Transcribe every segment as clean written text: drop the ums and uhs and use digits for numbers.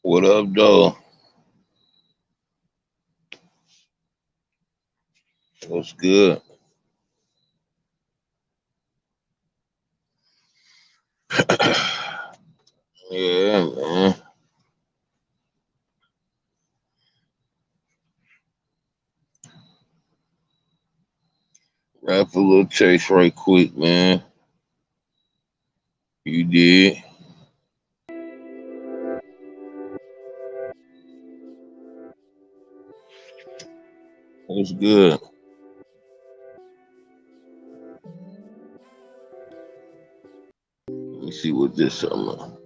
What up, though? What's good? Yeah, man. Rap a little chase right quick, man. You did. What's good? Let me see what this something.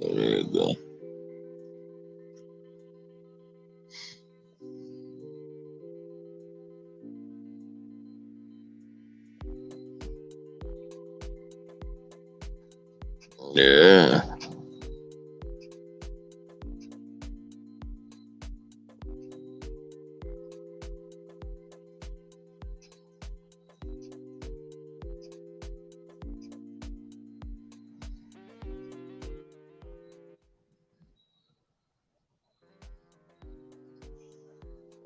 There you go. Yeah,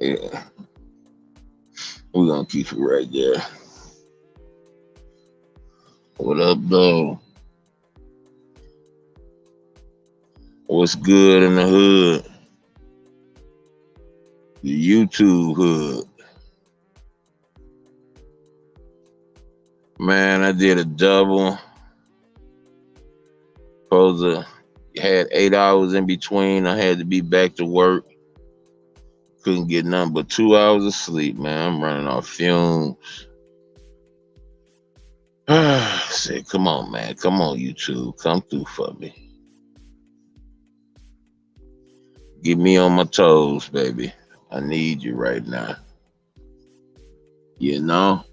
yeah. We're gonna keep it right there. What up, though? What's good in the hood? The YouTube hood. Man, I did a double. Supposed to had 8 hours in between. I had to be back to work. Couldn't get nothing but 2 hours of sleep, man. I'm running off fumes. Said, come on, man. Come on, YouTube. Come through for me. Get me on my toes, baby. I need you right now. You know?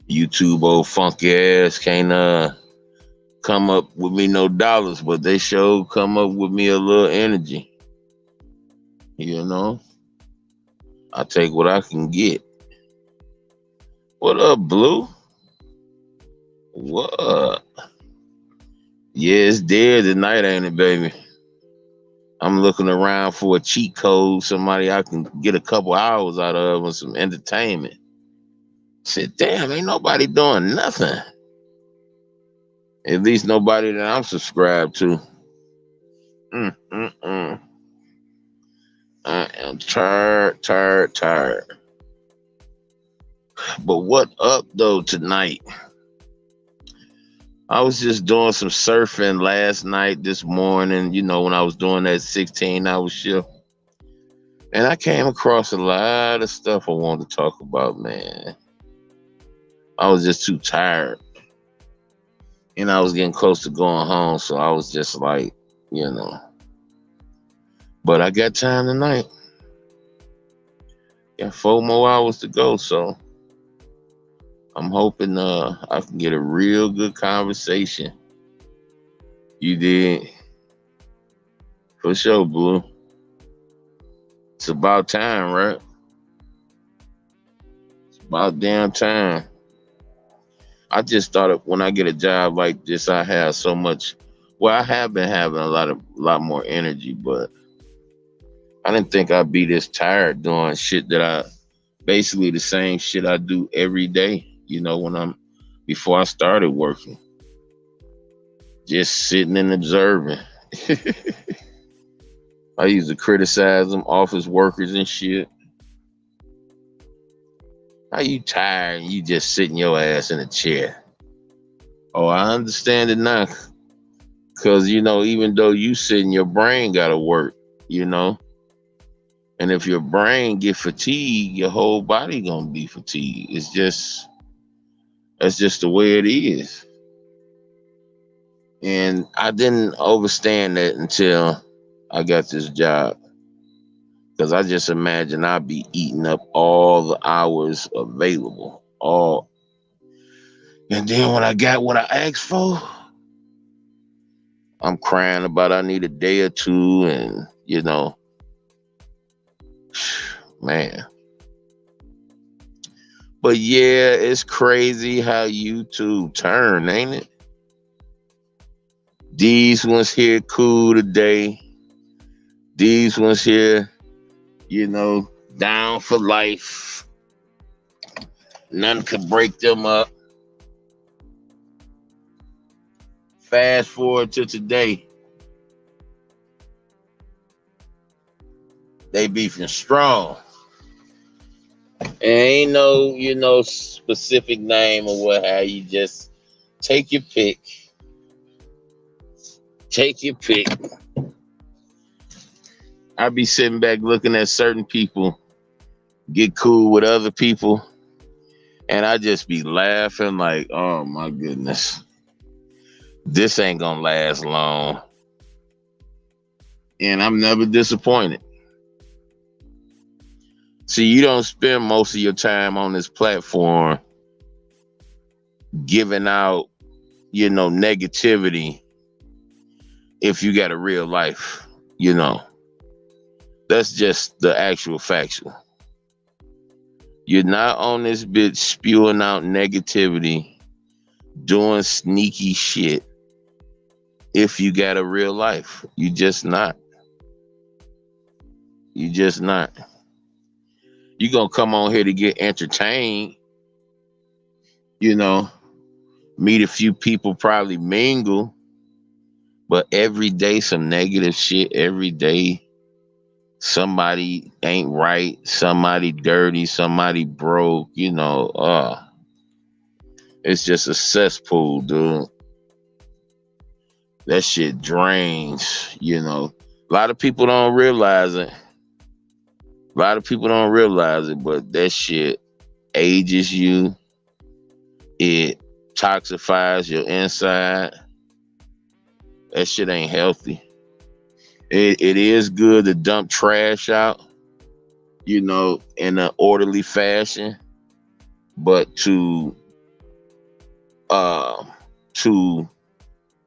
YouTube old funky ass can't come up with me no dollars, but they sure come up with me a little energy. You know? I take what I can get. What up, Blue? What up? Yeah, it's dead tonight, ain't it, baby? I'm looking around for a cheat code, somebody I can get a couple hours out of and some entertainment. Said, damn, ain't nobody doing nothing. At least nobody that I'm subscribed to. Mm. I am tired. But what up though tonight? I was just doing some surfing last night, this morning, when I was doing that 16-hour shift. And I came across a lot of stuff I wanted to talk about, man. I was just too tired. And I was getting close to going home, so I was just like, you know. But I got time tonight. Got 4 more hours to go, so I'm hoping I can get a real good conversation. You did. For sure, Blue. It's about time, right? It's about damn time. I just thought when I get a job like this, I have so much. Well, I have been having a lot more energy, but I didn't think I'd be this tired doing shit that basically the same shit I do every day. When before I started working, just sitting and observing. I used to criticize them office workers and shit. How you tired and you just sitting your ass in a chair? Oh, I understand it now. Cause even though you sitting, your brain gotta work, you know. And if your brain get fatigued, your whole body gonna be fatigued. That's just the way it is. And I didn't understand that until I got this job. Because I just imagine I'd be eating up all the hours available. All and then when I got what I asked for, I'm crying about I need a day or two and man. But yeah, it's crazy how YouTube turn, ain't it? These ones here cool today. These ones here, you know, down for life. None could break them up. Fast forward to today. They beefing strong. And ain't no, specific name or what have you. Just take your pick. Take your pick. I be sitting back looking at certain people get cool with other people, and I just be laughing like, oh my goodness, this ain't gonna last long. And I'm never disappointed. See, you don't spend most of your time on this platform giving out, negativity if you got a real life, That's just the actual factual. You're not on this bitch spewing out negativity, doing sneaky shit if you got a real life. You just not. You just not. You gonna come on here to get entertained, meet a few people, probably mingle, but every day some negative shit. Every day somebody ain't right, somebody dirty, somebody broke, it's just a cesspool, dude. That shit drains, A lot of people don't realize it. But that shit ages you. It toxifies your inside. That shit ain't healthy. It is good to dump trash out, in an orderly fashion, but to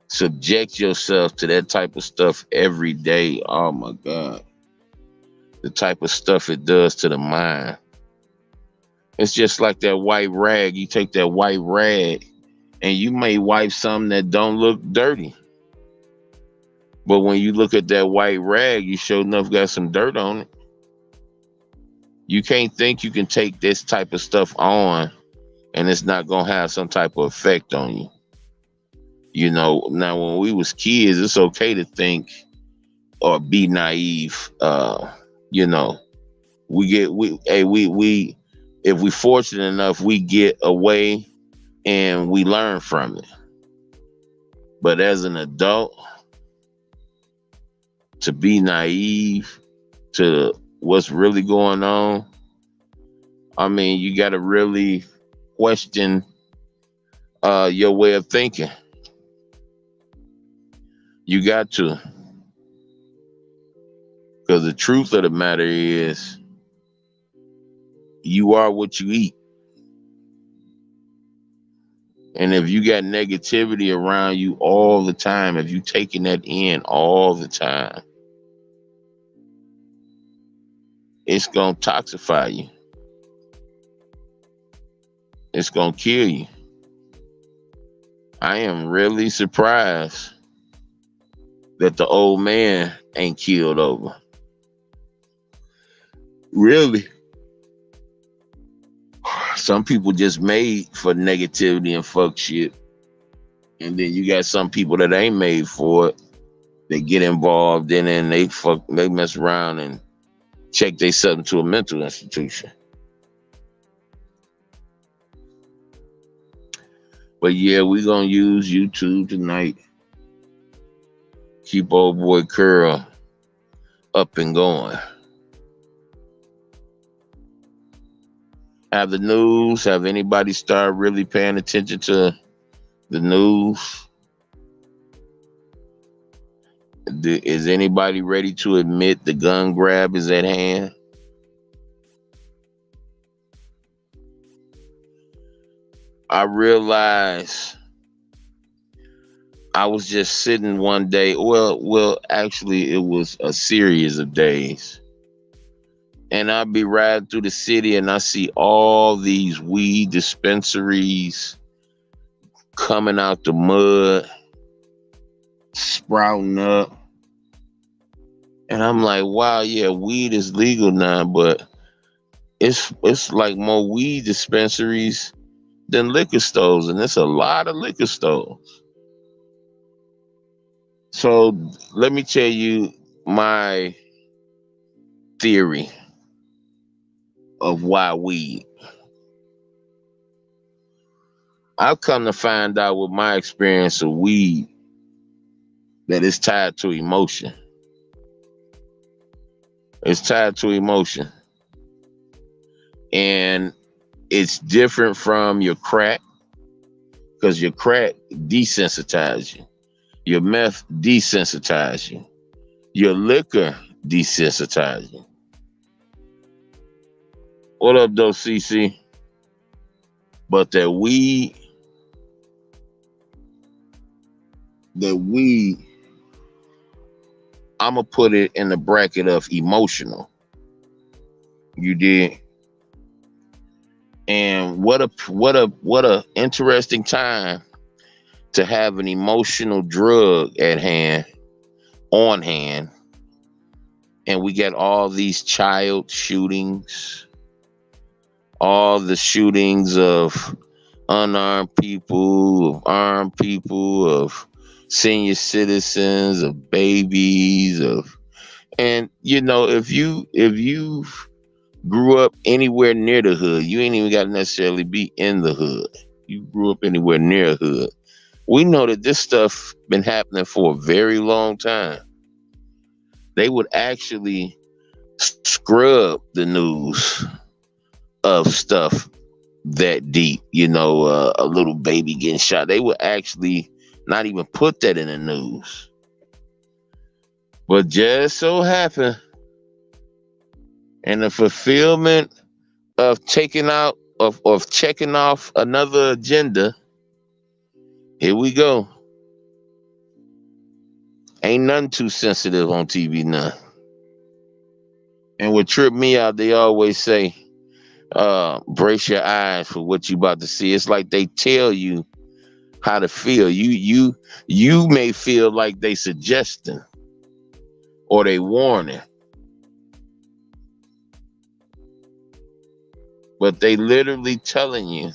subject yourself to that type of stuff every day, oh my God, the type of stuff it does to the mind. It's just like that white rag. You take that white rag and you may wipe something that don't look dirty. But when you look at that white rag, you sure enough got some dirt on it. You can't think you can take this type of stuff on and it's not going to have some type of effect on you. Now when we was kids, it's okay to think or be naive. If we fortunate enough, we get away and we learn from it. But as an adult, to be naive to what's really going on, I mean, you got to really question your way of thinking. You got to. Because the truth of the matter is, you are what you eat. And if you got negativity around you all the time, if you taking that in all the time, it's going to toxify you. It's going to kill you. I am really surprised that the old man ain't killed over. Really. Some people just made for negativity and fuck shit. And then you got some people that ain't made for it. They get involved in it and they mess around and check themselves into a mental institution. But yeah, we gonna use YouTube tonight. Keep old boy Curl up and going. Have the news? Have anybody started really paying attention to the news? Is anybody ready to admit the gun grab is at hand? I realized I was just sitting one day. Well, actually, it was a series of days. And I'll be riding through the city and I see all these weed dispensaries coming out the mud, sprouting up. And I'm like, wow, yeah, weed is legal now, but it's like more weed dispensaries than liquor stores, and it's a lot of liquor stores. So let me tell you my theory of why weed. I've come to find out with my experience of weed that it's tied to emotion. It's tied to emotion. And it's different from your crack because your crack desensitizes you. Your meth desensitizes you. Your liquor desensitizes you. What up, though, CC? But that weed, I'm going to put it in the bracket of emotional. You did. And what a interesting time to have an emotional drug at hand, on hand. And we get all these child shootings, all the shootings of unarmed people, of armed people, of senior citizens, of babies, and you know, if you grew up anywhere near the hood, you ain't even got to necessarily be in the hood. You grew up anywhere near a hood. We know that this stuff been happening for a very long time. They would actually scrub the news of stuff that deep, you know, a little baby getting shot. They would actually not even put that in the news. But just so happened, in the fulfillment of checking off another agenda, here we go. Ain't nothing too sensitive on TV now. And what tripped me out, they always say, brace your eyes for what you about to see. It's like they tell you how to feel. You may feel like they suggesting or they warning. But they literally telling you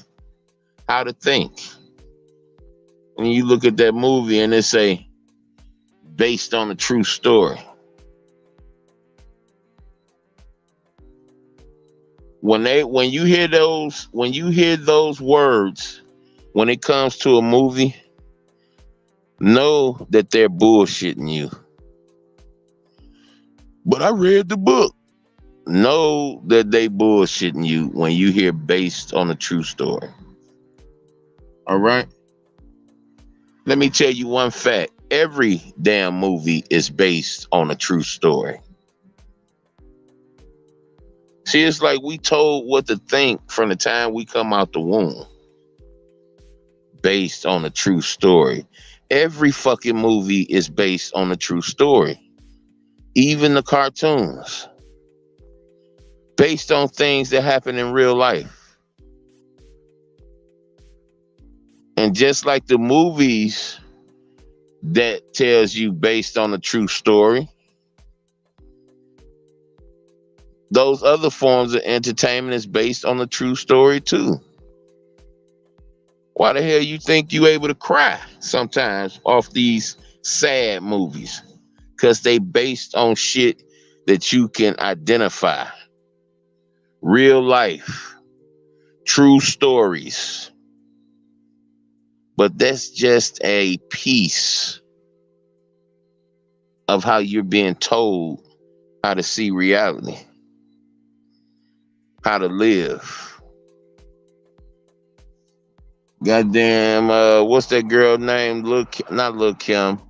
how to think. When you look at that movie and they say, based on a true story. When you hear those words, when it comes to a movie, know that they're bullshitting you. But I read the book. Know that they bullshitting you when you hear based on a true story. All right? Let me tell you one fact. Every damn movie is based on a true story. See, it's like we told what to think from the time we come out the womb. Based on a true story. Every fucking movie is based on a true story. Even the cartoons. Based on things that happen in real life. And just like the movies that tells you based on a true story, those other forms of entertainment is based on a true story too. Why the hell you think you able to cry sometimes off these sad movies? Because they based on shit that you can identify. Real life. True stories. But that's just a piece of how you're being told how to see reality. How to live. Goddamn, what's that girl name? Not Lil Kim.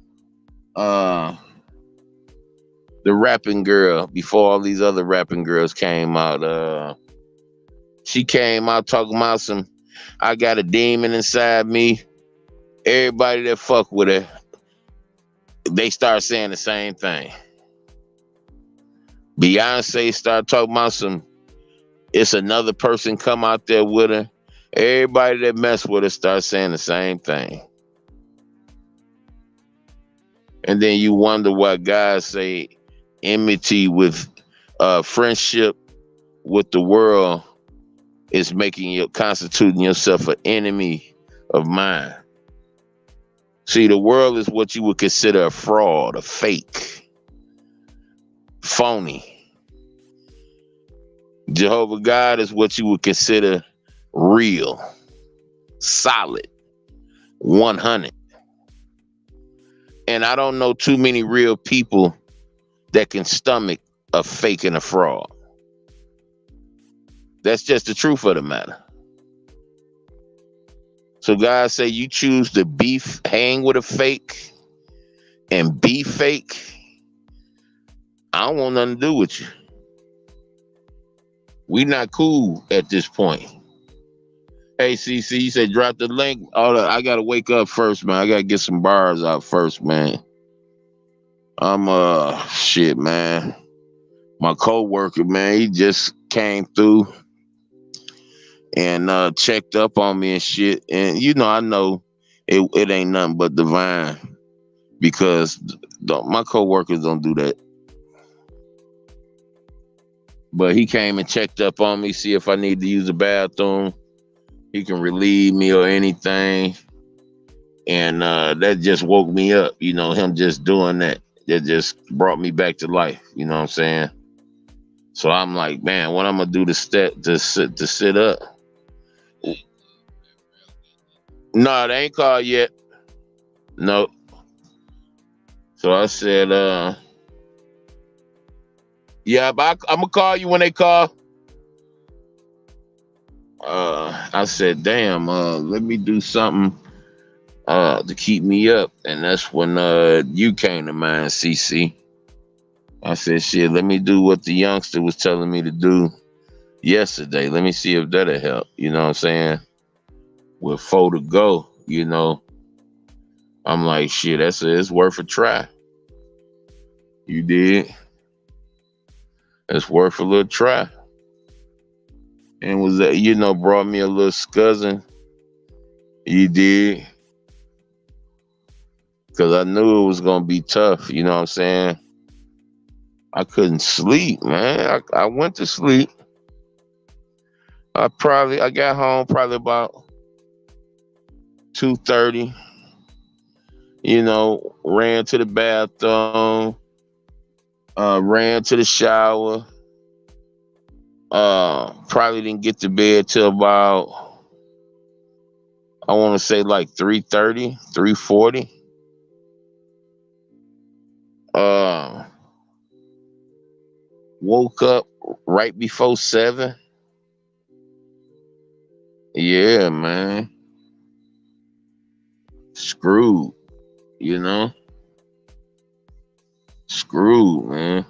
The rapping girl before all these other rapping girls came out. She came out talking about I got a demon inside me. Everybody that fuck with her, they start saying the same thing. Beyonce start talking about it's another person come out there with her. Everybody that mess with her start saying the same thing. And then you wonder why guys say enmity with friendship with the world is constituting yourself an enemy of mine. See, the world is what you would consider a fraud, a fake, phony. Jehovah God is what you would consider real, solid, 100. And I don't know too many real people that can stomach a fake and a fraud. That's just the truth of the matter. So God say you choose to hang with a fake and be fake. I don't want nothing to do with you. We not cool at this point. Hey, CC, you said drop the link. I gotta wake up first, man. I gotta get some bars out first, man. Shit, man. My co-worker, man, he just came through and checked up on me and shit. And I know it ain't nothing but divine, because my co-workers don't do that. But he came and checked up on me, see if I need to use the bathroom. He can relieve me or anything. And that just woke me up, him just doing that. That just brought me back to life, you know what I'm saying? So I'm like, man, what I'm gonna do to sit up? No, they ain't called yet. No. So I said, yeah, but I'm gonna call you when they call. I said, damn, let me do something to keep me up. And that's when you came to mind, CC. I said, shit, let me do what the youngster was telling me to do yesterday. Let me see if that'll help. You know what I'm saying? With 4 to go, I'm like, shit, it's worth a try. You did? It's worth a little try. And was that, brought me a little scuzzing. You did? Because I knew it was going to be tough, you know what I'm saying? I couldn't sleep, man. I went to sleep. I got home probably about 2:30. Ran to the bathroom, ran to the shower. Probably didn't get to bed till about, I want to say like 3:30, 3:40. Woke up right before 7. Yeah, man. Screwed, Screwed, man.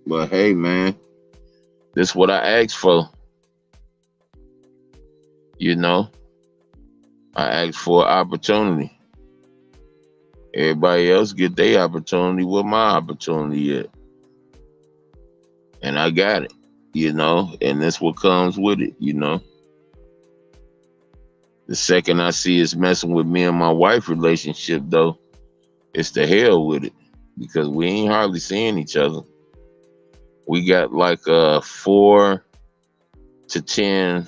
But hey, man, this is what I asked for. I asked for opportunity. Everybody else get their opportunity. Where my opportunity at? And I got it, and that's what comes with it, The second I see it's messing with me and my wife relationship, though, it's the hell with it, because we ain't hardly seeing each other. We got like a 4 to 10.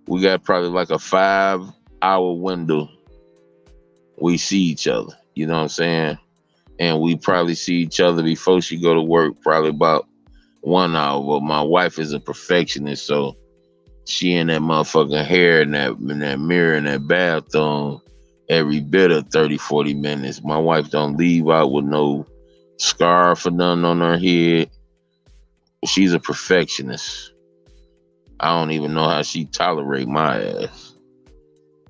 We got probably like a 5-hour window. We see each other, you know what I'm saying? And we probably see each other before she go to work, probably about 1 hour. But my wife is a perfectionist, so she in that motherfucking hair in that mirror in that bathroom every bit of 30, 40 minutes. My wife don't leave out with no scarf or nothing on her head. She's a perfectionist. I don't even know how she tolerate my ass.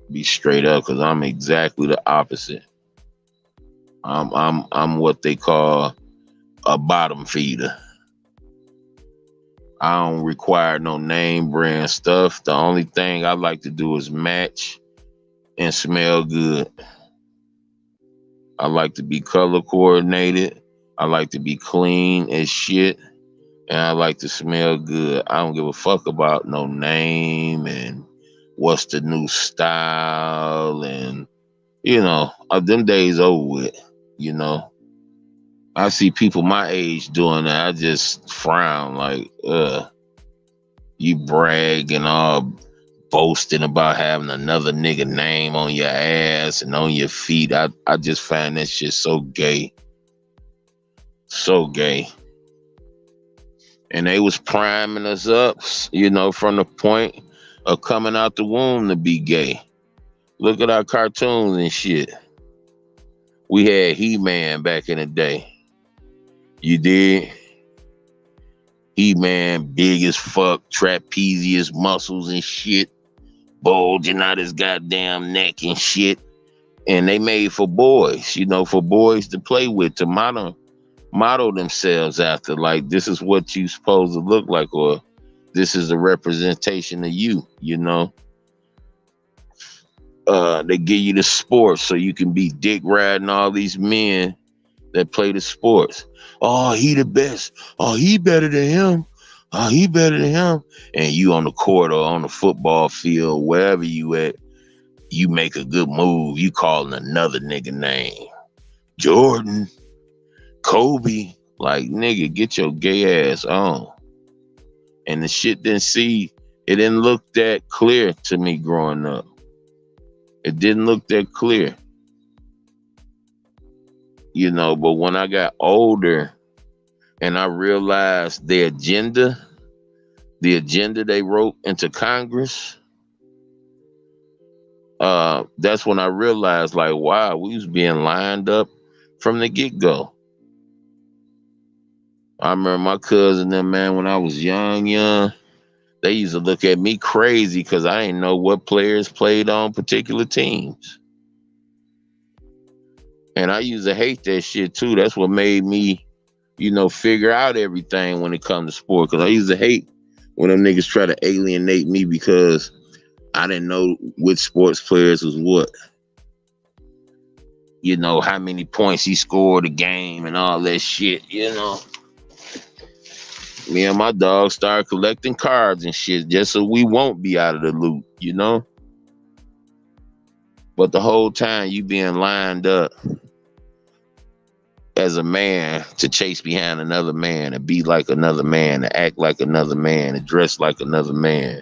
Be straight up, because I'm exactly the opposite. I'm what they call a bottom feeder. I don't require no name brand stuff. The only thing I like to do is match and smell good. I like to be color coordinated. I like to be clean as shit. And I like to smell good. I don't give a fuck about no name and what's the new style and them days over with. You know, I see people my age doing that. I just frown like, you brag and all boasting about having another nigga name on your ass and on your feet. I just find that shit so gay. So gay. And they was priming us up, from the point of coming out the womb to be gay. Look at our cartoons and shit. We had He-Man back in the day. You did? He-Man, big as fuck, trapezius muscles and shit, bulging out his goddamn neck and shit. And they made for boys, for boys to play with, to model themselves after. Like, this is what you supposed to look like, or this is a representation of you. They give you the sports so you can be dick riding all these men that play the sports. Oh, he the best. Oh, he better than him. Oh, he better than him. And you on the court or on the football field, wherever you at, you make a good move, you calling another nigga name. Jordan, Kobe. Like, nigga, get your gay ass on. And the shit it didn't look that clear to me growing up. It didn't look that clear. But when I got older and I realized the agenda they wrote into Congress, that's when I realized, like, wow, we was being lined up from the get-go. I remember my cousin and man, when I was young, they used to look at me crazy because I didn't know what players played on particular teams. And I used to hate that shit too. That's what made me, figure out everything when it comes to sport. Because I used to hate when them niggas try to alienate me because I didn't know which sports players was what. How many points he scored a game and all that shit, Me and my dog started collecting cards and shit just so we won't be out of the loop, But the whole time you being lined up as a man to chase behind another man and be like another man, to act like another man, to dress like another man,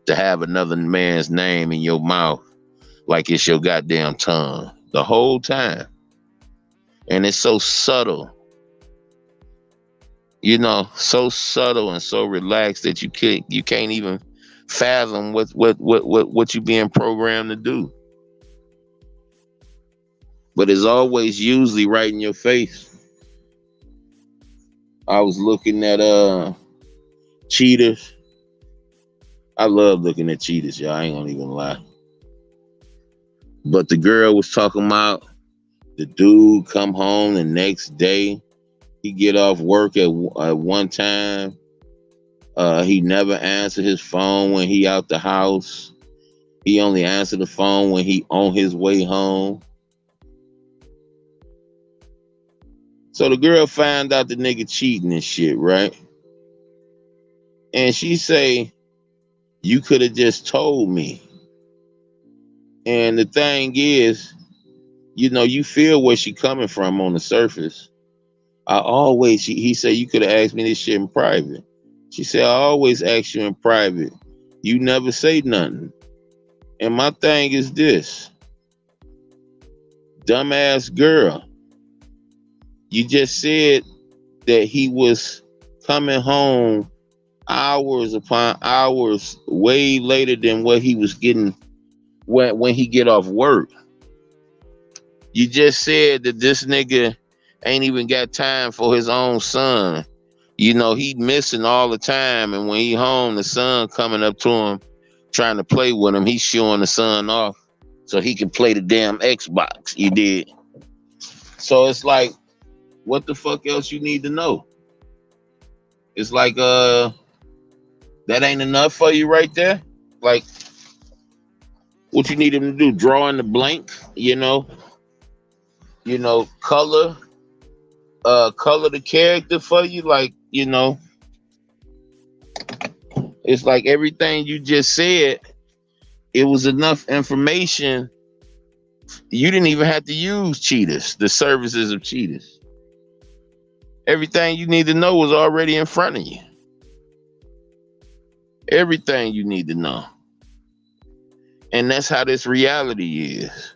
to have another man's name in your mouth like it's your goddamn tongue the whole time. And it's so subtle, so subtle and so relaxed that you can't even fathom what you being programmed to do. But it's always usually right in your face. I was looking at Cheaters. I love looking at Cheaters, y'all. I ain't gonna even lie. But the girl was talking about the dude come home the next day. He get off work at one time. He never answered his phone when he out the house. He only answered the phone when he on his way home. So the girl found out the nigga cheating and shit, right? And she say, you could have just told me. And the thing is, you feel where she coming from on the surface. He said, you could have asked me this shit in private. She said, I always ask you in private. You never say nothing. And my thing is this. Dumbass girl. You just said that he was coming home hours upon hours way later than what he was getting when he get off work. You just said that this nigga ain't even got time for his own son. He missing all the time, and when he home, the son coming up to him trying to play with him. He's showing the son off so he can play the damn Xbox. You did. So it's like, what the fuck else you need to know? It's like, that ain't enough for you right there? Like, what you need him to do? Draw in the blank, color color the character for you. Like, it's like everything you just said, it was enough information. You didn't even have to use cheaters, the services of cheaters. Everything you need to know was already in front of you. Everything you need to know. And that's how this reality is.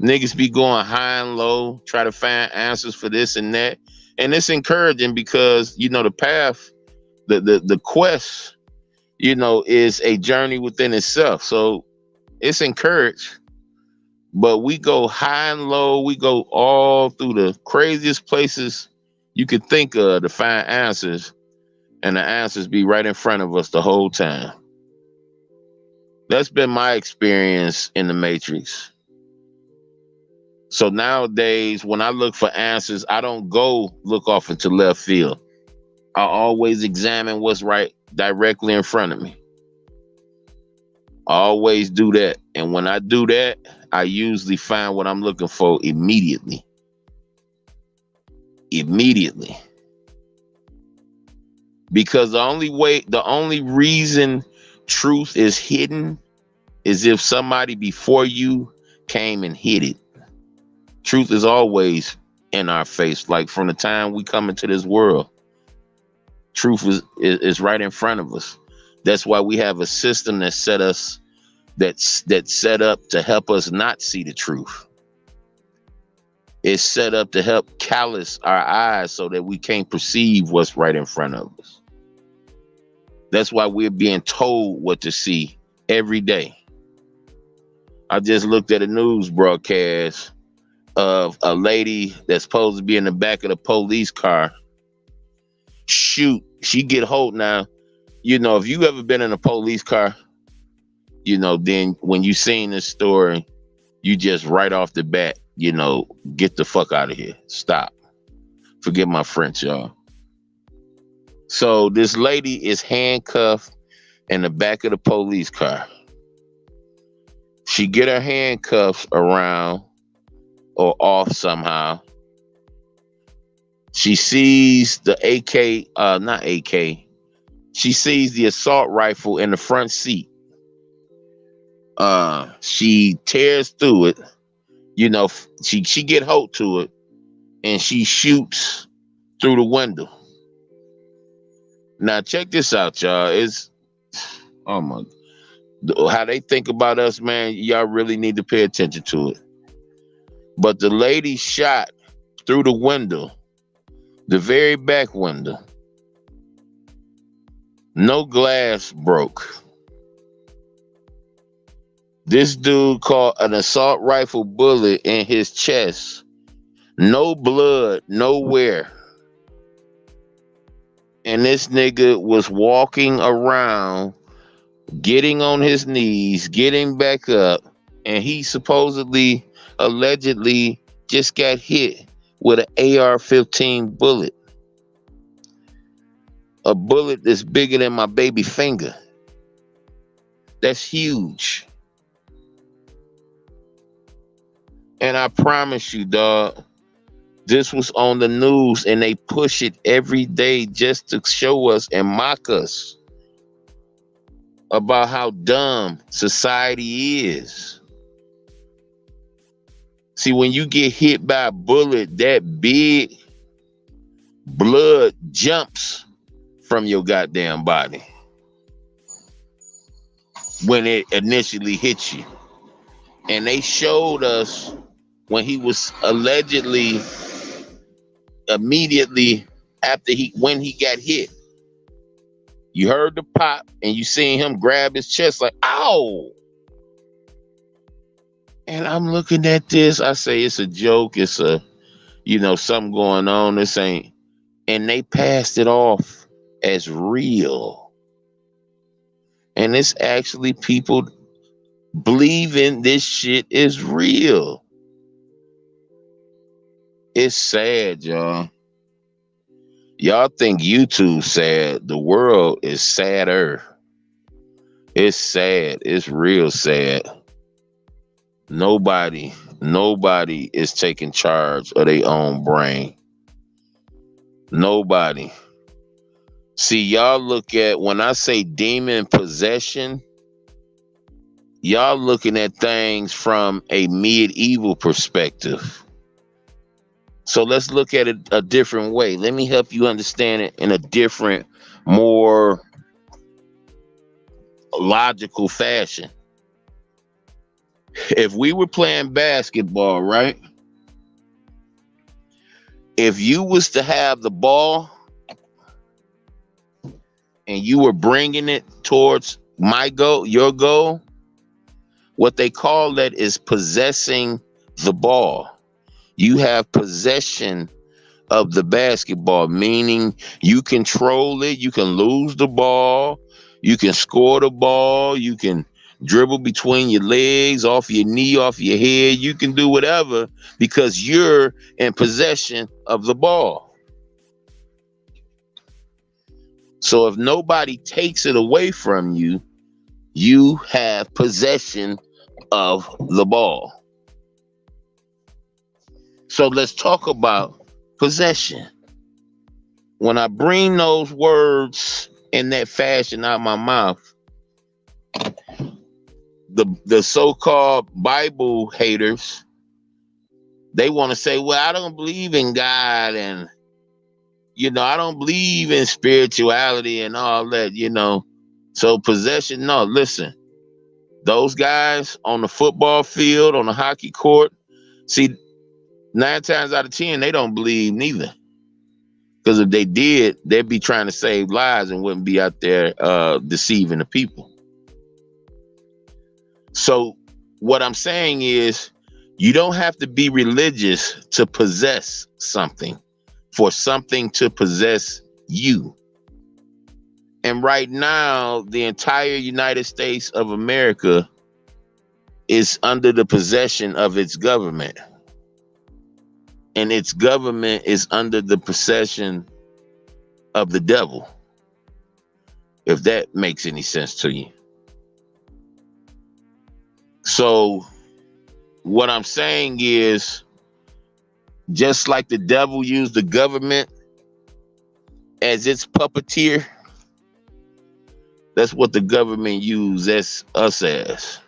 Niggas be going high and low, try to find answers for this and that. And it's encouraging because, the path, the quest, is a journey within itself. So it's encouraged. But we go high and low. We go all through the craziest places you could think of to find answers. And the answers be right in front of us the whole time. That's been my experience in the Matrix. So nowadays, when I look for answers, I don't go look off into left field. I always examine what's right directly in front of me. I always do that. And when I do that, I usually find what I'm looking for immediately. Immediately. Because the only reason truth is hidden is if somebody before you came and hid it. Truth is always in our face. Like from the time we come into this world, truth is right in front of us. That's why we have a system that's set up to help us not see the truth. It's set up to help callous our eyes so that we can't perceive what's right in front of us. That's why we're being told what to see every day. I just looked at a news broadcast of a lady that's supposed to be in the back of the police car. Shoot, she get hold now. If you ever been in a police car, then when you seen this story, you just right off the bat, get the fuck out of here. Stop. Forget my French, y'all. So this lady is handcuffed in the back of the police car. She get her handcuffs around or off somehow. She sees the not AK. She sees the assault rifle in the front seat. She tears through it. She get hold to it and she shoots through the window. Now check this out, y'all. Oh my, how they think about us, man. Y'all really need to pay attention to it. But the lady shot through the window, the very back window. No glass broke. This dude caught an assault rifle bullet in his chest. No blood, nowhere. And this nigga was walking around, getting on his knees, getting back up, and he allegedly just got hit with an AR-15 bullet. A bullet that's bigger than my baby finger. That's huge. And I promise you, dog, this was on the news and they push it every day just to show us and mock us about how dumb society is. See, when you get hit by a bullet that big, blood jumps from your goddamn body when it initially hits you. And they showed us when he was allegedly immediately after when he got hit. You heard the pop and you seen him grab his chest like, ow. And I'm looking at this. I say it's a joke. It's something going on. This ain't. And they passed it off as real. And it's actually people believing this shit is real. It's sad, y'all. Y'all think YouTube sad. The world is sadder. It's sad. It's real sad. Nobody Nobody is taking charge of their own brain. Nobody. See, y'all look at, when I say demon possession, y'all looking at things from a medieval perspective. So let's look at it a different way. Let me help you understand it in a different, more logical fashion. If we were playing basketball, right? If you was to have the ball and you were bringing it towards my goal, your goal, what they call that is possessing the ball. You have possession of the basketball, meaning you control it. You can lose the ball. You can score the ball. You can dribble between your legs, off your knee, off your head. You can do whatever because you're in possession of the ball. So if nobody takes it away from you, you have possession of the ball. So let's talk about possession. When I bring those words in that fashion out of my mouth, the so-called Bible haters, they want to say, well, I don't believe in God, and I don't believe in spirituality and all that, So possession, no, listen. Those guys on the football field, on the hockey court, see, 9 times out of 10, they don't believe neither. Because if they did, they'd be trying to save lives and wouldn't be out there deceiving the people. So what I'm saying is, you don't have to be religious to possess something, for something to possess you. And right now, the entire United States of America is under the possession of its government. And its government is under the possession of the devil. If that makes any sense to you. So what I'm saying is, just like the devil used the government as its puppeteer, that's what the government uses us as.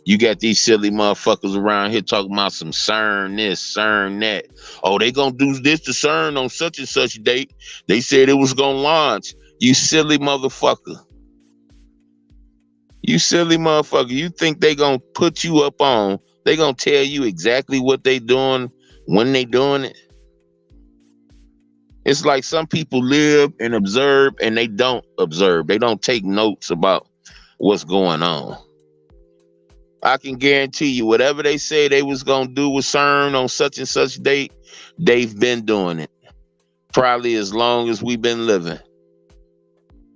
You got these silly motherfuckers around here talking about some CERN this, CERN that. Oh, they gonna do this to CERN on such and such date. They said it was gonna launch. You silly motherfucker. You silly motherfucker. You think they gonna put you up on, they gonna tell you exactly what they doing, when they doing it? It's like some people live and observe and they don't observe. They don't take notes about what's going on. I can guarantee you, whatever they say they was going to do with CERN on such and such date, they've been doing it. Probably as long as we've been living.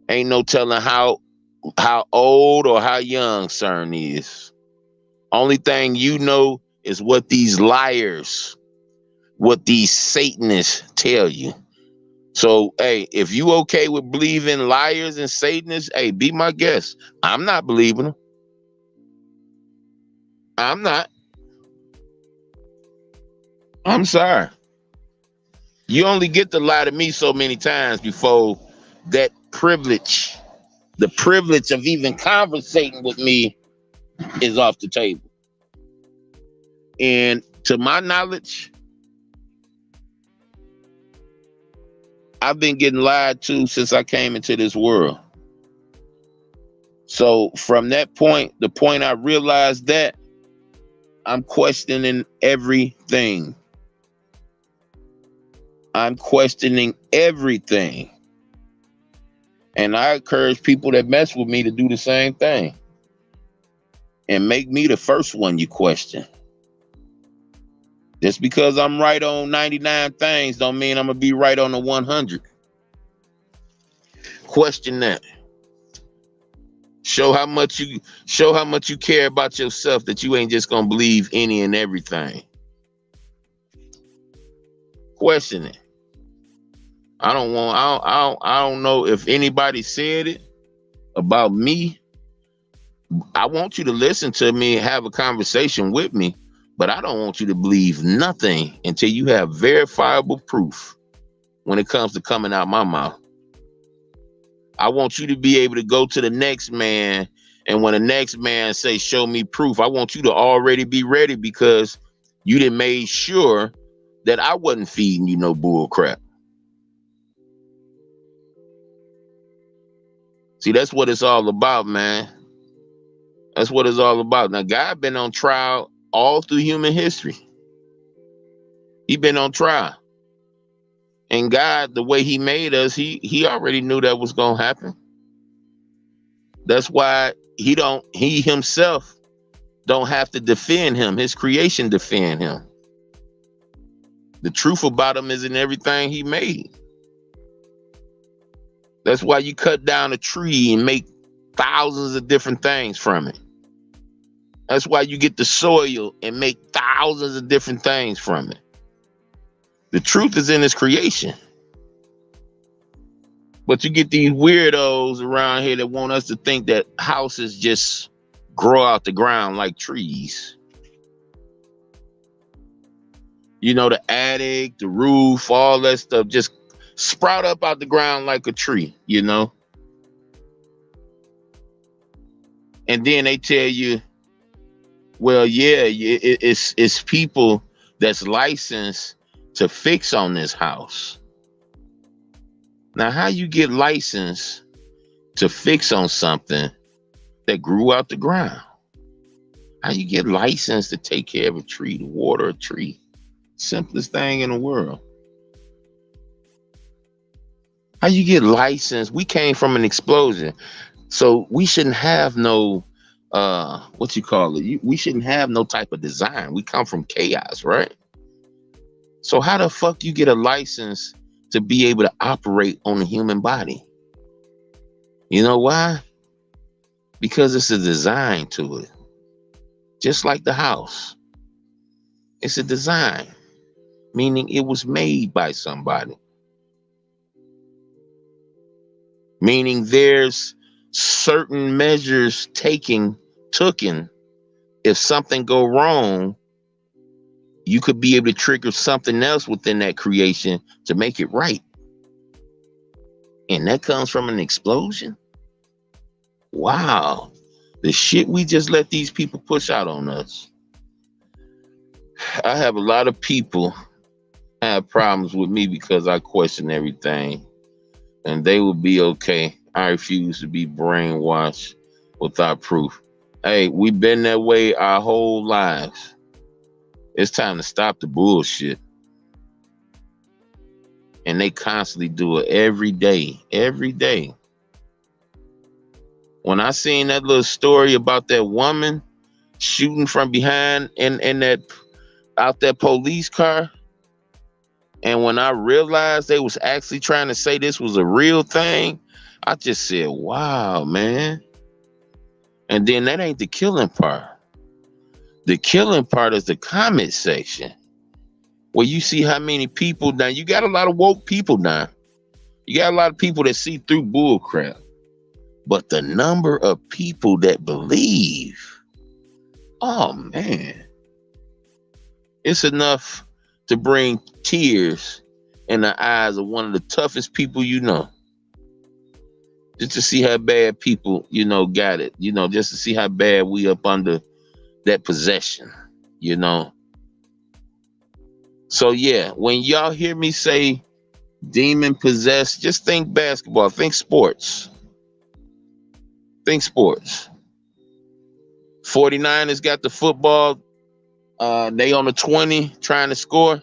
Ain't no telling how old or how young CERN is. Only thing you know is what these liars, what these Satanists tell you. So, hey, if you okay with believing liars and Satanists, hey, be my guest. I'm not believing them. I'm not. I'm sorry. You only get to lie to me so many times before that privilege, the privilege of even conversating with me, is off the table. And to my knowledge, I've been getting lied to since I came into this world. So from that point, the point I realized that, I'm questioning everything. I'm questioning everything. And I encourage people that mess with me to do the same thing. And make me the first one you question. Just because I'm right on 99 things don't mean I'm going to be right on the 100. Question that. Show how much you care about yourself, that you ain't just gonna believe any and everything. Question it. I don't know if anybody said it about me, I want you to listen to me, have a conversation with me, but I don't want you to believe nothing until you have verifiable proof when it comes to coming out my mouth. I want you to be able to go to the next man, and when the next man say, show me proof, I want you to already be ready, because you done made sure that I wasn't feeding you no bull crap. See, that's what it's all about, man. That's what it's all about. Now, God been on trial all through human history. He been on trial. And God, the way he made us, he already knew that was gonna happen. That's why he himself don't have to defend him. His creation defend him. The truth about him is in everything he made. That's why you cut down a tree and make thousands of different things from it. That's why you get the soil and make thousands of different things from it. The truth is in his creation. But you get these weirdos around here that want us to think that houses just grow out the ground like trees. You know, the attic, the roof, all that stuff just sprout up out the ground like a tree, you know? And then they tell you, well, yeah, it's people that's licensed to fix on this house. Now, how you get licensed to fix on something that grew out the ground? How you get licensed to take care of a tree, to water a tree? Simplest thing in the world. How you get licensed? We came from an explosion, so we shouldn't have no what you call it? We shouldn't have no type of design. We come from chaos, right? So how the fuck you get a license to be able to operate on the human body? You know why? Because it's a design to it. Just like the house. It's a design, meaning it was made by somebody. Meaning there's certain measures taken if something go wrong, you could be able to trigger something else within that creation to make it right. And that comes from an explosion. Wow. The shit we just let these people push out on us. I have a lot of people have problems with me because I question everything. And they will be okay. I refuse to be brainwashed without proof. Hey, we've been that way our whole lives. It's time to stop the bullshit. And they constantly do it every day. Every day. When I seen that little story about that woman shooting from behind in that out that police car, and when I realized they was actually trying to say this was a real thing, I just said, wow, man. And then that ain't the killing part. The killing part is the comment section, where you see how many people now. You got a lot of woke people now. You got a lot of people that see through bull crap. But the number of people that believe, oh man, it's enough to bring tears in the eyes of one of the toughest people you know. Just to see how bad people, got it. Just to see how bad we up under that possession, So yeah, when y'all hear me say demon possessed, just think basketball, think sports. Think sports. 49ers got the football. They on the 20 trying to score.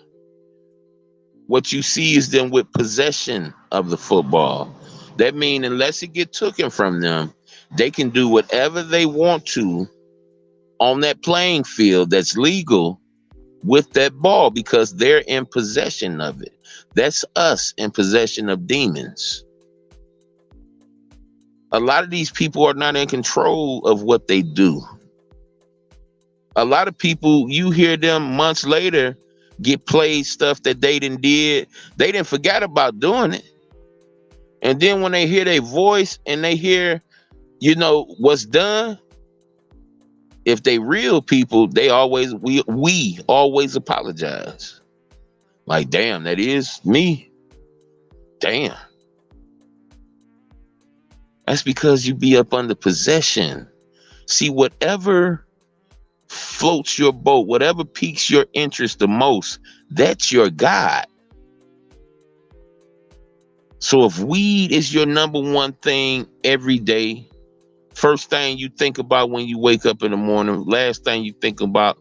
What you see is them with possession of the football. That means unless it get taken from them, they can do whatever they want to on that playing field that's legal with that ball because they're in possession of it. That's us in possession of demons. A lot of these people are not in control of what they do. A lot of people, you hear them months later get played stuff that they didn't did. They didn't forget about doing it. And then when they hear their voice and they hear, what's done, If they real people, we always apologize. Like, damn, that is me. Damn. That's because you be up under possession. See, whatever floats your boat, whatever piques your interest the most, that's your God. So if weed is your number one thing every day, first thing you think about when you wake up in the morning, last thing you think about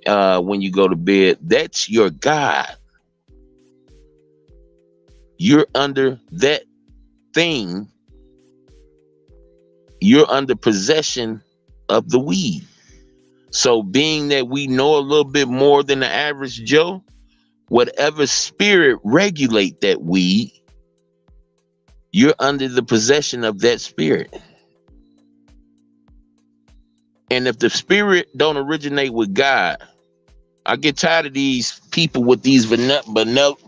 when you go to bed, that's your God. You're under that thing. You're under possession of the weed. So being that we know a little bit more than the average Joe, whatever spirit regulate that weed, you're under the possession of that spirit. And if the spirit don't originate with God, I get tired of these people with these benevolent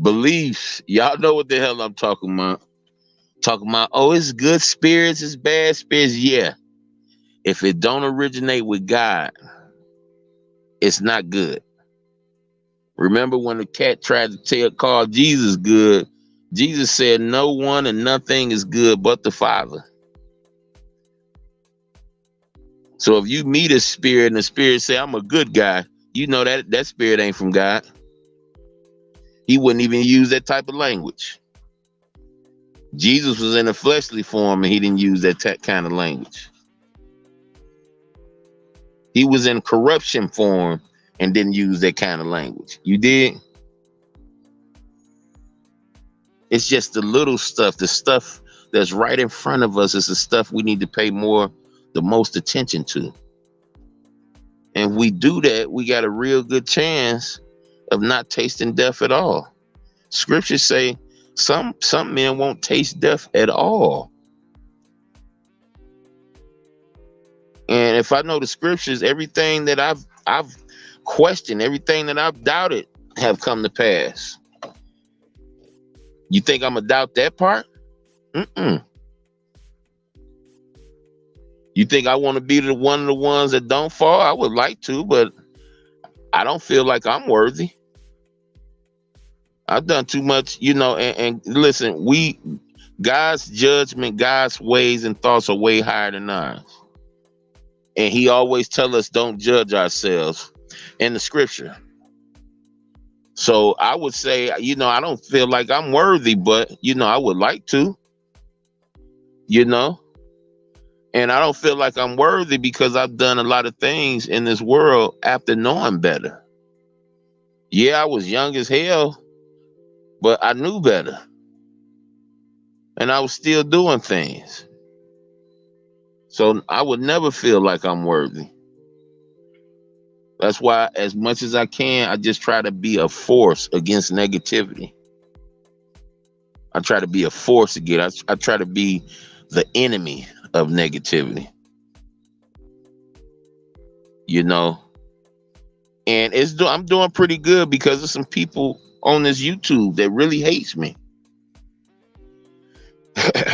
beliefs. Y'all know what the hell I'm talking about. Talking about, oh, it's good spirits, it's bad spirits. Yeah. If it don't originate with God, it's not good. Remember when the cat tried to call Jesus good? Jesus said, no one and nothing is good but the Father. So if you meet a spirit and the spirit say, I'm a good guy, you know that spirit ain't from God. He wouldn't even use that type of language. Jesus was in a fleshly form and he didn't use that kind of language. He was in corruption form and didn't use that kind of language. You did? It's just the little stuff, the stuff that's right in front of us is the stuff we need to pay the most attention to. And if we do that, we got a real good chance of not tasting death at all. Scriptures say some men won't taste death at all. And if I know the scriptures, everything that I've questioned, everything that I've doubted have come to pass. You think I'm gonna doubt that part? You think I want to be one of the ones that don't fall? I would like to, but I don't feel like I'm worthy. I've done too much, and listen, God's judgment, God's ways and thoughts are way higher than ours. And he always tell us don't judge ourselves in the scripture. So I would say, I don't feel like I'm worthy, but, I would like to, and I don't feel like I'm worthy because I've done a lot of things in this world after knowing better. Yeah, I was young as hell, but I knew better. And I was still doing things. So I would never feel like I'm worthy. That's why, as much as I can, I just try to be a force against negativity. I try to be a force again. I try to be the enemy of negativity. And I'm doing pretty good because of some people on this YouTube that really hates me.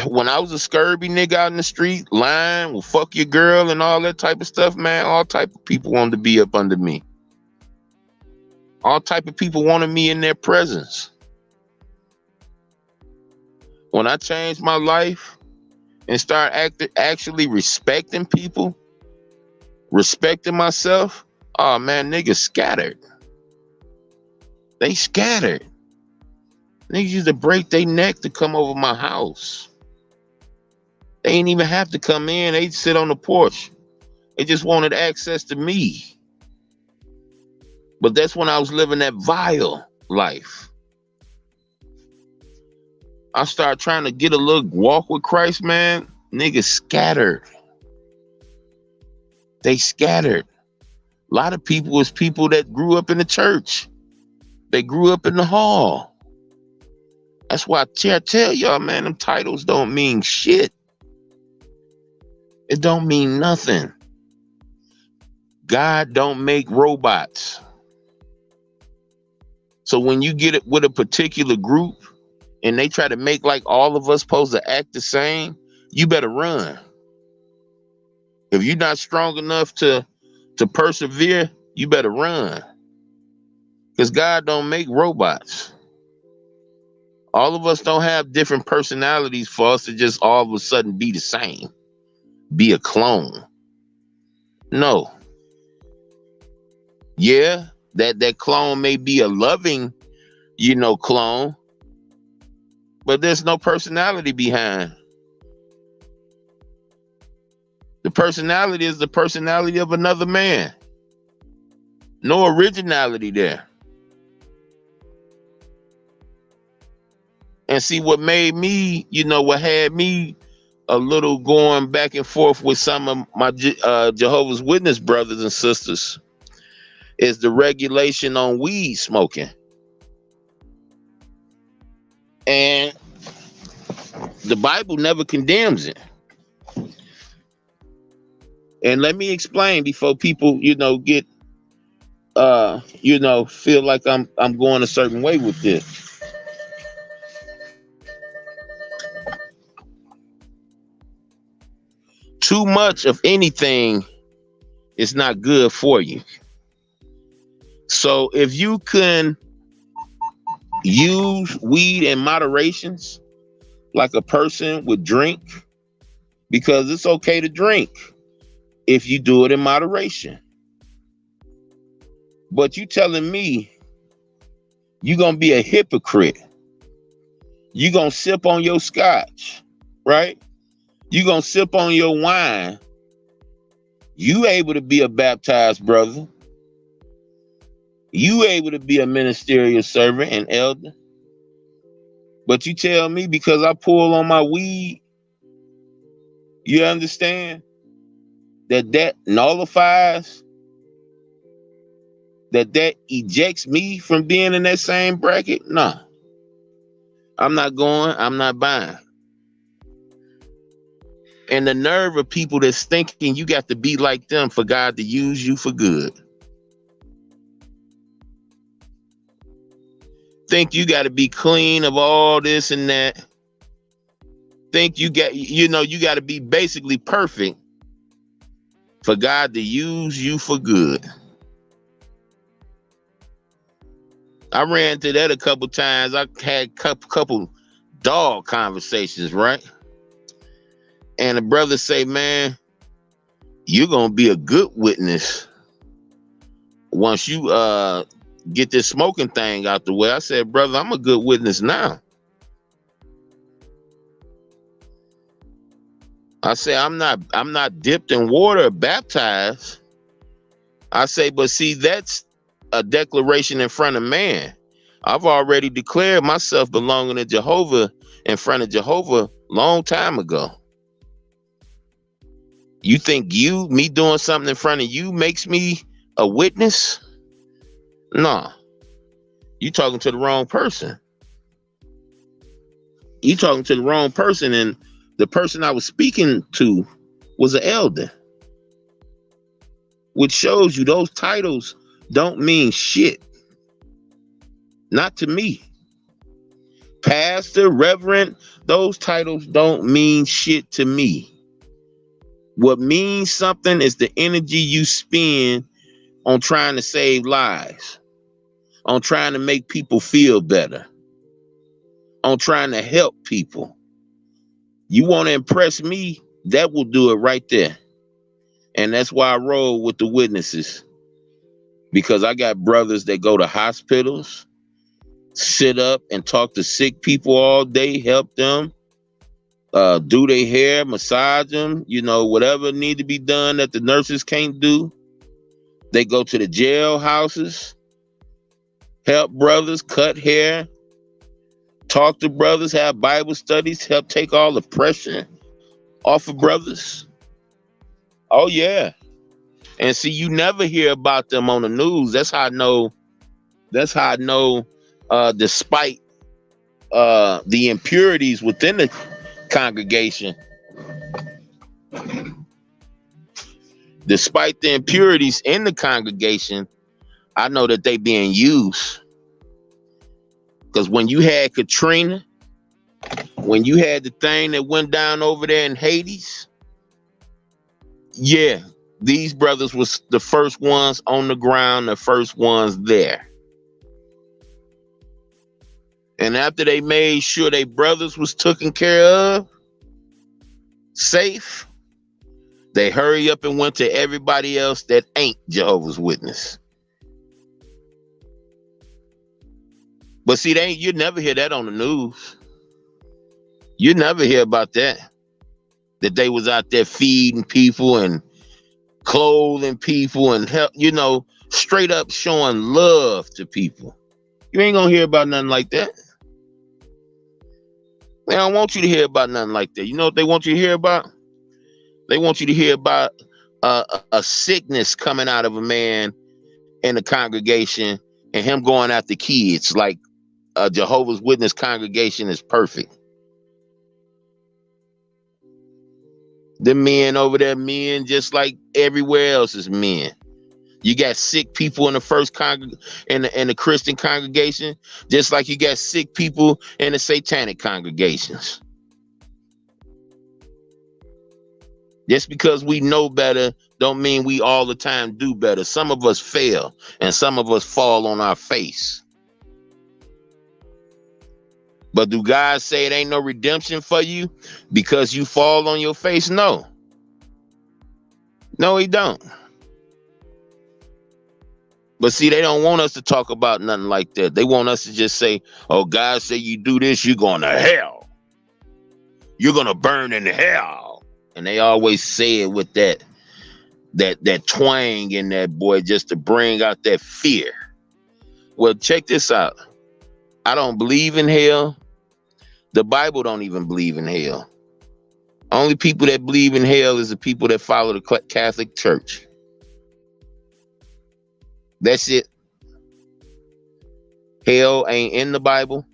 When I was a scurvy nigga out in the street, lying, well, fuck your girl and all that type of stuff, man, all type of people wanted to be up under me. All type of people wanted me in their presence. When I changed my life and started actually respecting people, respecting myself, oh man, niggas scattered. They scattered. Niggas used to break their neck to come over my house. They ain't even have to come in. They'd sit on the porch. They just wanted access to me. But that's when I was living that vile life. I started trying to get a little walk with Christ, man. Niggas scattered. They scattered. A lot of people was people that grew up in the church. They grew up in the hall. That's why I tell y'all, man, them titles don't mean shit. It don't mean nothing. God don't make robots. So when you get it with a particular group and they try to make like all of us supposed to act the same, you better run. If you're not strong enough to persevere, you better run. Because God don't make robots. All of us don't have different personalities for us to just all of a sudden be the same, be a clone. No. Yeah, that clone may be a loving, clone, but there's no personality behind. The personality is the personality of another man. No originality there. And see, what made me, what had me a little going back and forth with some of my Jehovah's Witness brothers and sisters is the regulation on weed smoking. And the Bible never condemns it. And let me explain before people, get, feel like I'm going a certain way with this. Too much of anything is not good for you. So if you can use weed in moderations, like a person would drink, because it's okay to drink if you do it in moderation. But you telling me you're going to be a hypocrite. You're going to sip on your scotch, right? You're going to sip on your wine. You able to be a baptized brother. You able to be a ministerial servant and elder. But you tell me because I pull on my weed, you understand that nullifies, that ejects me from being in that same bracket? No. I'm not going, I'm not buying. And the nerve of people that's thinking you got to be like them for God to use you for good. Think you got to be clean of all this and that. Think you got to be basically perfect for God to use you for good. I ran into that a couple times. I had a couple dog conversations, right? And the brother say, man, you're going to be a good witness once you get this smoking thing out the way. I said, brother, I'm a good witness now. I say, I'm not dipped in water or baptized. I say, but see, that's a declaration in front of man. I've already declared myself belonging to Jehovah in front of Jehovah long time ago. You think me doing something in front of you makes me a witness? No. You talking to the wrong person. You talking to the wrong person, and the person I was speaking to was an elder. Which shows you those titles don't mean shit. Not to me. Pastor, reverend, those titles don't mean shit to me. What means something is the energy you spend on trying to save lives, on trying to make people feel better, on trying to help people. You want to impress me, that will do it right there. And that's why I roll with the witnesses, because I got brothers that go to hospitals, sit up and talk to sick people all day, help them, do their hair, massage them, whatever need to be done that the nurses can't do. They go to the jailhouses, help brothers cut hair, talk to brothers, have Bible studies, help take all the pressure off of brothers. Oh yeah. And see, you never hear about them on the news. That's how I know, despite the impurities within the congregation, despite the impurities in the congregation, I know that they being used. Because when you had Katrina When you had the thing that went down over there in Hades, yeah, these brothers was the first ones on the ground, the first ones there. And after they made sure their brothers was taken care of, safe, they hurry up and went to everybody else that ain't Jehovah's Witness. But see, you never hear that on the news. You never hear about that. That they was out there feeding people and clothing people and help, straight up showing love to people. You ain't gonna hear about nothing like that. They don't want you to hear about nothing like that. You know what they want you to hear about? They want you to hear about a sickness coming out of a man in the congregation and him going after kids. Like a Jehovah's Witness congregation is perfect. The men over there, men just like everywhere else is men. You got sick people in the first in the Christian congregation, just like you got sick people in the satanic congregations. Just because we know better don't mean we all the time do better. Some of us fail and some of us fall on our face. But do God say it ain't no redemption for you because you fall on your face? No. No, he don't. But see, they don't want us to talk about nothing like that. They want us to just say, oh, God say you do this, you're going to hell. You're going to burn in hell. And they always say it with that twang in that, boy, just to bring out that fear. Well, check this out. I don't believe in hell. The Bible don't even believe in hell. Only people that believe in hell is the people that follow the Catholic Church. That's it. Hell ain't in the Bible.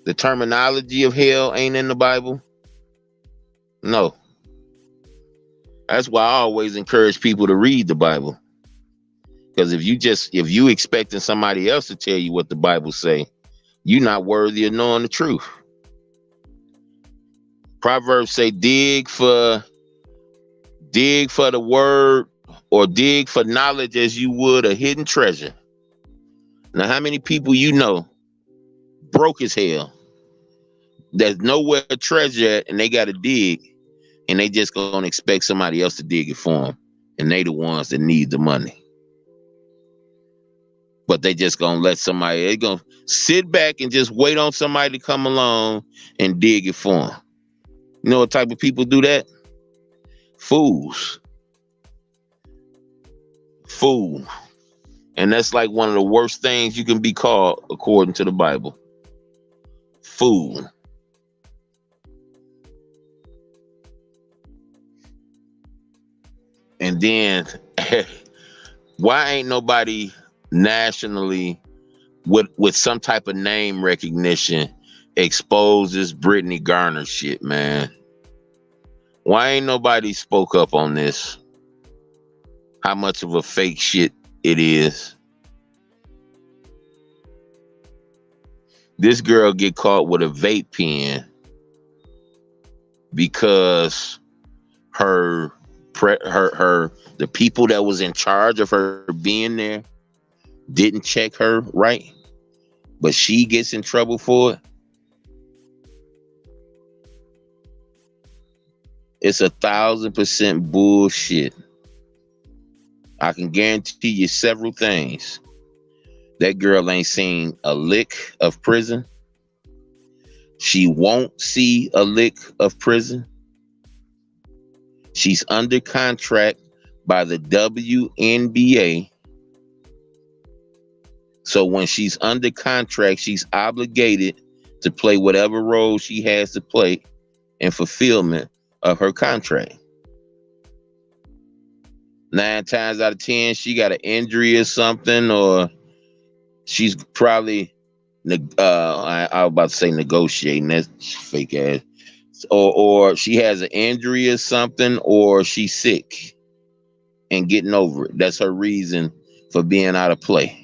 The terminology of hell ain't in the Bible. No. That's why I always encourage people to read the Bible. Because if you expecting somebody else to tell you what the Bible say, you're not worthy of knowing the truth. Proverbs say, dig for the word or dig for knowledge as you would a hidden treasure. Now, how many people you know broke as hell? There's nowhere to treasure at and they got to dig, and they just gonna expect somebody else to dig it for them, and they the ones that need the money. But they just gonna they gonna sit back and just wait on somebody to come along and dig it for them. You know what type of people do that? Fools. Fool. And that's like one of the worst things you can be called according to the Bible. Fool. And then why ain't nobody nationally with some type of name recognition exposes Brittany Garner shit, man? Why ain't nobody spoke up on this? How much of a fake shit it is. This girl get caught with a vape pen because the people that was in charge of her being there didn't check her right, but she gets in trouble for it. It's 1,000% bullshit. I can guarantee you several things. That girl ain't seen a lick of prison. She won't see a lick of prison. She's under contract by the WNBA. So when she's under contract, she's obligated to play whatever role she has to play in fulfillment of her contract. 9 times out of 10, she got an injury or something, or she's probably, I was about to say negotiating, that's fake ass. Or she has an injury or something, or she's sick and getting over it. That's her reason for being out of play.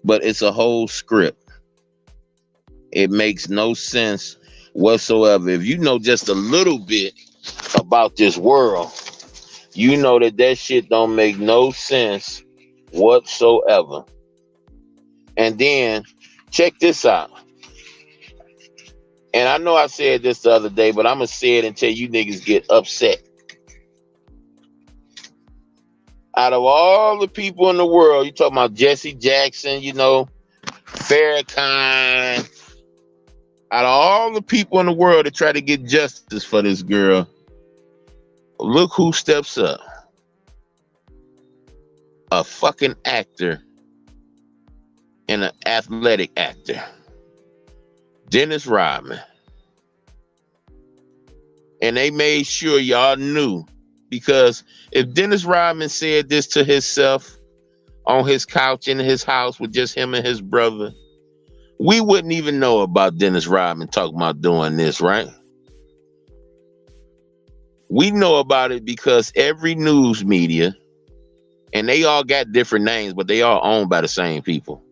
but it's a whole script. It makes no sense whatsoever. If you know just a little bit about this world, you know that shit don't make no sense whatsoever. And then check this out. And I know I said this the other day, but I'm going to say it until you niggas get upset. Out of all the people in the world, you talking about Jesse Jackson, Farrakhan, out of all the people in the world that try to get justice for this girl, look who steps up. A fucking actor and an athletic actor. Dennis Rodman. And they made sure y'all knew, because if Dennis Rodman said this to himself on his couch in his house with just him and his brother, we wouldn't even know about Dennis Rodman talking about doing this, right? We know about it because every news media, and they all got different names, but they all owned by the same people.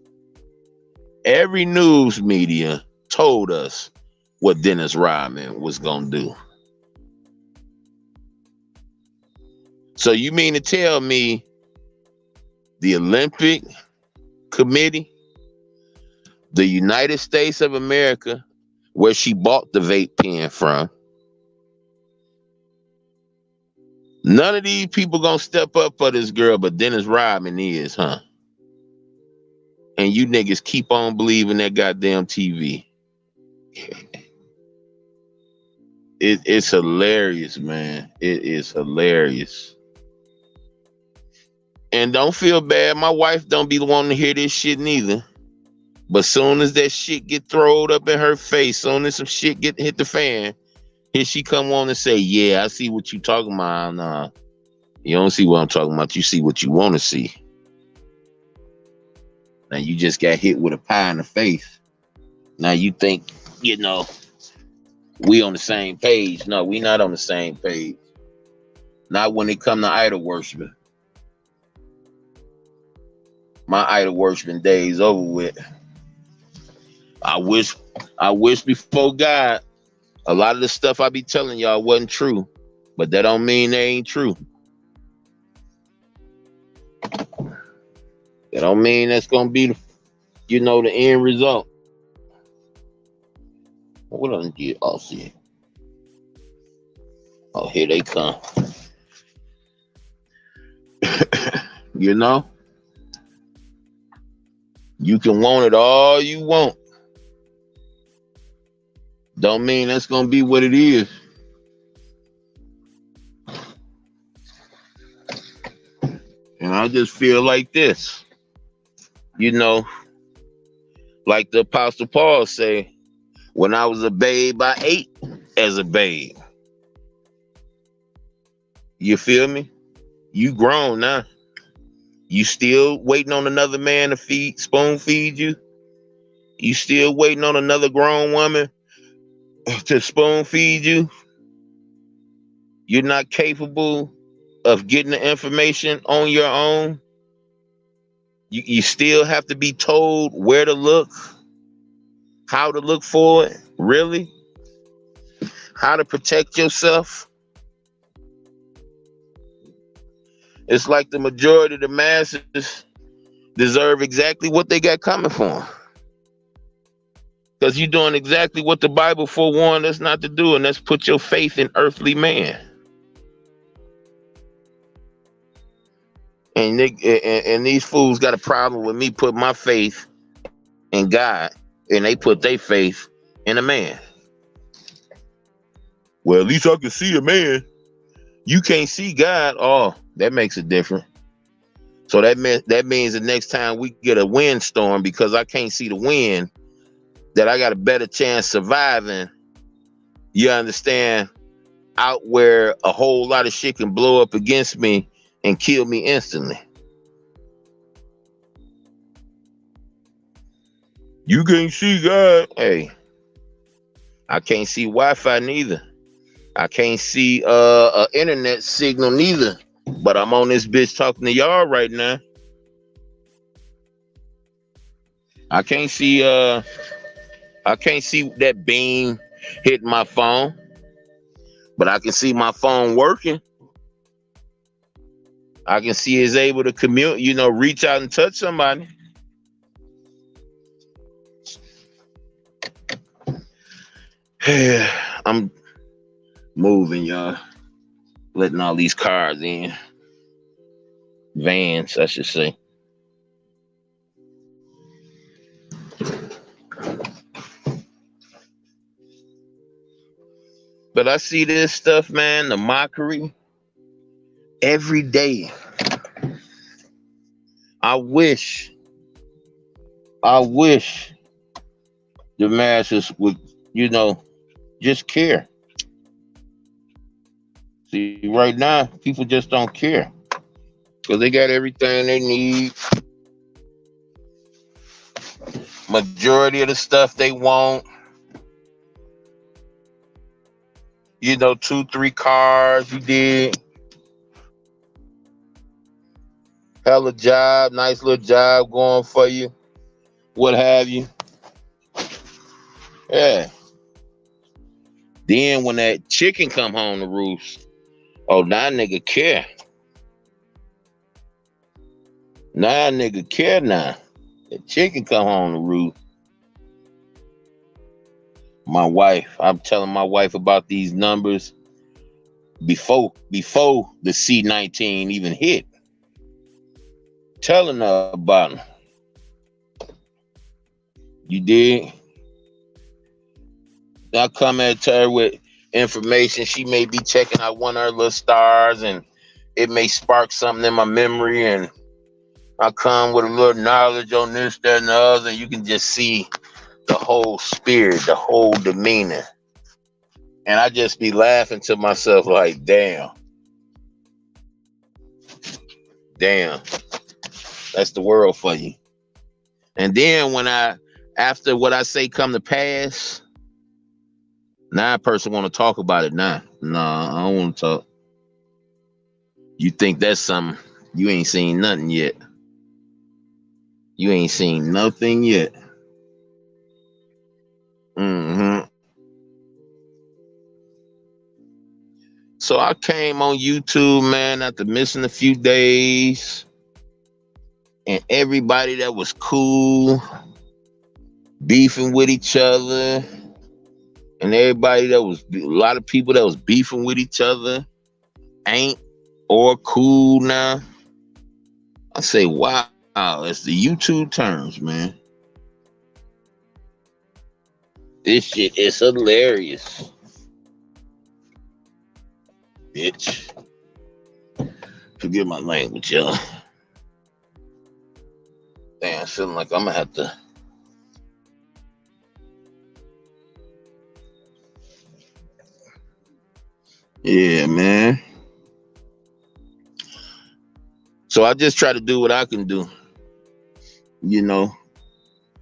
Every news media told us what Dennis Rodman was going to do. So you mean to tell me the Olympic Committee, the United States of America, where she bought the vape pen from, none of these people gonna step up for this girl, but Dennis Rodman is, huh? And you niggas keep on believing that goddamn TV. It's hilarious, man. It is hilarious. And don't feel bad. My wife don't be wanting to hear this shit neither. But soon as that shit get thrown up in her face, soon as some shit hit the fan, here she come on and say, yeah, I see what you talking about. Nah, you don't see what I'm talking about. You see what you want to see. Now you just got hit with a pie in the face. Now you think, we on the same page. No, we not on the same page. Not when it come to idol worshiping. My idol worshiping days over with. I wish before God, a lot of the stuff I be telling y'all wasn't true, but that don't mean they ain't true. That don't mean that's gonna be the end result. What I did? Oh, see. Oh, here they come. You can want it all you want. Don't mean that's gonna be what it is. And I just feel like this. Like the Apostle Paul say, when I was a babe, I ate as a babe. You feel me? You grown now. You still waiting on another man to spoon feed you? You still waiting on another grown woman to spoon feed you? You're not capable of getting the information on your own? You still have to be told where to look, how to look for it? Really? How to protect yourself? It's like the majority of the masses deserve exactly what they got coming for them. Because you're doing exactly what the Bible forewarned us not to do, and that's put your faith in earthly man. And these fools got a problem with me putting my faith in God, and they put their faith in a man. Well, at least I can see a man. You can't see God. Oh, that makes it different. So that means the next time we get a windstorm, because I can't see the wind, that I got a better chance surviving. You understand? Out where a whole lot of shit can blow up against me and kill me instantly. You can't see God. Hey, I can't see Wi-Fi neither. I can't see a internet signal neither. But I'm on this bitch talking to y'all right now. I can't see I can't see that beam hitting my phone, but I can see my phone working. I can see it's able to commute, reach out and touch somebody. I'm moving, y'all. Letting all these cars in. Vans, I should say. But I see this stuff, man, the mockery every day. I wish the masses would, just care. See, right now, people just don't care because they got everything they need. Majority of the stuff they want, 2, 3 cars, you did. Hella job, nice little job going for you, what have you. Yeah. Then when that chicken come home to roost, oh, now nigga care. Now nigga care now. The chicken come home to roost. I'm telling my wife about these numbers before the C-19 even hit. Telling her about them. You did? I come at her with information. She may be checking out one of her little stars and it may spark something in my memory, and I come with a little knowledge on this, that, and the other, and you can just see the whole spirit, the whole demeanor. And I just be laughing to myself like, damn, that's the world for you. And then after what I say come to pass, now a person want to talk about it now. Nah, I don't want to talk. You think that's something, you ain't seen nothing yet. You ain't seen nothing yet. Mm-hmm. So I came on YouTube, man, after missing a few days. And everybody that was cool, beefing with each other. And everybody a lot of people that was beefing with each other ain't or cool now. I say, wow, it's the YouTube terms, man. This shit is hilarious. Bitch. Forgive my language, y'all. Damn, I feel like I'm gonna have to. Yeah, man. So I just try to do what I can do. I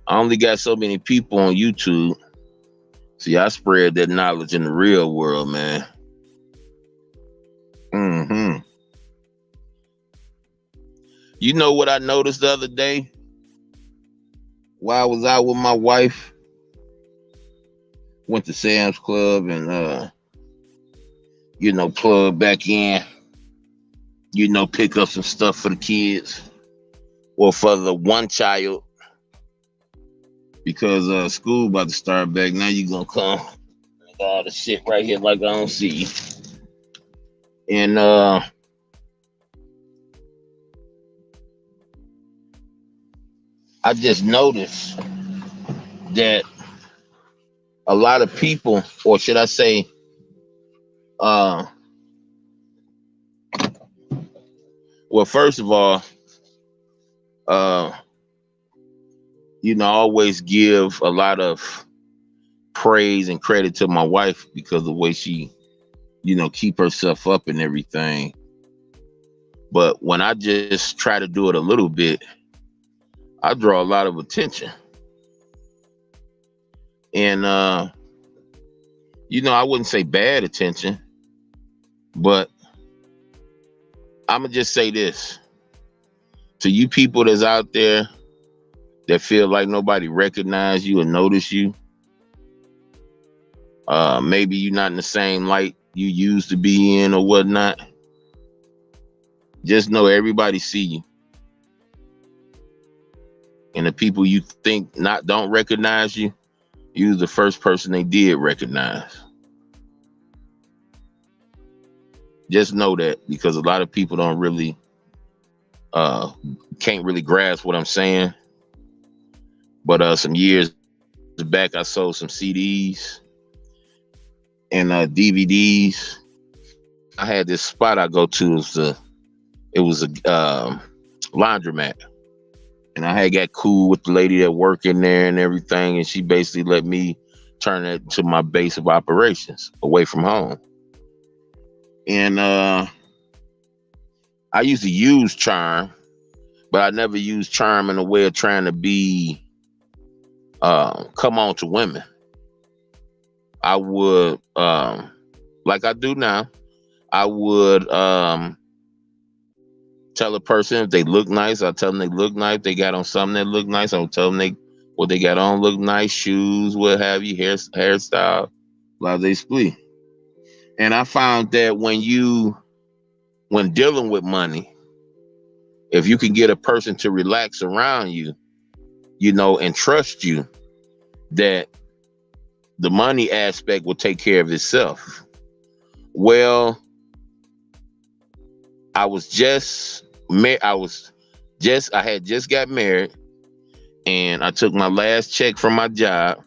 only got so many people on YouTube. See, I spread that knowledge in the real world, man. Mm-hmm. You know what I noticed the other day? While I was out with my wife, went to Sam's Club and plug back in, pick up some stuff for the kids or for the one child, because school about to start back. Now you gonna come all the shit right here like I don't see you. And I just noticed that a lot of people, or should I say, well, first of all, I always give a lot of praise and credit to my wife because of the way she, keep herself up and everything. But when I just try to do it a little bit, I draw a lot of attention. And, I wouldn't say bad attention, but I'm going to just say this to you people that's out there that feel like nobody recognize you and notice you. Maybe you're not in the same light you used to be in or whatnot. Just know everybody see you. And the people you think not don't recognize you, you're the first person they did recognize. Just know that, because a lot of people don't really can't really grasp what I'm saying. But some years back, I sold some CDs and DVDs. I had this spot I go to. It was a laundromat, and I had got cool with the lady that worked in there and everything, and she basically let me turn it to my base of operations away from home. And I used to use charm, but I never used charm in a way of trying to be come on to women. I would like I do now. I would tell a person if they look nice. I tell them they look nice. If they got on something that look nice, I would tell them what they got on look nice, shoes, what have you, hairstyle, blah they split. And I found that when dealing with money, if you can get a person to relax around you, and trust you, that the money aspect will take care of itself. Well, I had just got married, and I took my last check from my job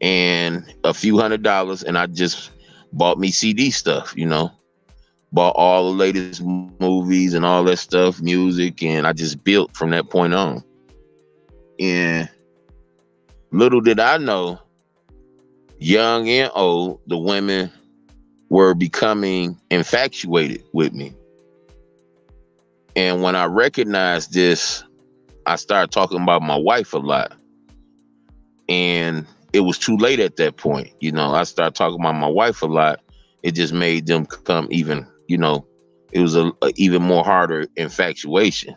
and a few $100s, and I just bought me CD stuff, bought all the latest movies and all that stuff, music, and I just built from that point on. And little did I know, young and old, the women were becoming infatuated with me. And when I recognized this, I started talking about my wife a lot. And it was too late at that point. I started talking about my wife a lot. It just made them come even, it was a even more harder infatuation.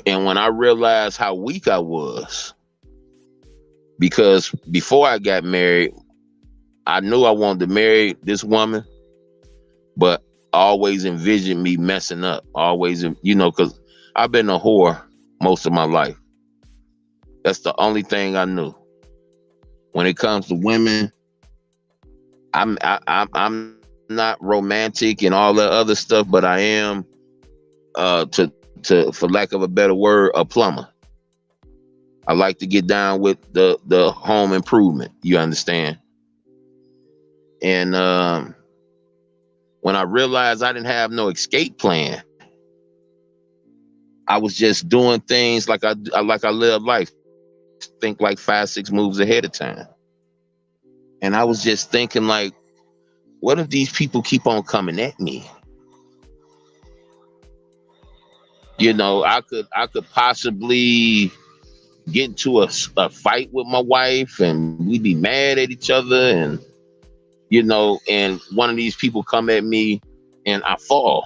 And when I realized how weak I was, because before I got married, I knew I wanted to marry this woman, but I always envisioned me messing up. Always, because I've been a whore most of my life. That's the only thing I knew. When it comes to women, I'm not romantic and all that other stuff, but I am, for lack of a better word, a plumber. I like to get down with the home improvement. You understand? And when I realized I didn't have no escape plan, I was just doing things like I live life. Think like 5-6 moves ahead of time. And I was just thinking, like, what if these people keep on coming at me? I could possibly get into a fight with my wife, and we'd be mad at each other, and and one of these people come at me and I fall.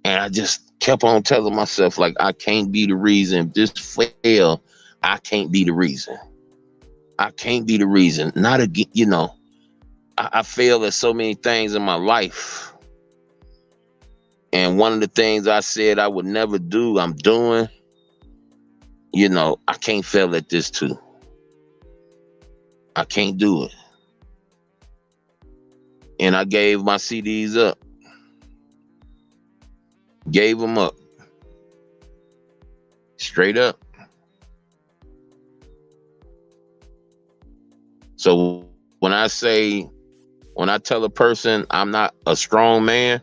And I just kept on telling myself, like, I can't be the reason. If this fail, I can't be the reason. I can't be the reason. Not again, I failed at so many things in my life. And one of the things I said I would never do, I'm doing. I can't fail at this too. I can't do it. And I gave my CDs up. Gave them up. Straight up. So when I tell a person I'm not a strong man,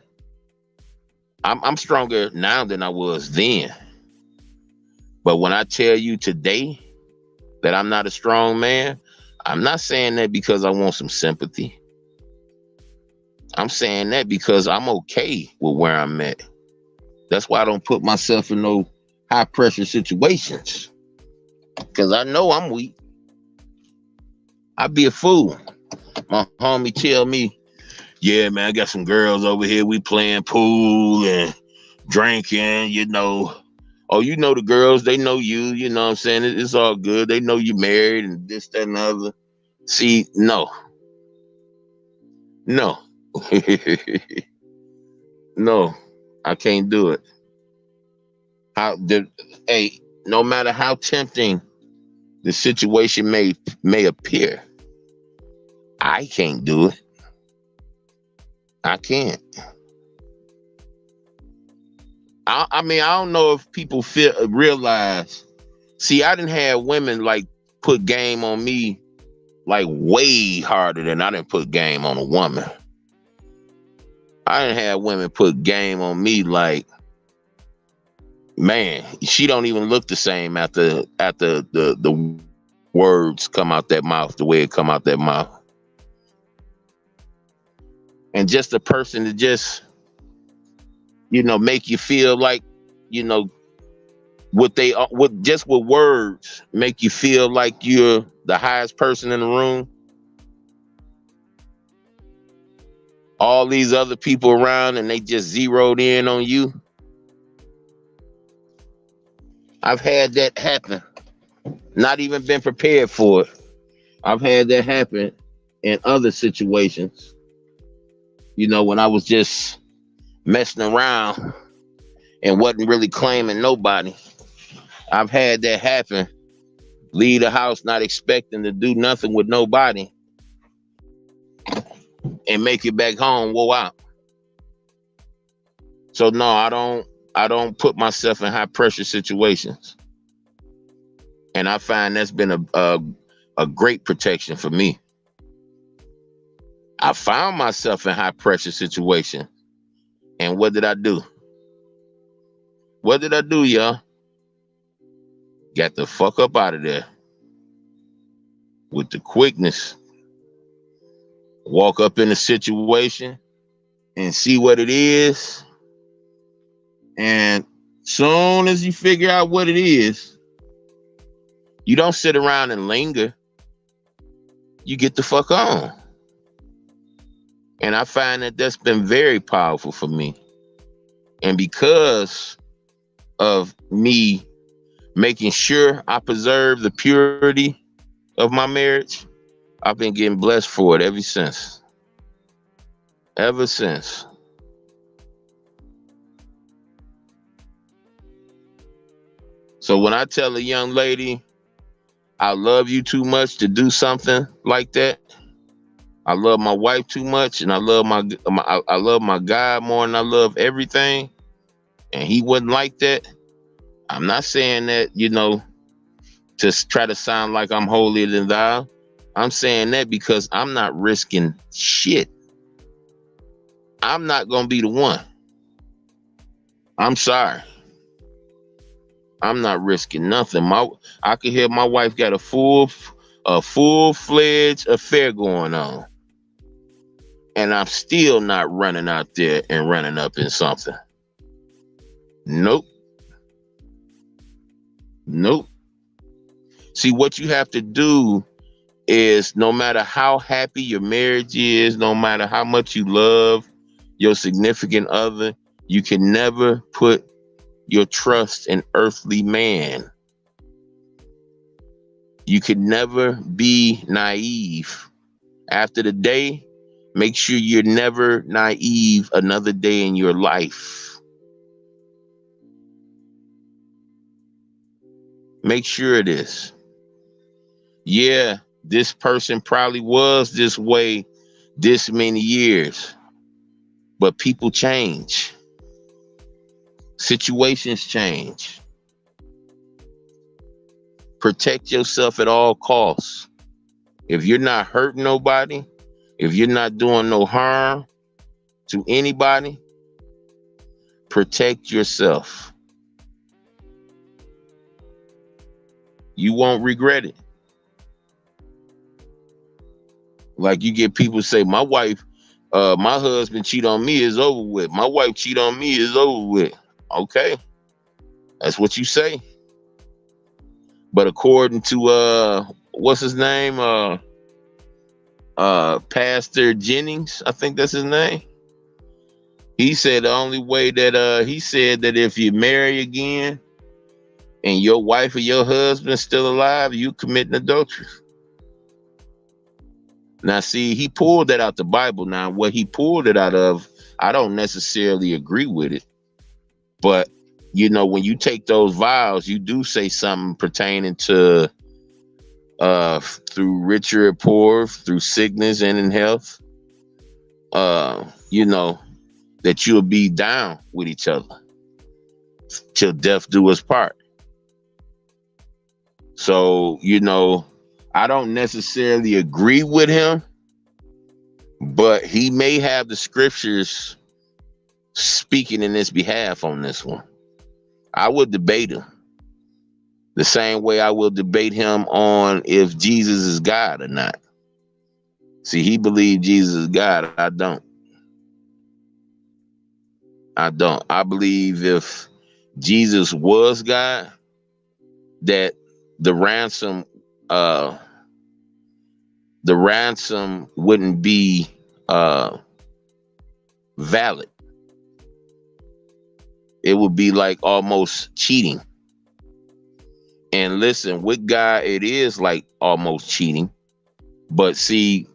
I'm stronger now than I was then. But when I tell you today that I'm not a strong man, I'm not saying that because I want some sympathy. I'm saying that because I'm okay with where I'm at. That's why I don't put myself in no high pressure situations, because I know I'm weak. I'd be a fool. My homie tell me, yeah, man, I got some girls over here. We playing pool and drinking, Oh, you know the girls, they know you, you know what I'm saying? It's all good. They know you married and this, that, and the other. See, no, no. No, I can't do it. How the Hey, no matter how tempting the situation may appear, I can't do it. I can't. I mean, I don't know if people realize. See, I didn't have women like put game on me like way harder than I didn't put game on a woman. I didn't have women put game on me like, man, she don't even look the same after the words come out that mouth, the way it come out that mouth. And just a person to just, make you feel like, you know, with words make you feel like you're the highest person in the room. All these other people around and they just zeroed in on you. I've had that happen. Not even been prepared for it. I've had that happen in other situations. When I was just messing around and wasn't really claiming nobody. I've had that happen. Leave the house not expecting to do nothing with nobody and make it back home, whoa out. So no, I don't put myself in high pressure situations. And I find that's been a great protection for me. I found myself in high pressure situation. And what did I do? What did I do, y'all? Got the fuck up out of there with the quickness. Walk up in the situation and see what it is. And soon as you figure out what it is, you don't sit around and linger. You get the fuck on. And I find that that's been very powerful for me. And because of me making sure I preserve the purity of my marriage, I've been getting blessed for it ever since. Ever since. So when I tell a young lady, I love you too much to do something like that, I love my wife too much, and I love I love my God more than I love everything, and he wasn't like that. I'm not saying that, to try to sound like I'm holier than thou. I'm saying that because I'm not risking shit. I'm not gonna be the one. I'm sorry. I'm not risking nothing. I could hear my wife got a full-fledged affair going on. And I'm still not running out there and running up in something. Nope. Nope. See, what you have to do is, no matter how happy your marriage is, no matter how much you love your significant other, you can never put your trust in earthly man. You can never be naive. After the day, make sure you're never naive another day in your life. Make sure it is. Yeah, this person probably was this way this many years, but people change. Situations change. Protect yourself at all costs. If you're not hurting nobody, if you're not doing no harm to anybody, protect yourself. You won't regret it. Like you get people say, my husband cheat on me, is over with. My wife cheat on me, is over with. Okay. That's what you say. But according to what's his name? Pastor Jennings, I think that's his name. He said the only way that he said that if you marry again, and your wife or your husband still alive, you committing adultery. Now, see, he pulled that out the Bible. Now, what he pulled it out of, I don't necessarily agree with it. But, you know, when you take those vows, you do say something pertaining to through richer or poor, through sickness and in health, you know, that you'll be down with each other till death do us part. So, you know, I don't necessarily agree with him, but he may have the scriptures speaking in his behalf on this one. I would debate him the same way I will debate him on if Jesus is God or not. See, he believed Jesus is God. I don't. I believe if Jesus was God, that the ransom wouldn't be valid. It would be like almost cheating. And listen, with God, it is like almost cheating. But see,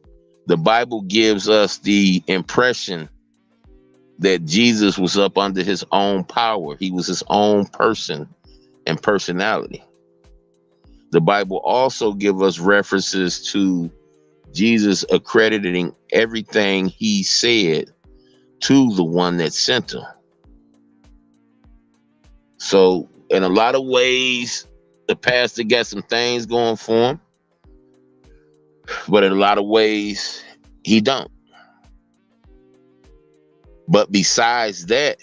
the Bible gives us the impression that Jesus was up under his own power. He was his own person and personality. The Bible also gives us references to Jesus accrediting everything he said to the one that sent him. So in a lot of ways, the pastor got some things going for him, but in a lot of ways, he don't. But besides that,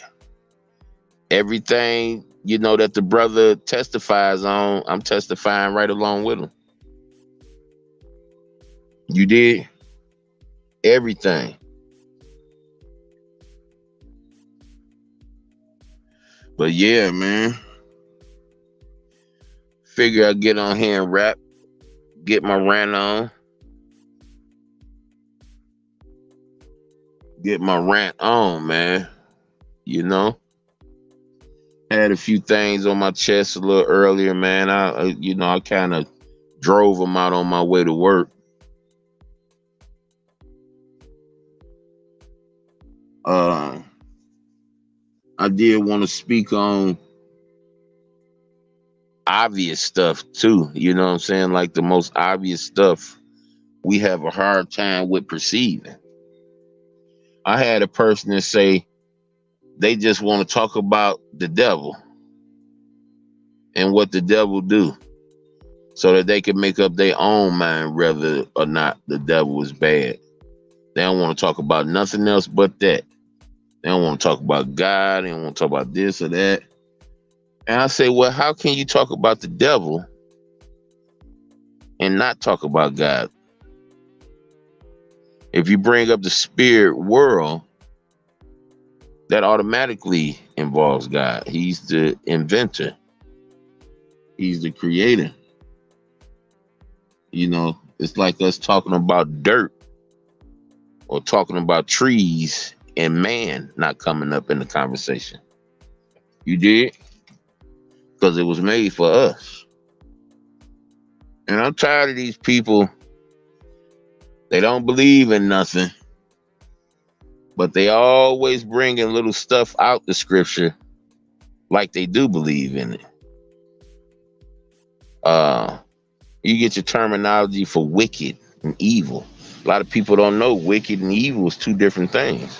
everything, you know, that the brother testifies on, I'm testifying right along with him. You did everything. But yeah, man. Figure I'd get on here and rap, get my rant on. Get my rant on, man. You know? Had a few things on my chest a little earlier, man. I kind of drove them out on my way to work. I did want to speak on obvious stuff too. You know what I'm saying? Like the most obvious stuff we have a hard time with perceiving. I had a person that say they just want to talk about the devil and what the devil do so that they can make up their own mind whether or not the devil is bad. They don't want to talk about nothing else but that. They don't want to talk about God. They don't want to talk about this or that. And I say, well, how can you talk about the devil and not talk about God? If you bring up the spirit world, that automatically involves God. He's the inventor. He's the creator. You know, it's like us talking about dirt or talking about trees and man not coming up in the conversation. You did? Because it was made for us. And I'm tired of these people. They don't believe in nothing, but they always bringing little stuff out the scripture like they do believe in it. You get your terminology for wicked and evil. A lot of people don't know wicked and evil is two different things.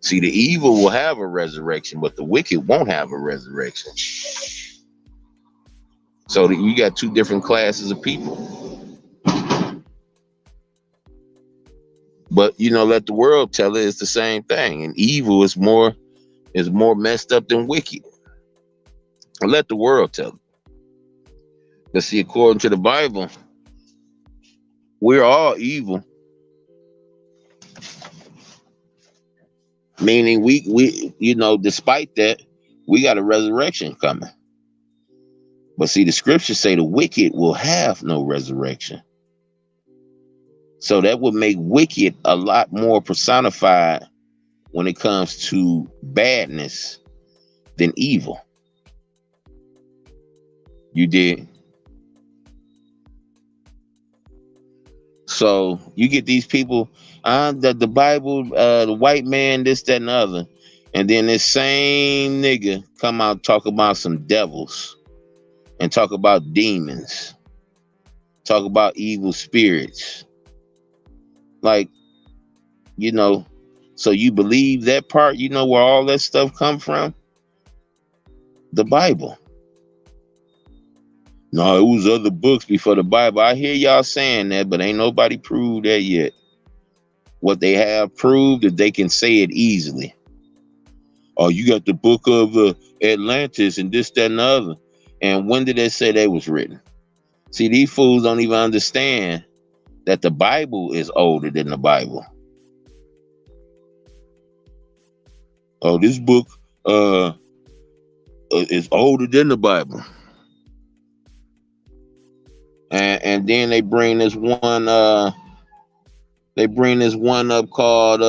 See, the evil will have a resurrection, but the wicked won't have a resurrection. So you got two different classes of people. But you know, let the world tell it it's the same thing. And evil is more messed up than wicked. Let the world tell it. But see, according to the Bible, we're all evil. Meaning we you know, despite that, we got a resurrection coming. But see, the scriptures say the wicked will have no resurrection. So that would make wicked a lot more personified when it comes to badness than evil. You did. So you get these people, the Bible, the white man, this, that, and the other. And then this same nigga come out talk about some devils and talk about demons, talk about evil spirits. Like, you know, so you believe that part, you know where all that stuff come from? The Bible. No, it was other books before the Bible. I hear y'all saying that, but ain't nobody proved that yet. What they have proved is they can say it easily. Oh, you got the book of Atlantis and this, that, and the other. And when did they say they was written? See, these fools don't even understand that the Bible is older than the Bible. Oh, this book is older than the Bible. And then they bring this one up called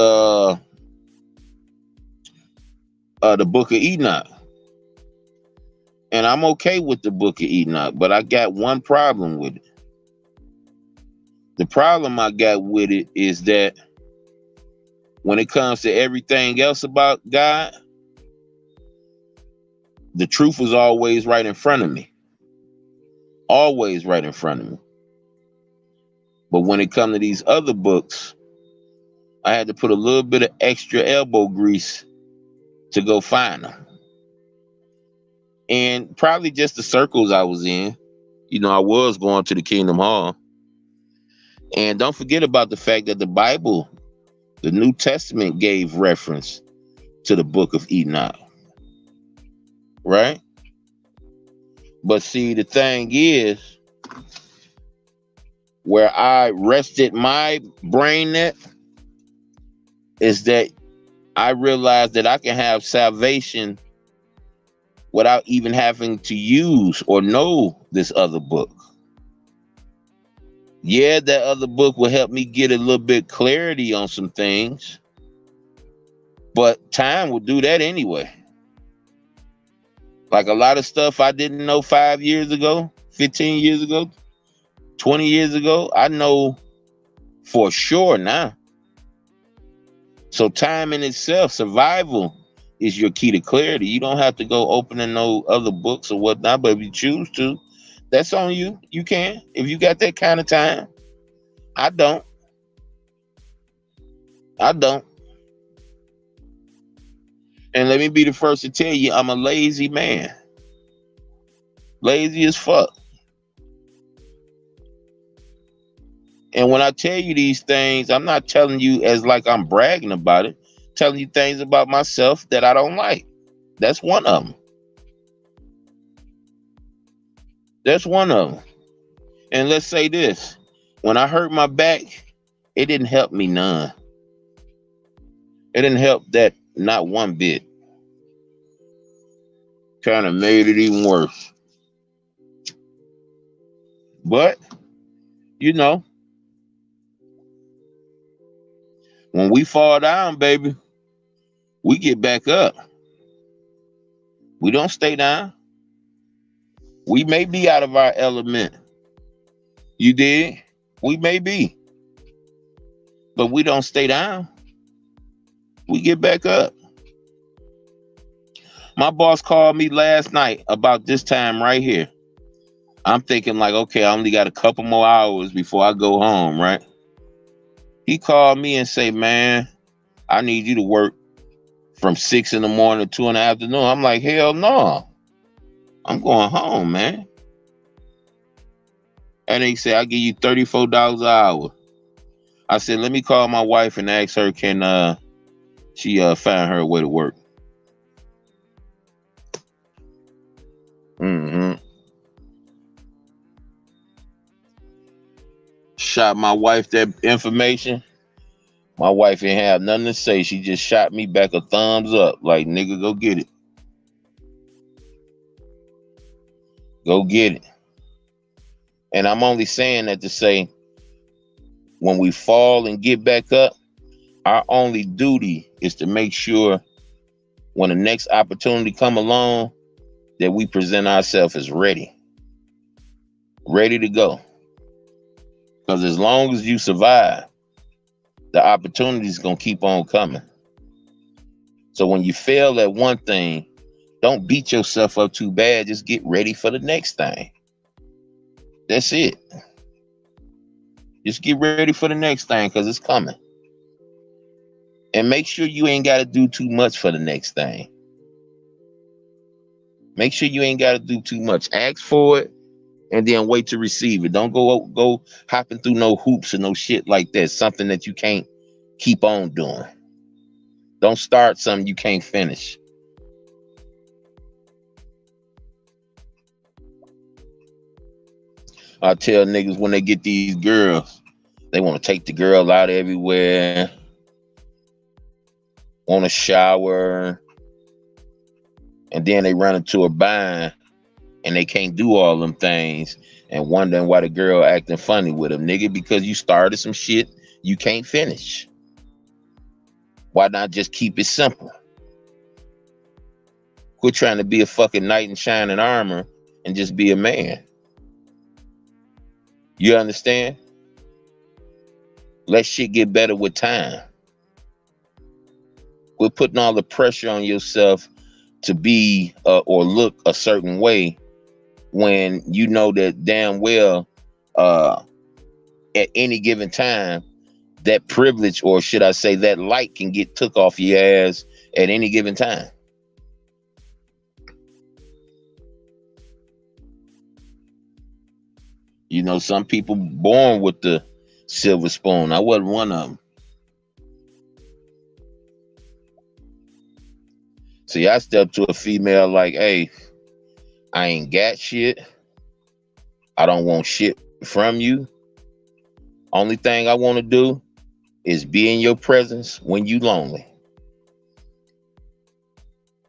the Book of Enoch. And I'm okay with the Book of Enoch, but I got one problem with it. The problem I got with it is that when it comes to everything else about God, the truth was always right in front of me. Always right in front of me. But when it comes to these other books, I had to put a little bit of extra elbow grease to go find them. And probably just the circles I was in. You know, I was going to the Kingdom Hall. And don't forget about the fact that the Bible, the New Testament, gave reference to the Book of Enoch. Right? But see, the thing is, where I rested my brain at is that I realized that I can have salvation without even having to use or know this other book. Yeah, that other book will help me get a little bit clarity on some things, but time will do that anyway. Like a lot of stuff I didn't know 5 years ago, 15 years ago, 20 years ago, I know for sure now. So time in itself, survival is your key to clarity. You don't have to go opening no other books or whatnot, but if you choose to, that's on you. You can. If you got that kind of time. I don't. And let me be the first to tell you, I'm a lazy man. Lazy as fuck. And when I tell you these things, I'm not telling you as like I'm bragging about it. I'm telling you things about myself that I don't like. That's one of them. That's one of them. And let's say this. When I hurt my back, it didn't help me none. It didn't help that not one bit. Kind of made it even worse. But, you know, when we fall down, baby, we get back up. We don't stay down. We may be out of our element. You did? We may be. But we don't stay down. We get back up. My boss called me last night about this time right here. I'm thinking like, okay, I only got a couple more hours before I go home, right? He called me and say, man, I need you to work from 6 in the morning to 2 in the afternoon. I'm like, hell no. I'm going home, man. And he said, I'll give you $34 an hour. I said, let me call my wife and ask her, can she find her a way to work? Shot my wife that information. My wife ain't have nothing to say. She just shot me back a thumbs up. Like, nigga, go get it. Go get it. And I'm only saying that to say, when we fall and get back up, our only duty is to make sure when the next opportunity come along that we present ourselves as ready. ready to go. Because as long as you survive, the opportunities gonna keep on coming. So when you fail at one thing, don't beat yourself up too bad. Just get ready for the next thing. That's it. Just get ready for the next thing because it's coming. And make sure you ain't got to do too much for the next thing. Make sure you ain't got to do too much. Ask for it and then wait to receive it. Don't go hopping through no hoops or no shit like that. Something that you can't keep on doing. Don't start something you can't finish. I tell niggas when they get these girls, they want to take the girl out everywhere, want to shower, and then they run into a bind and they can't do all them things and wondering why the girl acting funny with them. Nigga, because you started some shit you can't finish. Why not just keep it simple? Quit trying to be a fucking knight in shining armor and just be a man. You understand? Let shit get better with time. Quit putting all the pressure on yourself to be or look a certain way when you know that damn well at any given time that privilege, or should I say that light, can get took off your ass at any given time. You know, some people born with the silver spoon. I wasn't one of them. See, I stepped to a female like, hey, I ain't got shit. I don't want shit from you. Only thing I want to do is be in your presence when you lonely.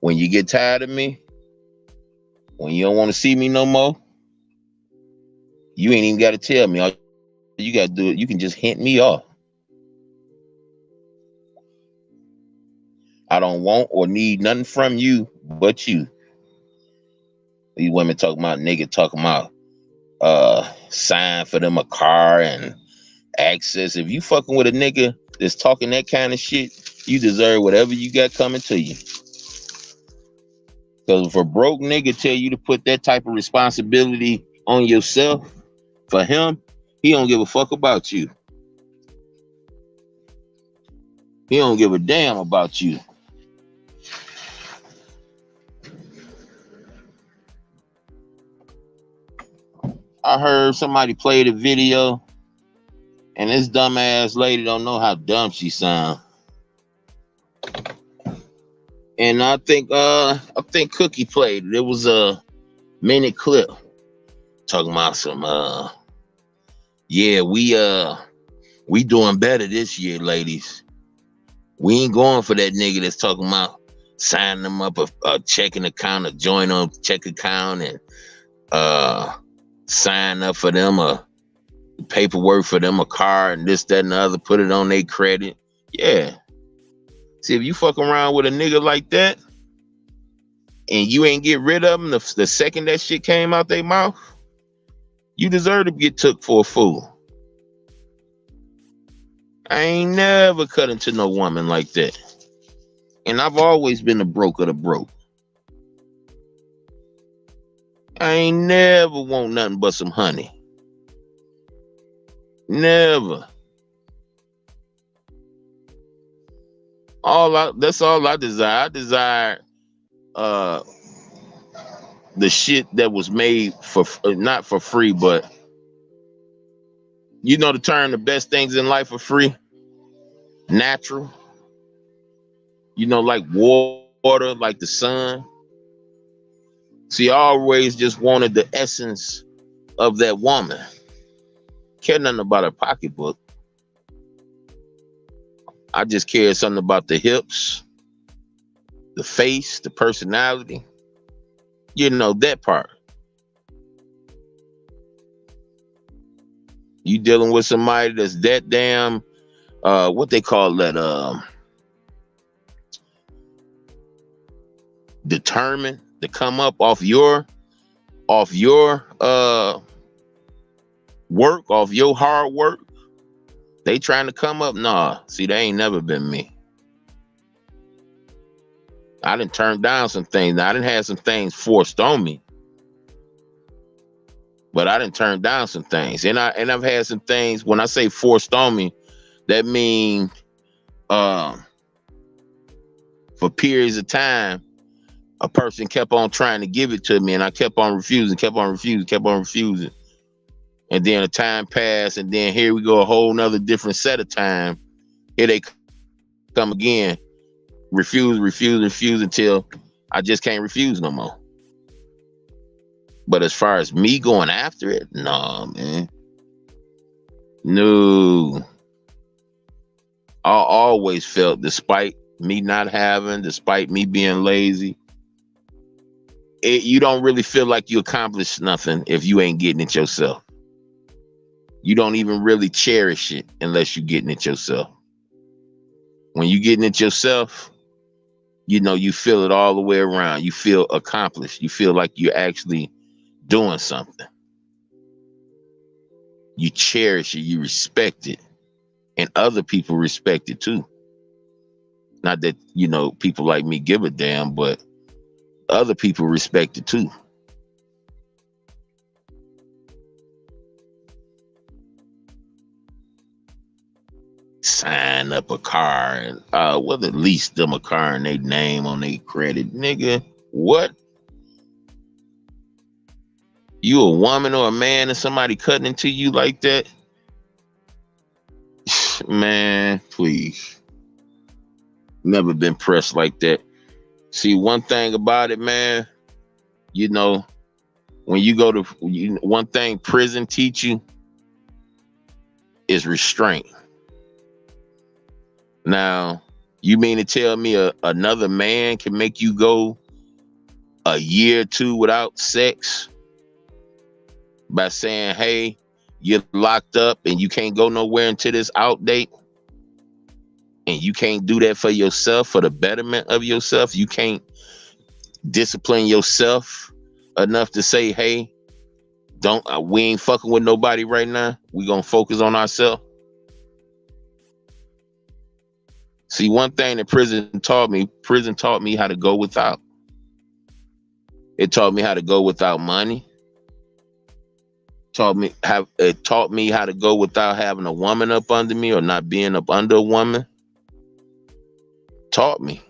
When you get tired of me, when you don't want to see me no more, you ain't even got to tell me. All you got to do it. You can just hint me off. I don't want or need nothing from you but you. These women talking about nigga talking about sign for them a car and access. If you fucking with a nigga that's talking that kind of shit, you deserve whatever you got coming to you. Because if a broke nigga tell you to put that type of responsibility on yourself for him, he don't give a fuck about you. He don't give a damn about you. I heard somebody play the video, and this dumbass lady don't know how dumb she sound. And I think Cookie played it. It was a minute clip talking about some yeah, we doing better this year, ladies. We ain't going for that nigga that's talking about signing them up a checking account, a joint on check account, and sign up for them a paperwork for them a car and this, that, and the other, put it on their credit. Yeah. See, if you fuck around with a nigga like that and you ain't get rid of them the second that shit came out their mouth, you deserve to get took for a fool. I ain't never cut into no woman like that. And I've always been the broke of the broke. I ain't never want nothing but some honey. Never. That's all I desire. I desire the shit that was made for not for free, but you know the term, the best things in life are free. Natural. You know, like water, like the sun. See, I always just wanted the essence of that woman. Care nothing about her pocketbook. I just cared something about the hips, the face, the personality. You know, that part. You dealing with somebody that's that damn, what they call that, determined to come up off your work off your hard work. They trying to come up. Nah, see, they ain't never been me. I didn't turn down some things. Now, I didn't have some things forced on me, but I didn't turn down some things. I've had some things. When I say forced on me, that means for periods of time, a person kept on trying to give it to me, and I kept on refusing, kept on refusing. And then a time passed, and then here we go, a whole nother different set of time. Here they come again. Refuse until I just can't refuse no more. But as far as me going after it, nah, man. No. I always felt, despite me not having, despite me being lazy, you don't really feel like you accomplished nothing if you ain't getting it yourself. You don't even really cherish it unless you're getting it yourself. When you're getting it yourself, you know, you feel it all the way around. You feel accomplished. You feel like you're actually doing something. You cherish it. You respect it. And other people respect it too. Not that, you know, people like me give a damn, but other people respect it too. Sign up a car and well, at least them a car and they name on their credit. Nigga, what? You a woman or a man and somebody cutting into you like that? Man, please. Never been pressed like that. See, one thing about it, man, you know, when you go to one thing prison teach you is restraint. Now, you mean to tell me another man can make you go a year or two without sex by saying, hey, you're locked up and you can't go nowhere until this out date? And you can't do that for yourself, for the betterment of yourself? You can't discipline yourself enough to say, hey, we ain't fucking with nobody right now. We gonna focus on ourselves. See, one thing that prison taught me how to go without. It taught me how to go without money. It taught me how to go without having a woman up under me or not being up under a woman. Taught me.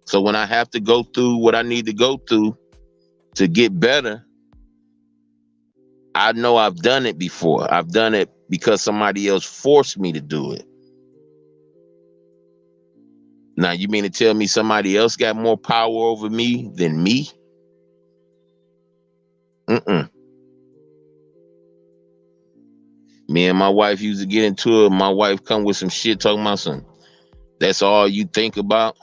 So when I have to go through what I need to go through to get better, I know I've done it before. I've done it because somebody else forced me to do it. Now, you mean to tell me somebody else got more power over me than me? Me and my wife used to get into it. My wife come with some shit talking about some, that's all you think about?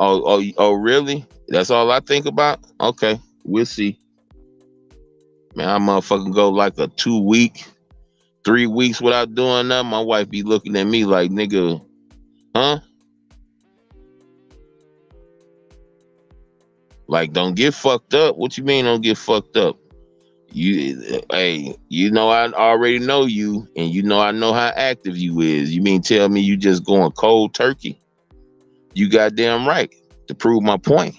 Oh, really? That's all I think about? Okay, we'll see. Man, I motherfucking go like a 2 week, 3 weeks without doing nothing. My wife be looking at me like, nigga, huh? Like, don't get fucked up. What you mean don't get fucked up? Hey, you know I already know you, and you know I know how active you is. You mean tell me you just going cold turkey? You goddamn right to prove my point.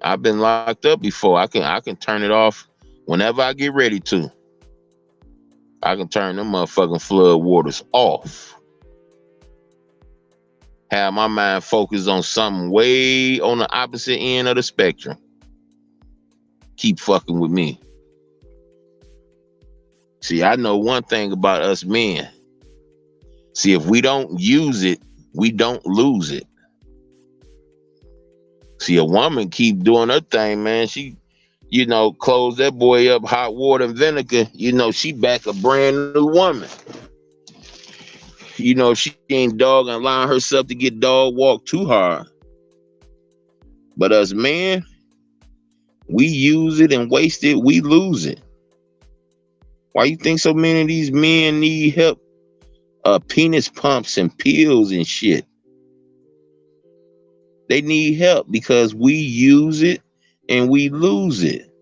I've been locked up before. I can turn it off whenever I get ready to. I can turn them motherfucking flood waters off. Have my mind focused on something way on the opposite end of the spectrum. Keep fucking with me. See, I know one thing about us men. See, if we don't use it, we don't lose it. See, a woman keep doing her thing, man. She, you know, close that boy up, hot water and vinegar. You know, she back a brand new woman. You know, she ain't dogging, allowing herself to get dog walked too hard. But us men, we use it and waste it, we lose it. Why you think so many of these men need help? Penis pumps and pills and shit. They need help because we use it and we lose it.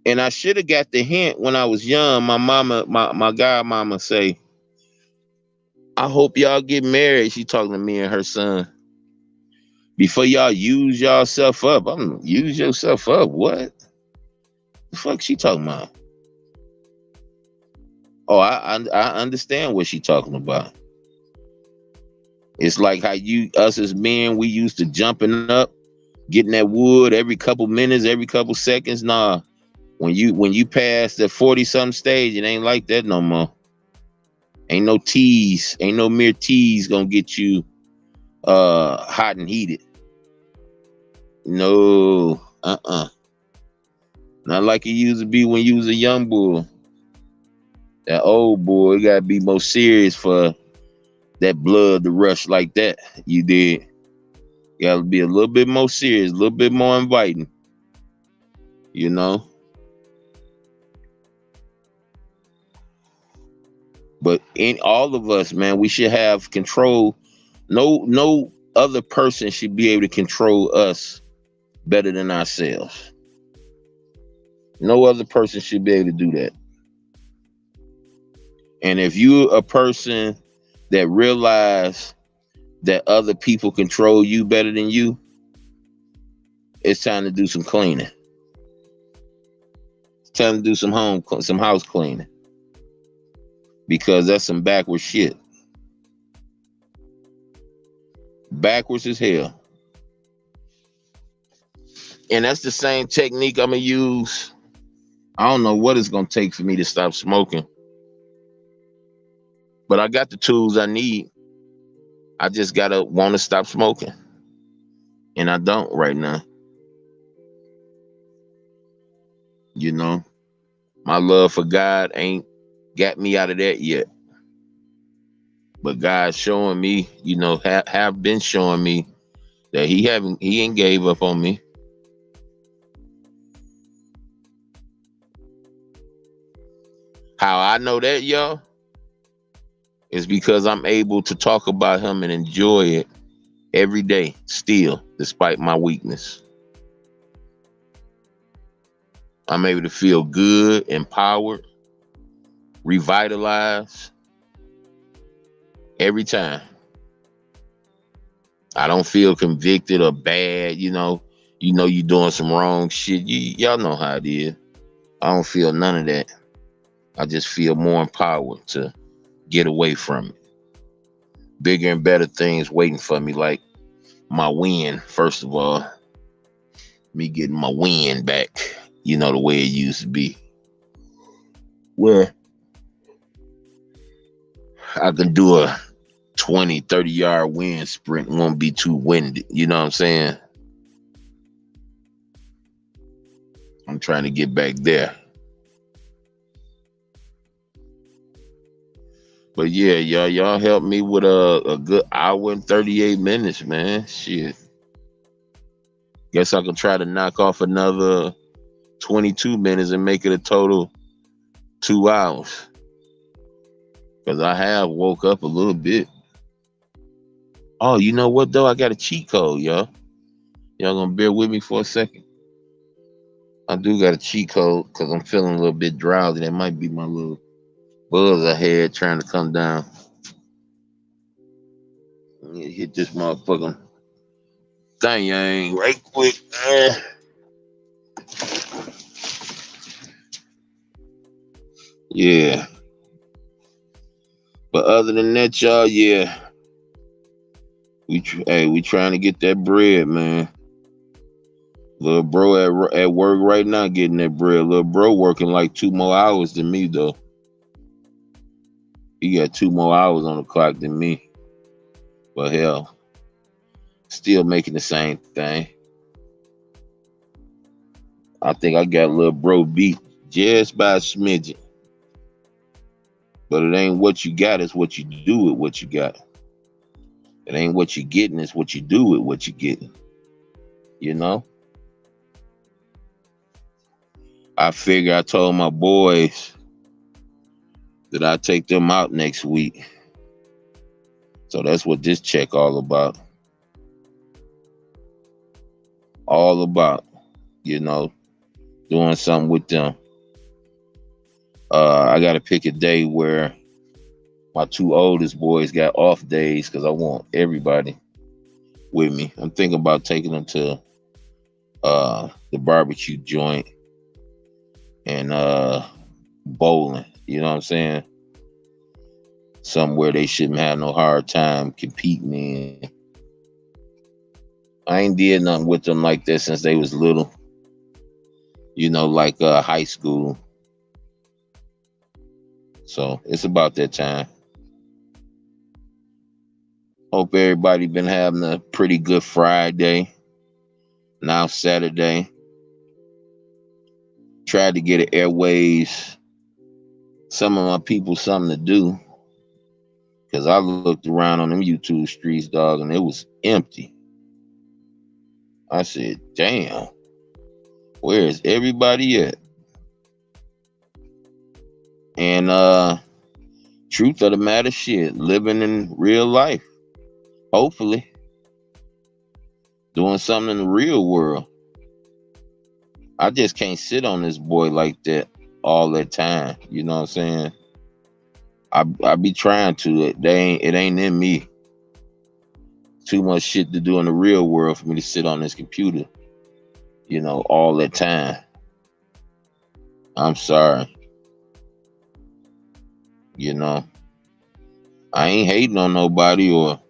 And I should have got the hint when I was young. My mama, my godmama say, I hope y'all get married. She talking to me and her son. Before y'all use yourself up. I'm use yourself up. What the fuck she talking about? Oh, I understand what she talking about. It's like how us as men, we used to jumping up, getting that wood every couple minutes, every couple seconds. Nah, when you pass that 40 something stage, it ain't like that no more. Ain't no tease, ain't no mere tease gonna get you hot and heated. No, not like it used to be when you was a young bull. That old boy, it gotta be more serious for that blood to rush like that. You did. You gotta be a little bit more serious, a little bit more inviting. You know. But in all of us, man, we should have control. No other person should be able to control us better than ourselves. No other person should be able to do that. And if you're a person that realize that other people control you better than you, it's time to do some cleaning. It's time to do some house cleaning. Because that's some backwards shit. Backwards as hell. And that's the same technique I'm gonna use. I don't know what it's gonna take for me to stop smoking. But I got the tools I need. I just gotta want to stop smoking. And I don't right now. You know, my love for God ain't got me out of that yet. But God's showing me, you know, have been showing me that he ain't gave up on me. How I know that, y'all, is because I'm able to talk about him and enjoy it every day still, despite my weakness. I'm able to feel good, empowered, revitalized every time. I don't feel convicted or bad, you doing some wrong shit. Y'all know how it is. I don't feel none of that. I just feel more empowered to get away from it. Bigger and better things waiting for me, like my win, first of all. Me getting my win back, the way it used to be. Where I can do a 20, 30-yard wind sprint, won't be too windy. You know what I'm saying? I'm trying to get back there. But yeah, y'all help me with a good hour and 38 minutes, man. Shit. Guess I can try to knock off another 22 minutes and make it a total 2 hours. Because I have woke up a little bit. Oh, you know what, though? I got a cheat code, y'all. Y'all gonna bear with me for a second? I do got a cheat code because I'm feeling a little bit drowsy. That might be my little buzz I had trying to come down. Let me hit this motherfucking thing right quick. Yeah. But other than that, y'all, yeah. We trying to get that bread, man. Little bro at work right now getting that bread. Little bro working like 2 more hours than me, though. He got 2 more hours on the clock than me. But hell, still making the same thing. I think I got little bro beat just by a smidgen. But it ain't what you got, it's what you do with what you got. It ain't what you're getting, it's what you do with what you're getting. You know? I figure I told my boys that I take them out next week. So that's what this check all about. all about, you know, doing something with them. I got to pick a day where my two oldest boys got off days because I want everybody with me. I'm thinking about taking them to the barbecue joint and bowling. You know what I'm saying? Somewhere they shouldn't have no hard time competing in. I ain't did nothing with them like that since they was little. You know, like high school. So it's about that time. Hope everybody been having a pretty good Friday. Now Saturday. Tried to get an airways. Some of my people something to do. Cause I looked around on them YouTube streets, dog, and it was empty. I said, damn, where is everybody at? And truth of the matter, shit, living in real life. Hopefully. Doing something in the real world. I just can't sit on this boy like that all that time. You know what I'm saying? I be trying to. It ain't in me. Too much shit to do in the real world for me to sit on this computer, you know, all that time. I'm sorry. You know, I ain't hating on nobody or,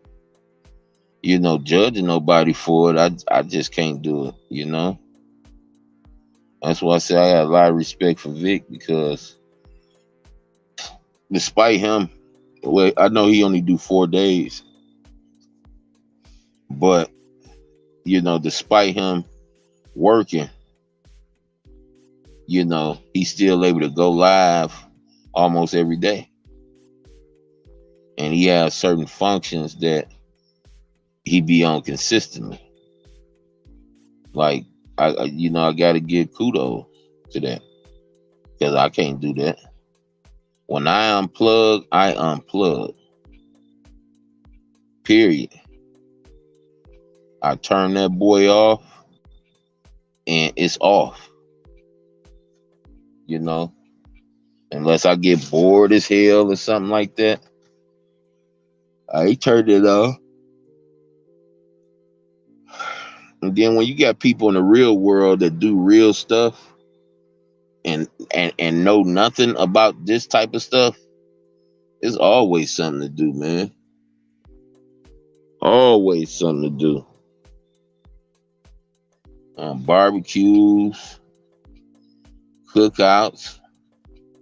you know, judging nobody for it. I just can't do it, you know? That's why I say I got a lot of respect for Vic because despite him, well, I know he only do 4 days, but you know, despite him working, you know, he's still able to go live almost every day. And he has certain functions that he be on consistently. Like, you know, I got to give kudos to that because I can't do that. When I unplug. Period. I turn that boy off and it's off. You know, unless I get bored as hell or something like that, I turned it off. And then when you got people in the real world that do real stuff and know nothing about this type of stuff, there's always something to do, man. Always something to do. Barbecues, cookouts,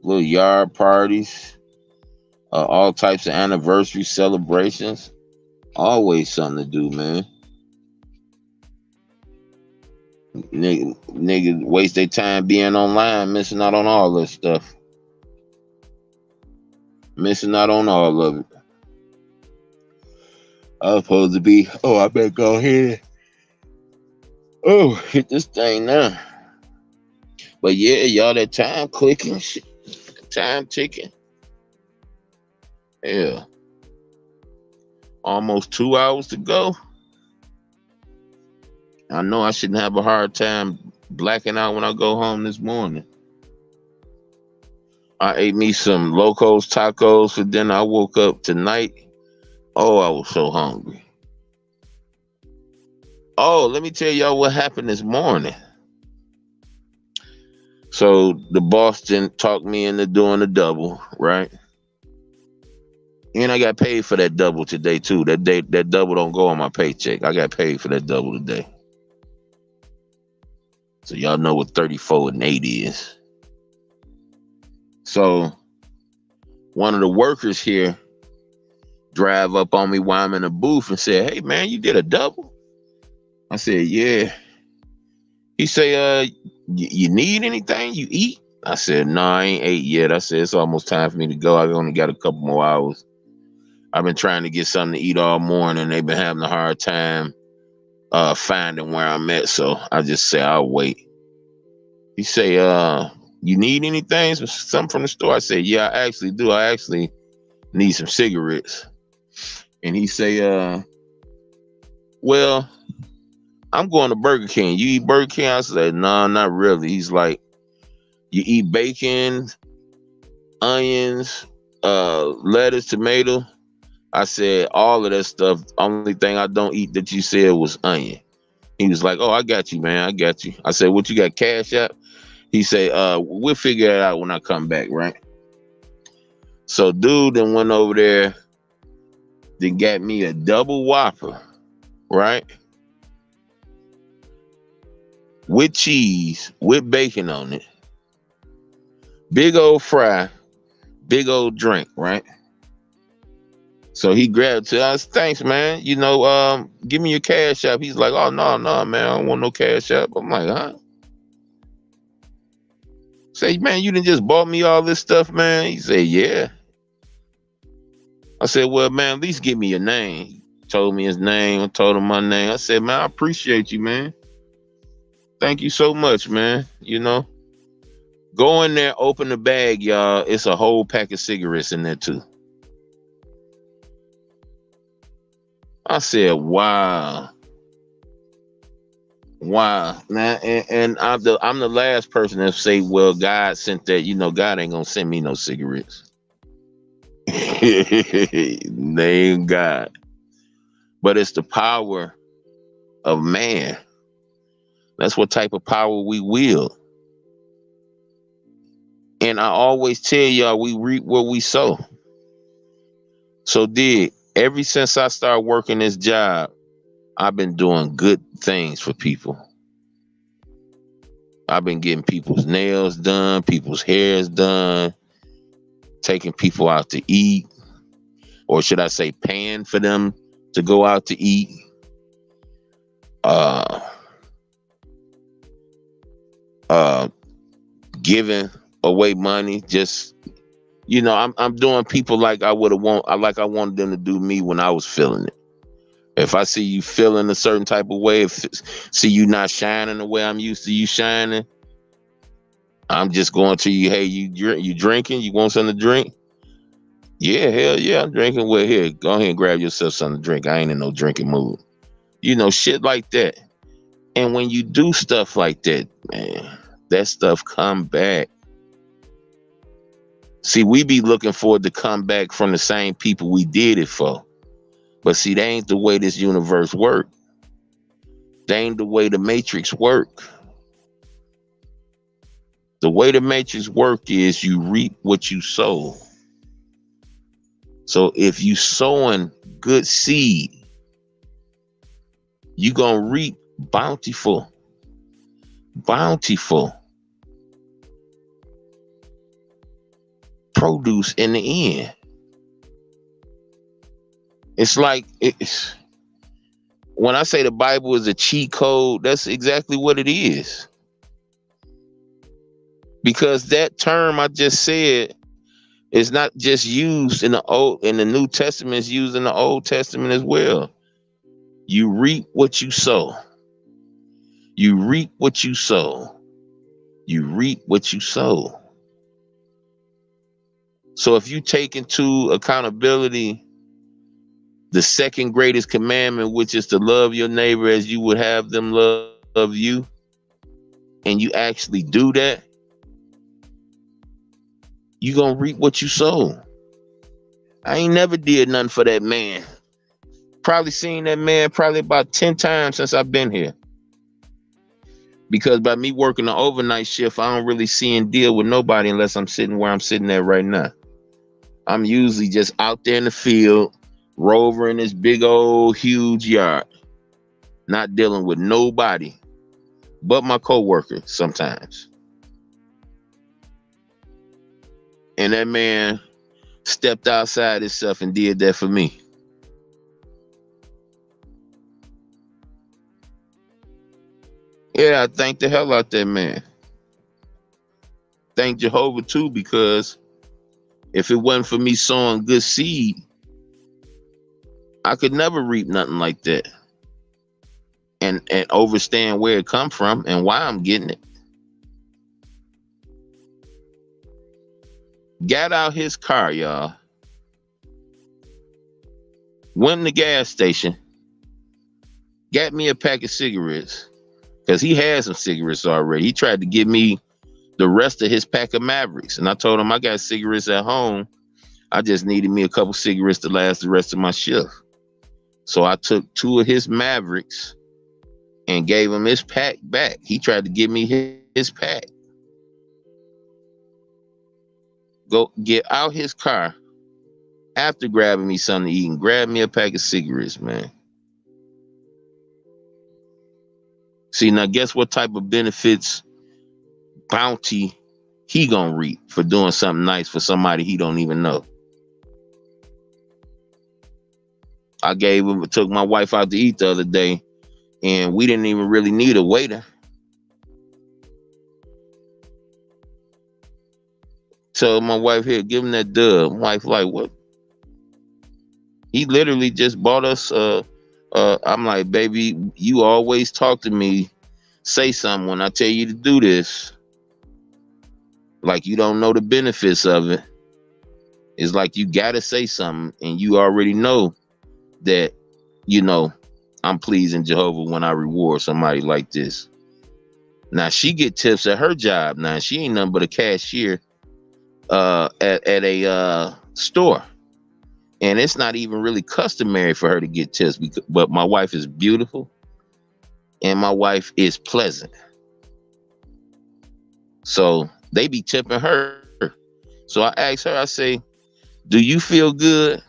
little yard parties, all types of anniversary celebrations. Always something to do, man. Niggas waste their time being online, missing out on all this stuff. Missing out on all of it. I was supposed to be, I better go ahead. Oh, hit this thing now. But yeah, y'all, that time clicking, shit. Time ticking. Yeah. Almost 2 hours to go. I know I shouldn't have a hard time blacking out when I go home this morning. I ate me some Locos tacos for dinner. I woke up tonight. Oh, I was so hungry. Oh, let me tell y'all what happened this morning. So the Boston talked me into doing a double, right? And I got paid for that double today too. That double don't go on my paycheck. I got paid for that double today. So y'all know what 34 and 8 is. So one of the workers here drive up on me while I'm in the booth and said, "Hey man, you did a double?" I said, "Yeah." He say, you need anything? You eat? I said, "No, I ain't ate yet." I said, "It's almost time for me to go. I only got a couple more hours. I've been trying to get something to eat all morning. They've been having a hard time finding where I'm at. So I just say, I'll wait." He say, "You need anything? Something from the store?" I said, "Yeah, I actually do. I actually need some cigarettes." And he say, "Well, I'm going to Burger King. You eat Burger King? I said, no, not really. He's like, you eat bacon, onions, lettuce, tomato. I said, all of that stuff. Only thing I don't eat that you said was onion. He was like, oh, I got you, man. I got you. I said, what, you got Cash App? He said, we'll figure it out when I come back, right? So dude then went over there, then got me a double Whopper, right? With cheese, with bacon on it. Big old fry, big old drink, right? So he grabbed to us, thanks, man. You know, give me your Cash App. He's like, oh, no, man, I don't want no Cash App. I'm like, huh? Say, man, you done just bought me all this stuff, man. He said, yeah. I said, well, man, at least give me your name. He told me his name. I told him my name. I said, man, I appreciate you, man. Thank you so much, man. You know, go in there, open the bag, y'all. It's a whole pack of cigarettes in there, too. I said, wow. Wow, man, and I'm the last person to say, well, God sent that. You know, God ain't gonna send me no cigarettes. Name God, but it's the power of man. That's what type of power we wield. And I always tell y'all, we reap what we sow. So ever since I started working this job, I've been doing good things for people. I've been getting people's nails done, people's hairs done, taking people out to eat, or should I say paying for them to go out to eat. Giving away money. Just, you know, I'm doing people like I wanted them to do me when I was feeling it. If I see you feeling a certain type of way, see you not shining the way I'm used to you shining, I'm just going to you, hey, you drinking? You want something to drink? Yeah, hell yeah, I'm drinking. Well, here, go ahead and grab yourself something to drink. I ain't in no drinking mood. You know, shit like that. And when you do stuff like that, man, that stuff come back. See, we be looking for it to come back from the same people we did it for. But see, that ain't the way this universe work. That ain't the way the matrix work. The way the matrix work is you reap what you sow. So if you sowing good seed, you gonna reap bountiful produce in the end. It's like when I say the Bible is a cheat code, that's exactly what it is. Because that term I just said is not just used in the New Testament, it's used in the Old Testament as well. You reap what you sow. You reap what you sow. You reap what you sow. So if you take into accountability the second greatest commandment, which is to love your neighbor as you would have them love you, and you actually do that, you gonna reap what you sow. I ain't never did nothing for that man. Probably seen that man probably about 10 times since I've been here. Because by me working the overnight shift, I don't really see and deal with nobody unless I'm sitting where I'm sitting at right now. I'm usually just out there in the field, rover in this big old huge yard, not dealing with nobody but my coworker sometimes. And that man stepped outside himself and did that for me. Yeah, I thank the hell out that man. Thank Jehovah too, because if it wasn't for me sowing good seed, I could never reap nothing like that. And understand where it come from and why I'm getting it. Got out his car, y'all. Went in the gas station. got me a pack of cigarettes because he had some cigarettes already. He tried to give me the rest of his pack of Mavericks, and I told him I got cigarettes at home. I just needed me a couple cigarettes to last the rest of my shift. So I took 2 of his Mavericks and gave him his pack back. He tried to give me his pack. Go get out his car after grabbing me something to eat and grab me a pack of cigarettes, man. See, now guess what type of benefits, bounty he gonna reap for doing something nice for somebody he don't even know. I took my wife out to eat the other day, and we didn't even really need a waiter. Tell my wife, here, give him that dub. Wife like, what? He literally just bought us. I'm like, baby, you always talk to me. Say something when I tell you to do this. Like you don't know the benefits of it. It's like you gotta say something, and you already know that, I'm pleasing Jehovah when I reward somebody like this. Now she get tips at her job. Now she ain't nothing but a cashier at a store, and it's not even really customary for her to get tips. But my wife is beautiful, and my wife is pleasant, so they be tipping her. So I asked her, I say, do you feel good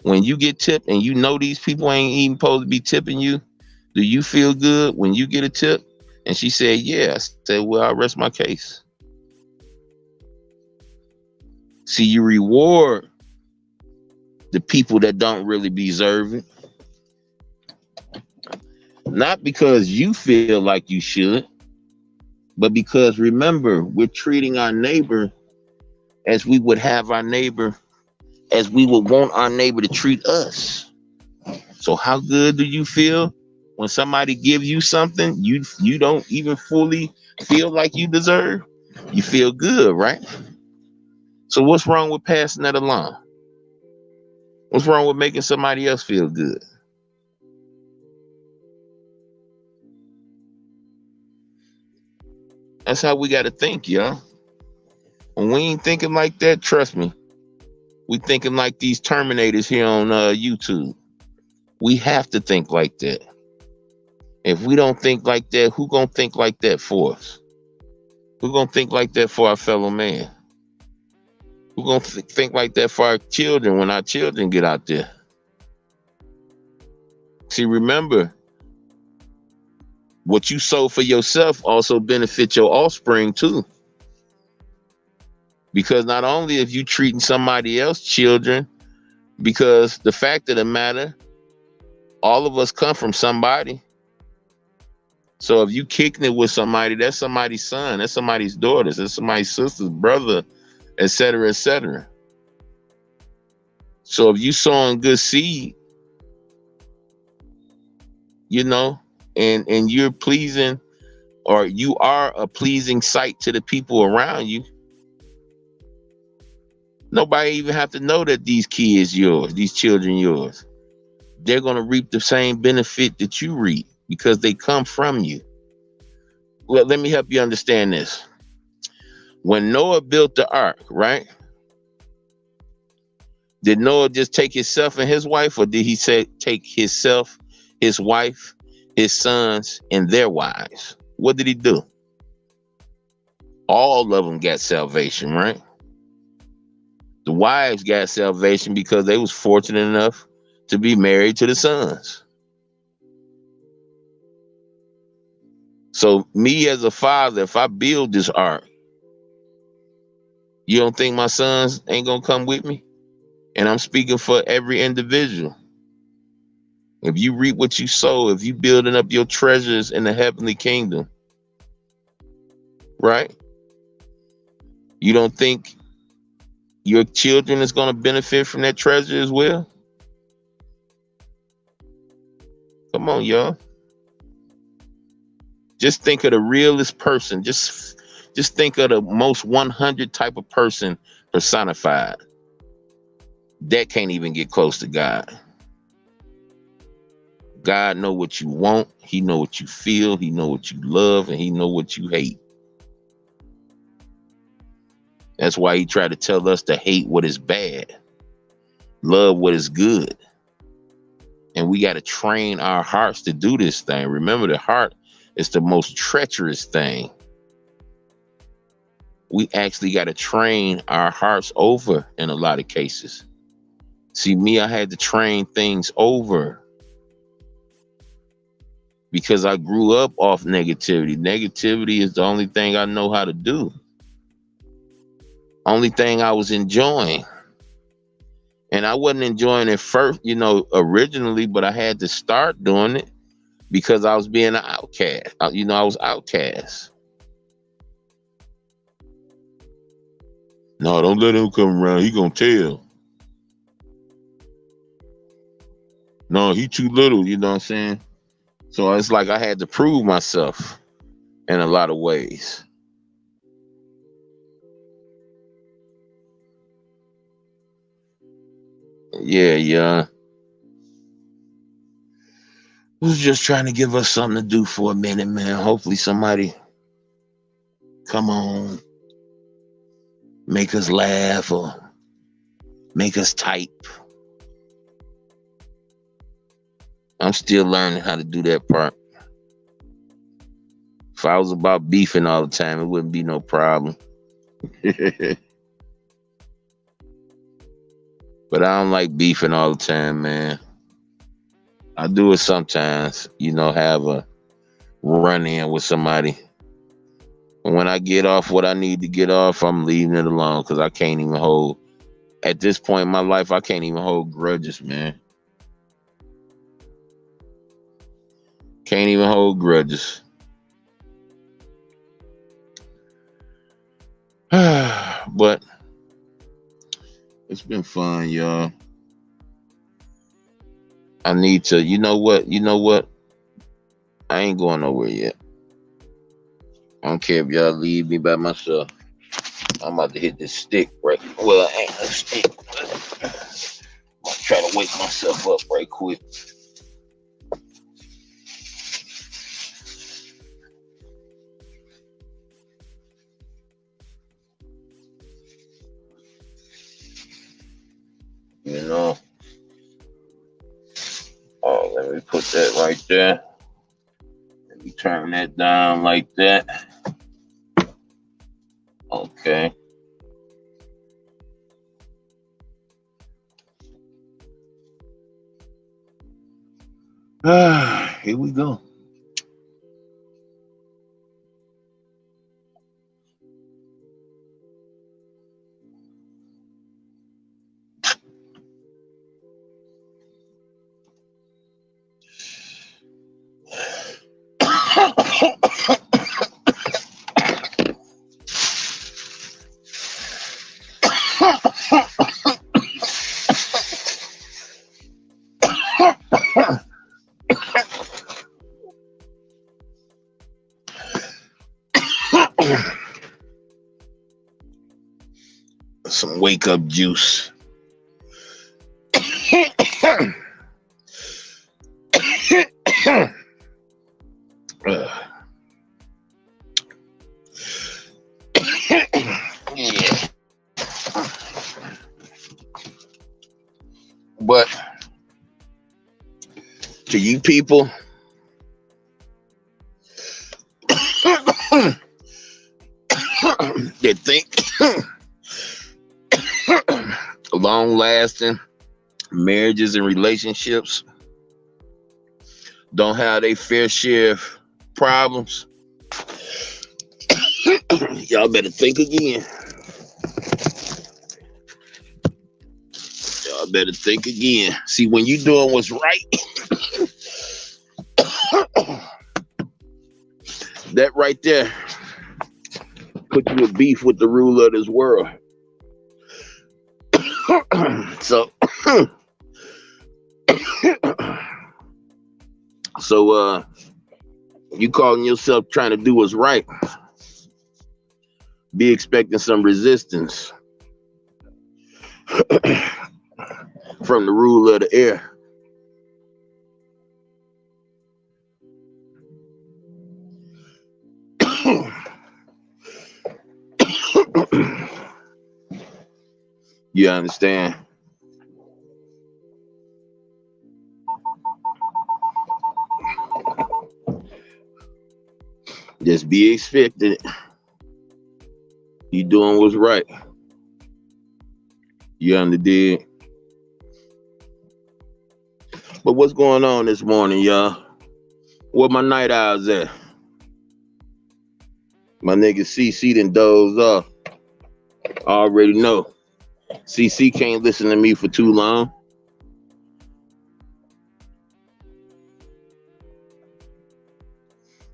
when you get tipped and you know these people ain't even supposed to be tipping you? Do you feel good when you get a tip? And she said, yeah. I said, well, I rest my case. See, you reward the people that don't really deserve it. Not because you feel like you should, but because, remember, we're treating our neighbor as we would have our neighbor, as we would want our neighbor to treat us. So how good do you feel when somebody gives you something you don't even fully feel like you deserve? You feel good, right? So what's wrong with passing that along? What's wrong with making somebody else feel good? That's how we got to think, y'all. When we ain't thinking like that, trust me, we thinking like these Terminators here on YouTube. We have to think like that. If we don't think like that, who gonna think like that for us? Who gonna think like that for our fellow man? Who gonna think like that for our children when our children get out there? See, remember, what you sow for yourself also benefits your offspring too. Because not only if you treating somebody else children, because the fact of the matter, all of us come from somebody. So if you kicking it with somebody, that's somebody's son, that's somebody's daughter, that's somebody's sister's brother, etc., etc. So if you sowing good seed, and you're pleasing, or you are a pleasing sight to the people around you, nobody even have to know that these kids yours, these children yours. They're going to reap the same benefit that you reap because they come from you. Well, let me help you understand this. When Noah built the ark, right? Did Noah just take himself and his wife, or did he take himself, his wife, his sons, and their wives? What did he do? All of them got salvation, right? The wives got salvation because they was fortunate enough to be married to the sons. So me as a father, if I build this ark, you don't think my sons ain't gonna come with me? And I'm speaking for every individual. If you reap what you sow, if you building up your treasures in the heavenly kingdom, right? You don't think your children is going to benefit from that treasure as well? Come on, y'all. Just think of the realest person. Just think of the most 100 type of person personified. That can't even get close to God. God know what you want. He know what you feel. He know what you love, and he know what you hate. That's why he tried to tell us to hate what is bad, love what is good. And we got to train our hearts to do this thing. Remember, the heart is the most treacherous thing. We actually got to train our hearts over in a lot of cases. See, me, I had to train things over because I grew up off negativity. Negativity is the only thing I know how to do. Only thing I was enjoying. And I wasn't enjoying it first, originally, but I had to start doing it because I was being an outcast. I was outcast. No, don't let him come around. He gonna tell. No, he too little, you know what I'm saying? So it's like I had to prove myself in a lot of ways. Yeah. Was just trying to give us something to do for a minute, man. Hopefully somebody come on, make us laugh or make us type. I'm still learning how to do that part. If I was about beefing all the time, it wouldn't be no problem. But I don't like beefing all the time, man. I do it sometimes, have a run in with somebody. And when I get off what I need to get off, I'm leaving it alone because I can't even hold, at this point in my life, I can't even hold grudges, man. Can't even hold grudges. But it's been fun, y'all. I need to, you know what? I ain't going nowhere yet. I don't care if y'all leave me by myself. I'm about to hit this stick right. Well, I ain't a stick. I'm try to wake myself up right quick. Oh, let me put that right there. Let me turn that down like that. Okay. Here we go. Some wake up juice. Yeah. But to you people that think long lasting marriages and relationships don't have their fair share of problems, y'all better think again. Y'all better think again. See, when you doing what's right, that right there put you in beef with the ruler of this world. So you calling yourself trying to do what's right, be expecting some resistance from the ruler of the air. You understand? Just be expected. You doing what's right. You understand? But what's going on this morning, y'all? Where my night owls at? My nigga CC done dozed off. I already know. CC can't listen to me for too long.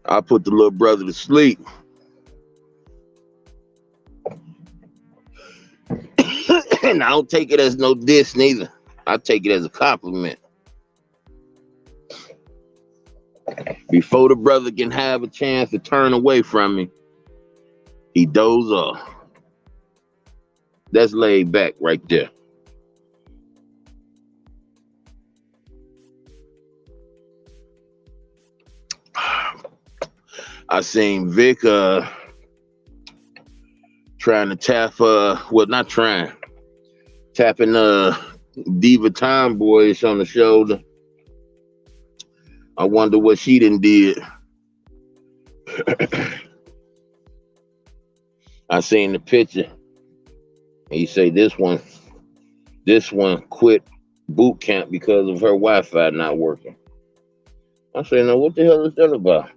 I put the little brother to sleep. And I don't take it as no diss neither. I take it as a compliment. Before the brother can have a chance to turn away from me, he dozes off. That's laid back right there. I seen Vic trying to tap well, not trying, tapping Diva Tomboyish on the shoulder. I wonder what she done did. I seen the picture. He say this one quit boot camp because of her Wi-Fi not working. I say, now what the hell is that about?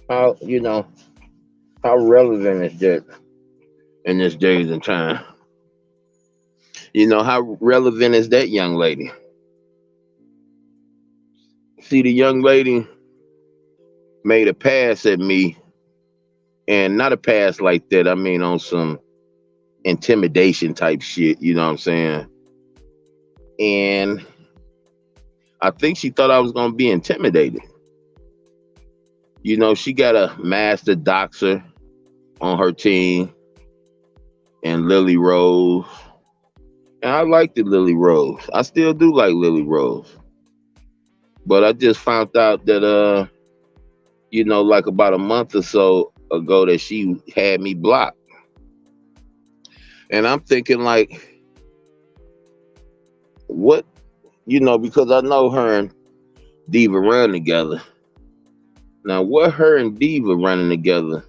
How relevant is that in this days and time? How relevant is that young lady? See, the young lady made a pass at me, and not a pass like that. I mean, on some intimidation type shit, you know what I'm saying? And I think she thought I was going to be intimidated. She got a master doxer on her team and Lily Rose. And I like the Lily Rose. I still do like Lily Rose. But I just found out that, like about a month or so ago that she had me blocked. And I'm thinking like, what? Because I know her and Diva run together. Now, what her and Diva running together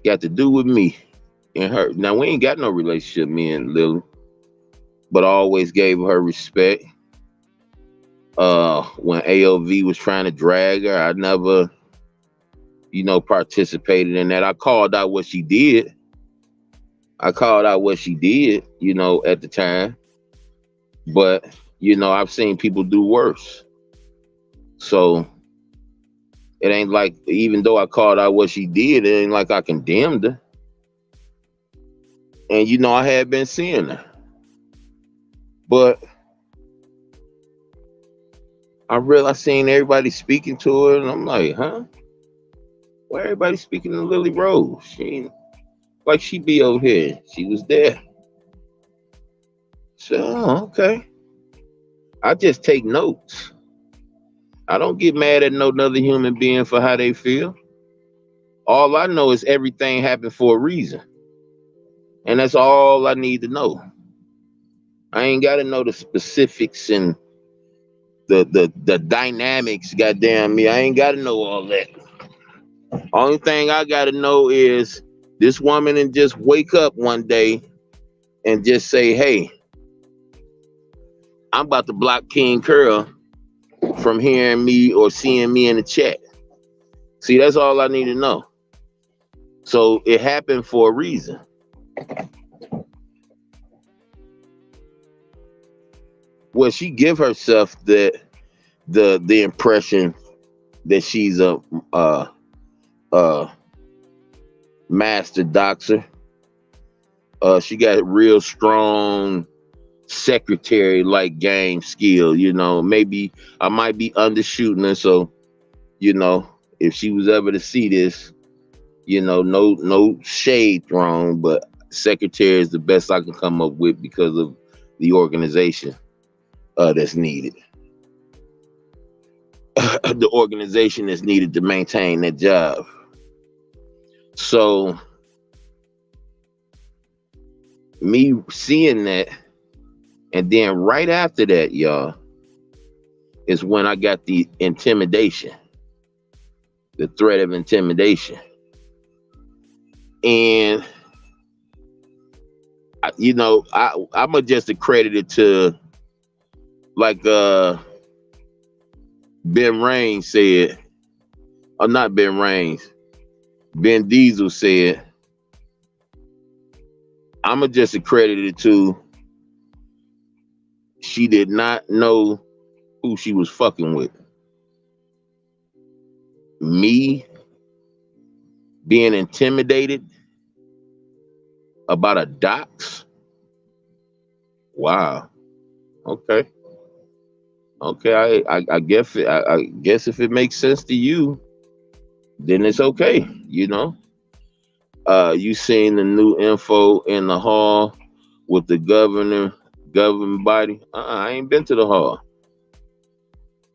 got to do with me and her? Now, we ain't got no relationship, me and Lily. But I always gave her respect. When AOV was trying to drag her, I never, participated in that. I called out what she did. At the time. But, I've seen people do worse. So it ain't like, even though I called out what she did, it ain't like I condemned her. And, I had been seeing her. But I seen everybody speaking to her, and I'm like, huh? Why everybody speaking to Lily Rose? She ain't like she be over here. She was there. So, okay. I just take notes. I don't get mad at no other human being for how they feel. All I know is everything happened for a reason. And that's all I need to know. I ain't got to know the specifics and the dynamics, goddamn me. I ain't got to know all that. Only thing I got to know is this woman and just wake up one day and just say, hey, I'm about to block King Curl from hearing me or seeing me in the chat. See, that's all I need to know. So it happened for a reason. Well, she give herself the impression that she's a master doxer. She got real strong secretary like game skill. Maybe I might be undershooting her. So, if she was ever to see this, no shade thrown, but secretary is the best I can come up with because of the organization that's needed. The organization that's needed to maintain that job. So Me seeing that, and then right after that, y'all, is when I got the intimidation, the threat of intimidation. And I'm gonna just accredit it to, like Ben Rains said, or not Ben Rains, Ben Diesel said, I'm gonna just accredit it to, she did not know who she was fucking with. Me being intimidated about a dox. Wow. Okay. Okay. I guess I guess if it makes sense to you, then it's okay. You seen the new info in the hall with the governing body? I ain't been to the hall.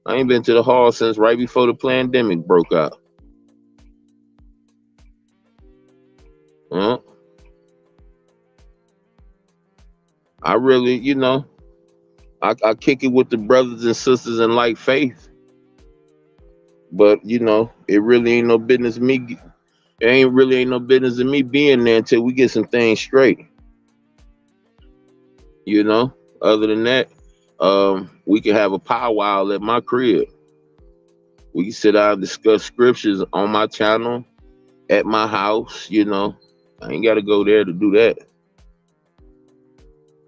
I ain't been to the hall since right before the pandemic broke out. I really, I kick it with the brothers and sisters in like faith. But it really ain't no business me. It ain't no business of me being there until we get some things straight. Other than that, we can have a powwow at my crib. We can sit down and discuss scriptures on my channel, at my house. I ain't got to go there to do that.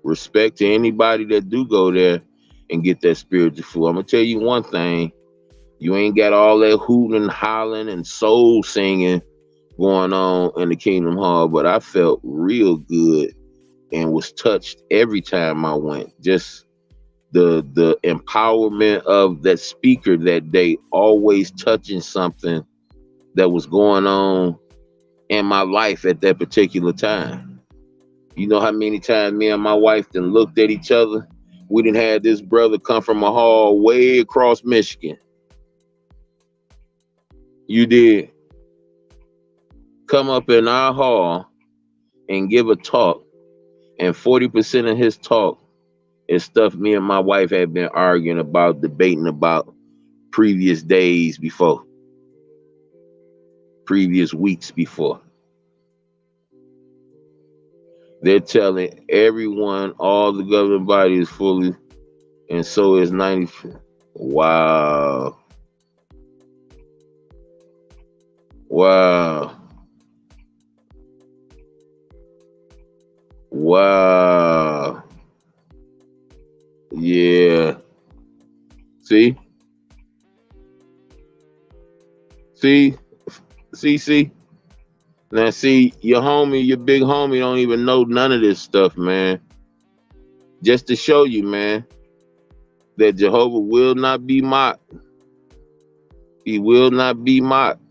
Respect to anybody that do go there and get that spiritual food. I'm gonna tell you one thing: you ain't got all that hooting and hollering and soul singing going on in the Kingdom Hall, but I felt real good and was touched every time I went. Just the empowerment of that speaker that day, always touching something that was going on in my life at that particular time. You know how many times me and my wife then looked at each other? We didn't have this brother come from a hall way across Michigan. You did come up in our hall and give a talk, and 40% of his talk is stuff me and my wife had been arguing about, debating about previous days before, previous weeks before. They're telling everyone all the governing body is fully, and so is 90. Wow. Wow. Wow. Yeah. See? Now see, your homie, your big homie don't even know none of this stuff, man. Just to show you, man, that Jehovah will not be mocked. He will not be mocked.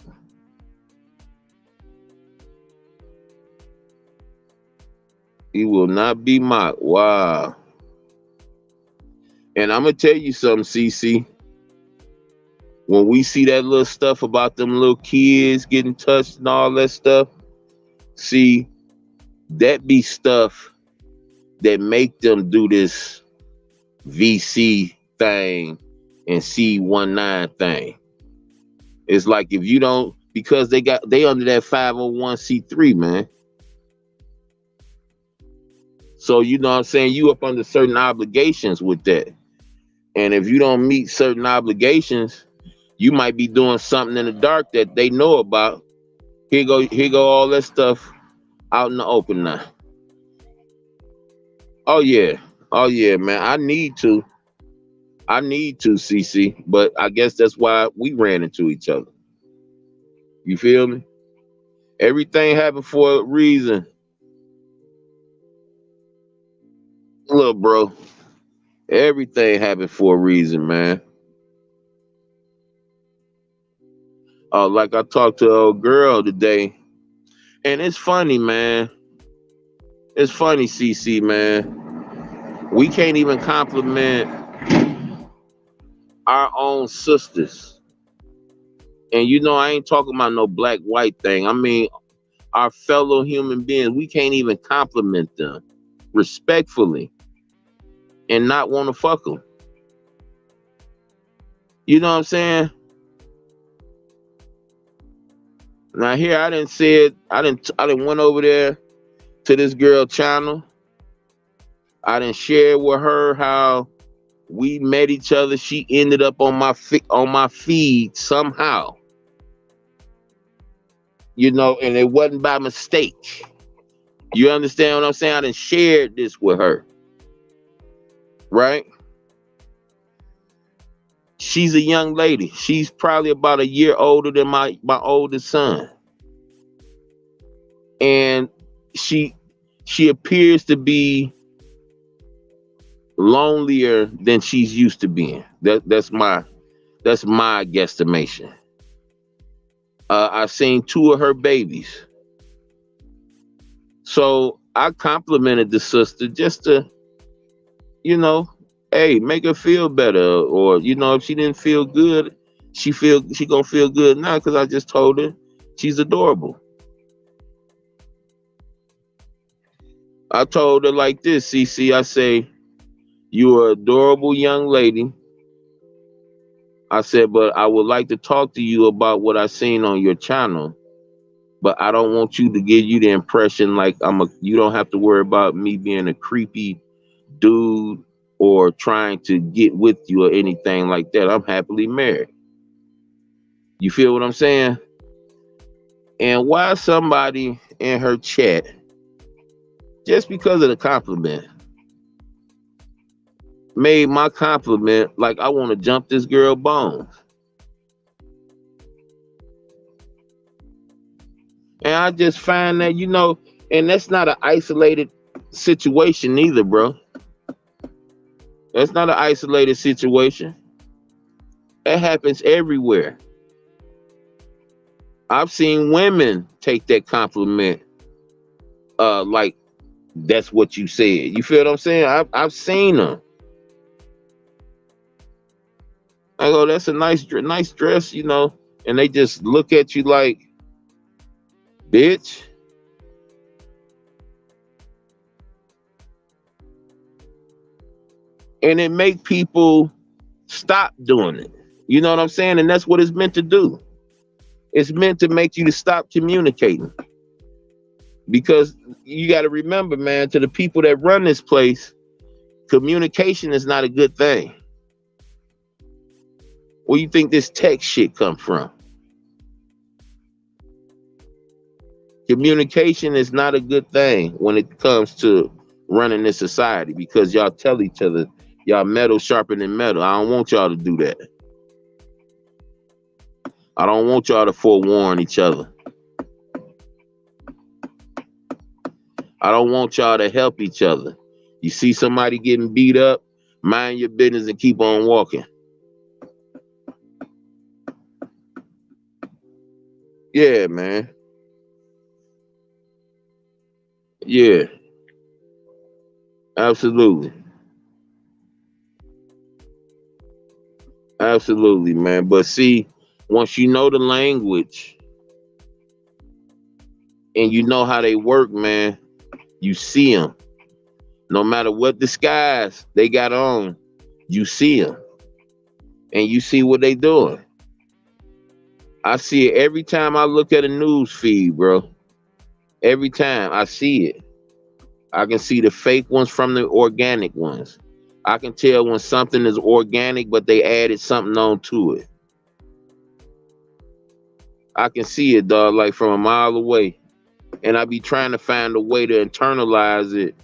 He will not be mocked. Wow. And I'm going to tell you something, CC. When we see that little stuff about them little kids getting touched and all that stuff, see, that be stuff that make them do this VC thing and C19 thing. It's like if you don't, because they under that 501c3, man. So you know what I'm saying, you up under certain obligations with that. And if you don't meet certain obligations, you might be doing something in the dark that they know about. Here go all that stuff out in the open now. Oh yeah, man. I need to, CC. But I guess that's why we ran into each other. You feel me? Everything happened for a reason. Look, bro. Everything happened for a reason, man. Like I talked to a girl today, and it's funny, man. It's funny, CC, man. We can't even compliment our own sisters. And I ain't talking about no black white thing. I mean, our fellow human beings, we can't even compliment them. respectfully and not want to fuck them. You know what I'm saying? Now here I didn't say it. I didn't went over there to this girl channel. I didn't share with her how we met each other. She ended up on my feed somehow. You know, and it wasn't by mistake. You understand what I'm saying? I done shared this with her. Right? She's a young lady. She's probably about a year older than my oldest son. And she appears to be lonelier than she's used to being. That's my guesstimation. I've seen 2 of her babies. So I complimented the sister just to, you know, hey, make her feel better. Or, you know, if she didn't feel good, she gonna feel good now because I just told her she's adorable. I told her like this, CC, I say, you're an adorable young lady. I said, but I would like to talk to you about what I seen on your channel. But I don't want you to give you the impression like you don't have to worry about me being a creepy dude or trying to get with you or anything like that. I'm happily married. You feel what I'm saying? And why somebody in her chat, just because of the compliment, made my compliment like I want to jump this girl bones. And I just find that, you know, and that's not an isolated situation either, bro. That's not an isolated situation. That happens everywhere. I've seen women take that compliment like that's what you said. You feel what I'm saying? I've seen them. I go, that's a nice dress, you know, and they just look at you like, bitch. And it make people stop doing it. You know what I'm saying? And that's what it's meant to do. It's meant to make you to stop communicating. Because you got to remember, man, to the people that run this place, communication is not a good thing. Where you think this text shit come from? Communication is not a good thing when it comes to running this society, because y'all tell each other, y'all metal sharpening metal. I don't want y'all to do that. I don't want y'all to forewarn each other. I don't want y'all to help each other. You see somebody getting beat up, mind your business and keep on walking. Yeah, man. Yeah. Absolutely. Absolutely, man. But see, once you know the language and you know how they work, man, you see them. No matter what disguise they got on, you see them. And you see what they doing. I see it every time I look at a news feed, bro. Every time I see it. I can see the fake ones from the organic ones. I can tell when something is organic, but they added something on to it. I can see it, dog, like from a mile away. And I be trying to find a way to internalize it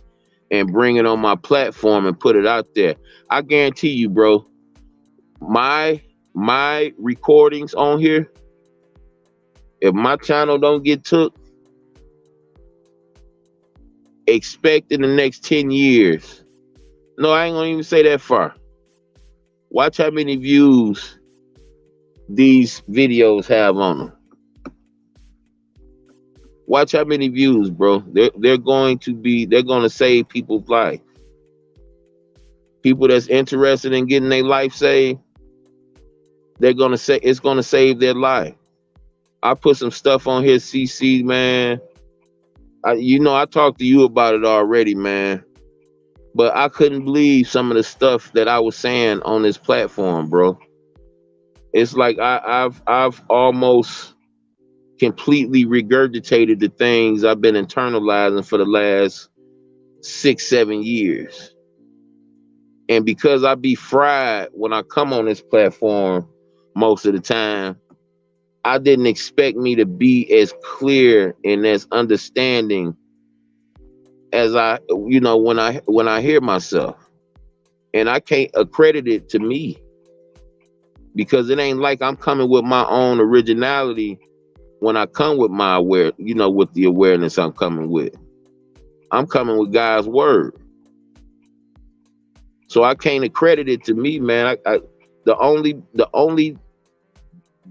and bring it on my platform and put it out there. I guarantee you, bro, my recordings on here, if my channel don't get took, expect in the next 10 years. No, I ain't gonna even say that far. Watch how many views these videos have on them. Watch how many views, bro. They're going to save people's life. People that's interested in getting their life saved, it's gonna save their life. I put some stuff on here, CC, man. I talked to you about it already, man. but I couldn't believe some of the stuff that I was saying on this platform, bro. It's like I've almost completely regurgitated the things I've been internalizing for the last 6, 7 years. And because I be fried when I come on this platform most of the time, I didn't expect me to be as clear and as understanding as when I hear myself. And I can't accredit it to me because it ain't like I'm coming with my own originality when I come with with the awareness I'm coming with. I'm coming with God's word. So I can't accredit it to me, man. The only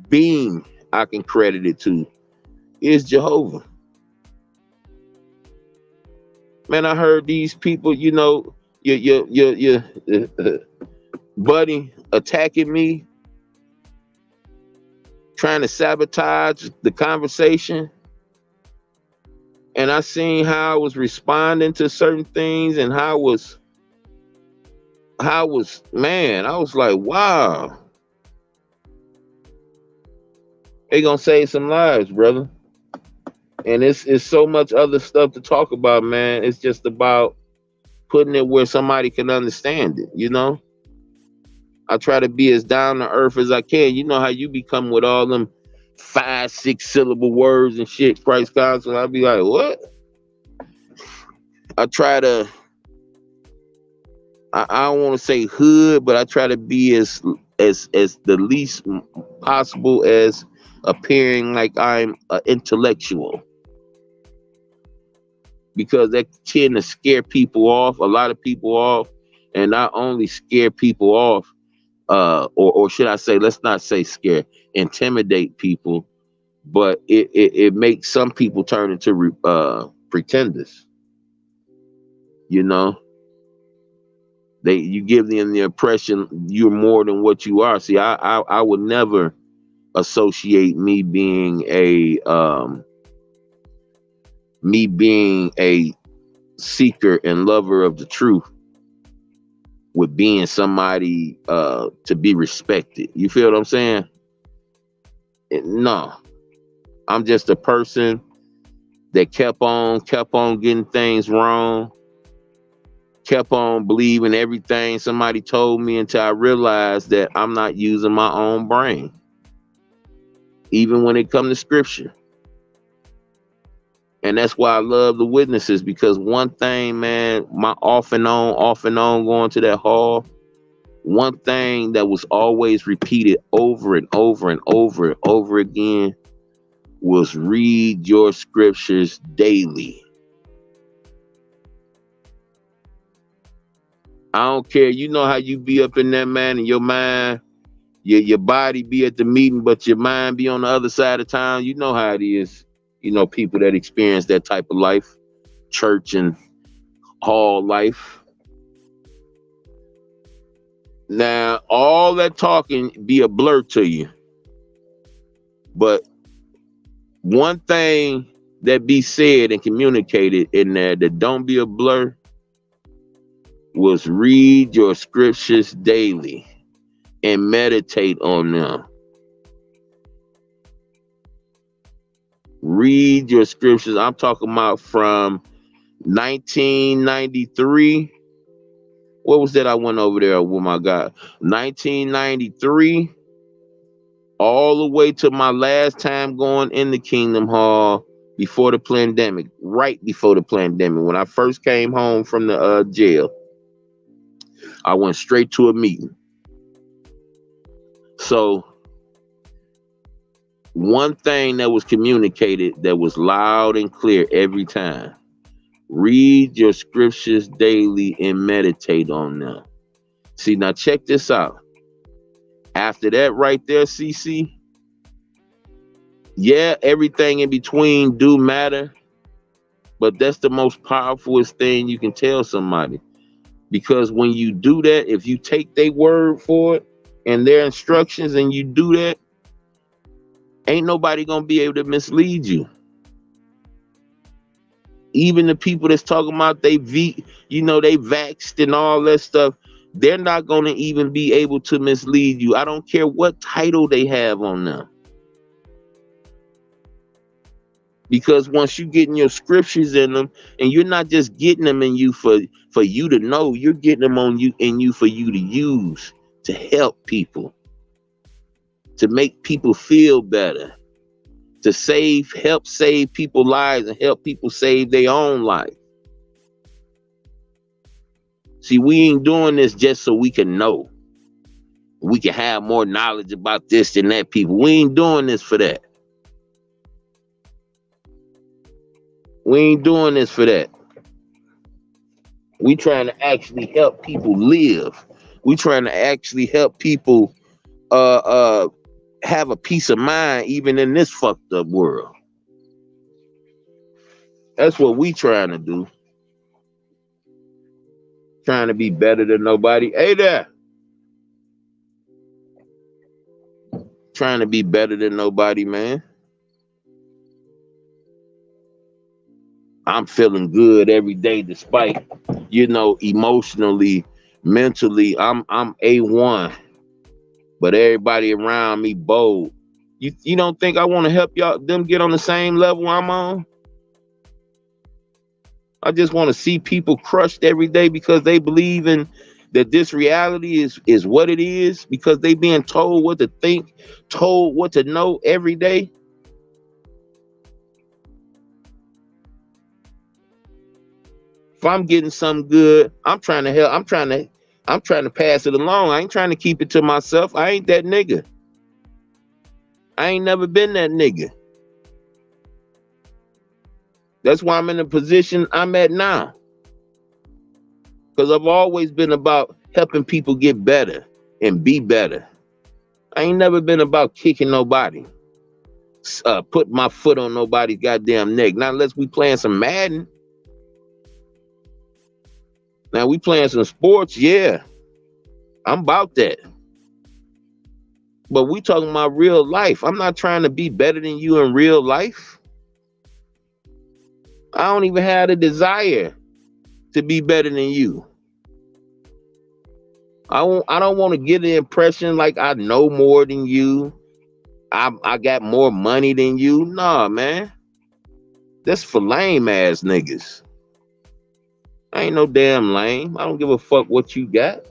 being I can credit it to is Jehovah. Man, I heard these people, your buddy attacking me, trying to sabotage the conversation. And I seen how I was responding to certain things and how I was like, wow, they gonna save some lives, brother. And it's so much other stuff to talk about, man. It's just about putting it where somebody can understand it. I try to be as down to earth as I can. You know how you become with all them 5, 6 syllable words and shit, Christ constant. I'll be like, what? I try to, I don't want to say hood, but I try to be as the least possible as appearing like I'm an intellectual, because that tend to scare people off, a lot of people off, and not only scare people off, or should I say, let's not say scare, intimidate people, but it makes some people turn into pretenders. You give them the impression you're more than what you are. See, I would never associate me being a seeker and lover of the truth with being somebody to be respected. You feel what I'm saying? No, I'm just a person that kept on getting things wrong, kept on believing everything somebody told me until I realized that I'm not using my own brain, even when it comes to scripture. And that's why I love the witnesses, because one thing, man, my off and on going to that hall, one thing that was always repeated over and over and over and over again was read your scriptures daily. I don't care. You know how you be up in there, man, and your mind, your body be at the meeting, but your mind be on the other side of town. You know how it is. People that experience that type of life, church and hall life. Now, all that talking be a blur to you. But one thing that be said and communicated in there that don't be a blur was read your scriptures daily and meditate on them. Read your scriptures. I'm talking about from 1993. What was that I went over there? Oh my God. 1993 all the way to my last time going in the Kingdom Hall before the pandemic, right before the pandemic. When I first came home from the jail, I went straight to a meeting. So one thing that was communicated that was loud and clear every time: read your scriptures daily and meditate on them. See, now check this out. After that right there, CC, yeah, everything in between do matter, but that's the most powerfulest thing you can tell somebody. Because when you do that, if you take their word for it and their instructions and you do that, ain't nobody gonna be able to mislead you. Even the people that's talking about they vaxxed and all that stuff, they're not going to even be able to mislead you. I don't care what title they have on them. Because once you getting your scriptures in them, and you're not just getting them in you for you to know, you're getting them on you in you for you to use to help people, to make people feel better, to help save people's lives and help people save their own life. See, we ain't doing this just so we can know. We can have more knowledge about this than that people. We ain't doing this for that. We ain't doing this for that. We trying to actually help people live. We trying to actually help people have a peace of mind even in this fucked up world. That's what we trying to do. Trying to be better than nobody. Hey there. Trying to be better than nobody, man. I'm feeling good every day despite, emotionally, mentally, I'm A1. But everybody around me bold. You don't think I want to help them get on the same level I'm on? I just want to see people crushed every day because they believe in that this reality is what it is, because they being told what to think, told what to know every day. If I'm getting something good, I'm trying to help. I'm trying to pass it along. I ain't trying to keep it to myself. I ain't that nigga. I ain't never been that nigga. That's why I'm in the position I'm at now. Because I've always been about helping people get better and be better. I ain't never been about kicking nobody, putting my foot on nobody's goddamn neck. Not unless we playing some Madden. Now we playing some sports, yeah. I'm about that. But we talking about real life. I'm not trying to be better than you in real life. I don't even have the desire to be better than you. I don't want to get the impression like I know more than you. I got more money than you. Nah, man. That's for lame ass niggas. I ain't no damn lame. I don't give a fuck what you got.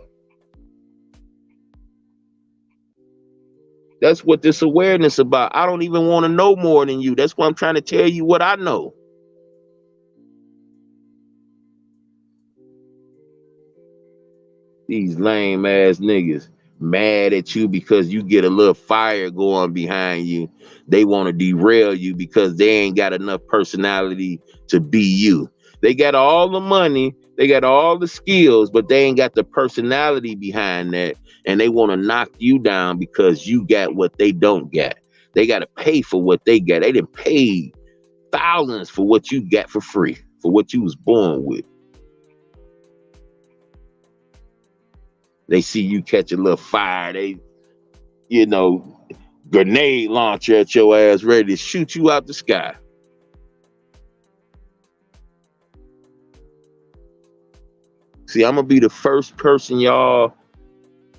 That's what this awareness about. I don't even want to know more than you. That's why I'm trying to tell you what I know. These lame ass niggas mad at you because you get a little fire going behind you. They want to derail you because they ain't got enough personality to be you. They got all the money, they got all the skills, but they ain't got the personality behind that. And they want to knock you down because you got what they don't get. They got to pay for what they got. They didn't pay thousands for what you got for free, for what you was born with. They see you catch a little fire, they, grenade launcher at your ass ready to shoot you out the sky. See, I'm gonna be the first person y'all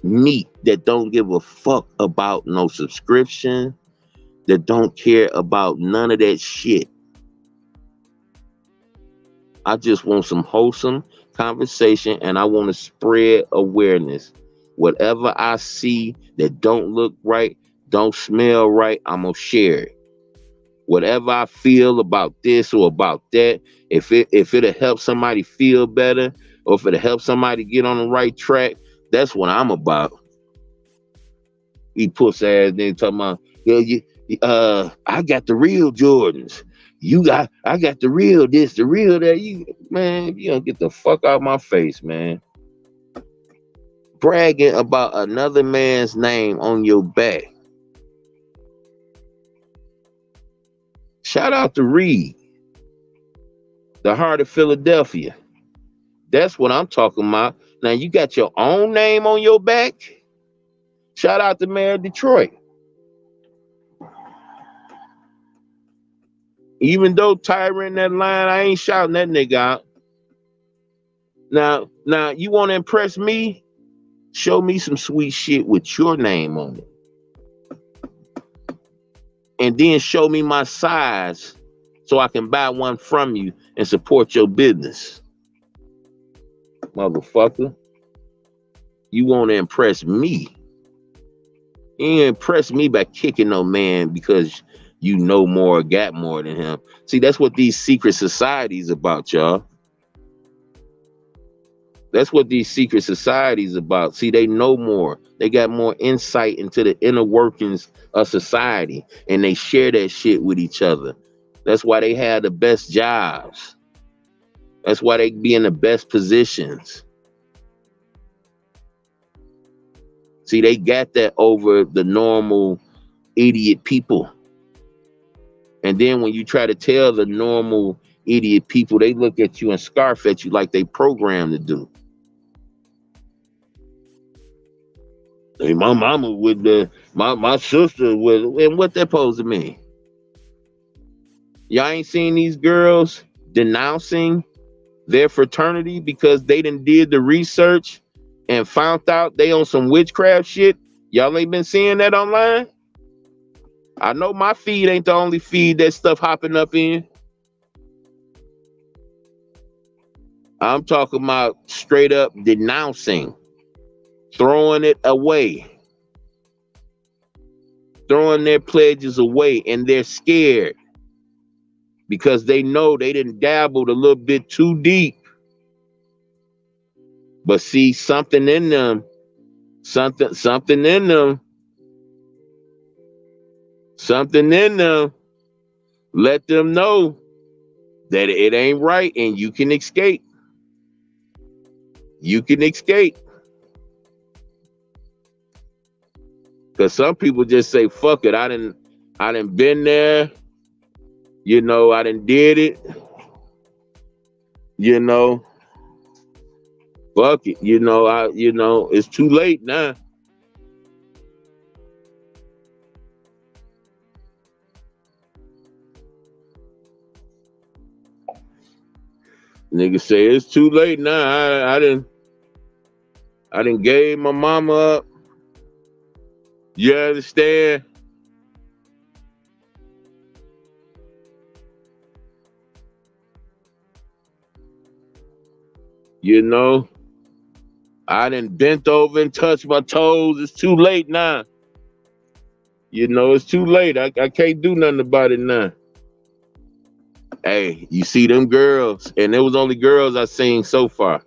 meet that don't give a fuck about no subscription, that don't care about none of that shit. I just want some wholesome conversation, and I want to spread awareness. Whatever I see that don't look right, don't smell right, I'm gonna share it. Whatever I feel about this or about that, if it'll help somebody feel better, or if it'll help somebody get on the right track, that's what I'm about. He puss ass nigga talking about, I got the real Jordans. I got the real this, the real that. Man, you don't get the fuck out of my face, man. Bragging about another man's name on your back. Shout out to Reed, the Heart of Philadelphia. That's what I'm talking about. Now you got your own name on your back. Shout out to Mayor of Detroit. Even though Tyra in that line, I ain't shouting that nigga out. Now you want to impress me? Show me some sweet shit with your name on it. And then show me my size so I can buy one from you and support your business. Motherfucker. You want to impress me. You ain't impress me by kicking no man because you know more or got more than him. See, that's what these secret societies about, y'all. That's what these secret societies about. See, they know more. They got more insight into the inner workings of society, and they share that shit with each other. That's why they have the best jobs. That's why they be in the best positions. See, they got that over the normal idiot people. And then when you try to tell the normal idiot people, they look at you and scarf at you like they programmed to do. Hey, my mama with my sister with, and what that supposed to mean? Y'all ain't seen these girls denouncing their fraternity because they done did the research and found out they on some witchcraft shit? Y'all ain't been seeing that online? I know my feed ain't the only feed that stuff hopping up in. I'm talking about straight up denouncing, throwing it away, throwing their pledges away, and they're scared because they know they didn't dabbled a little bit too deep. But see, something in them, something in them, let them know that it ain't right and you can escape. You can escape. Because some people just say, fuck it, I done been there, you know, I done did it, you know, fuck it, you know, it's too late now. Nigga say it's too late now. I done gave my mama up. You understand? You know, I done bent over and touched my toes. It's too late now. You know, it's too late. I can't do nothing about it now. Hey, you see them girls, and there was only girls I seen so far.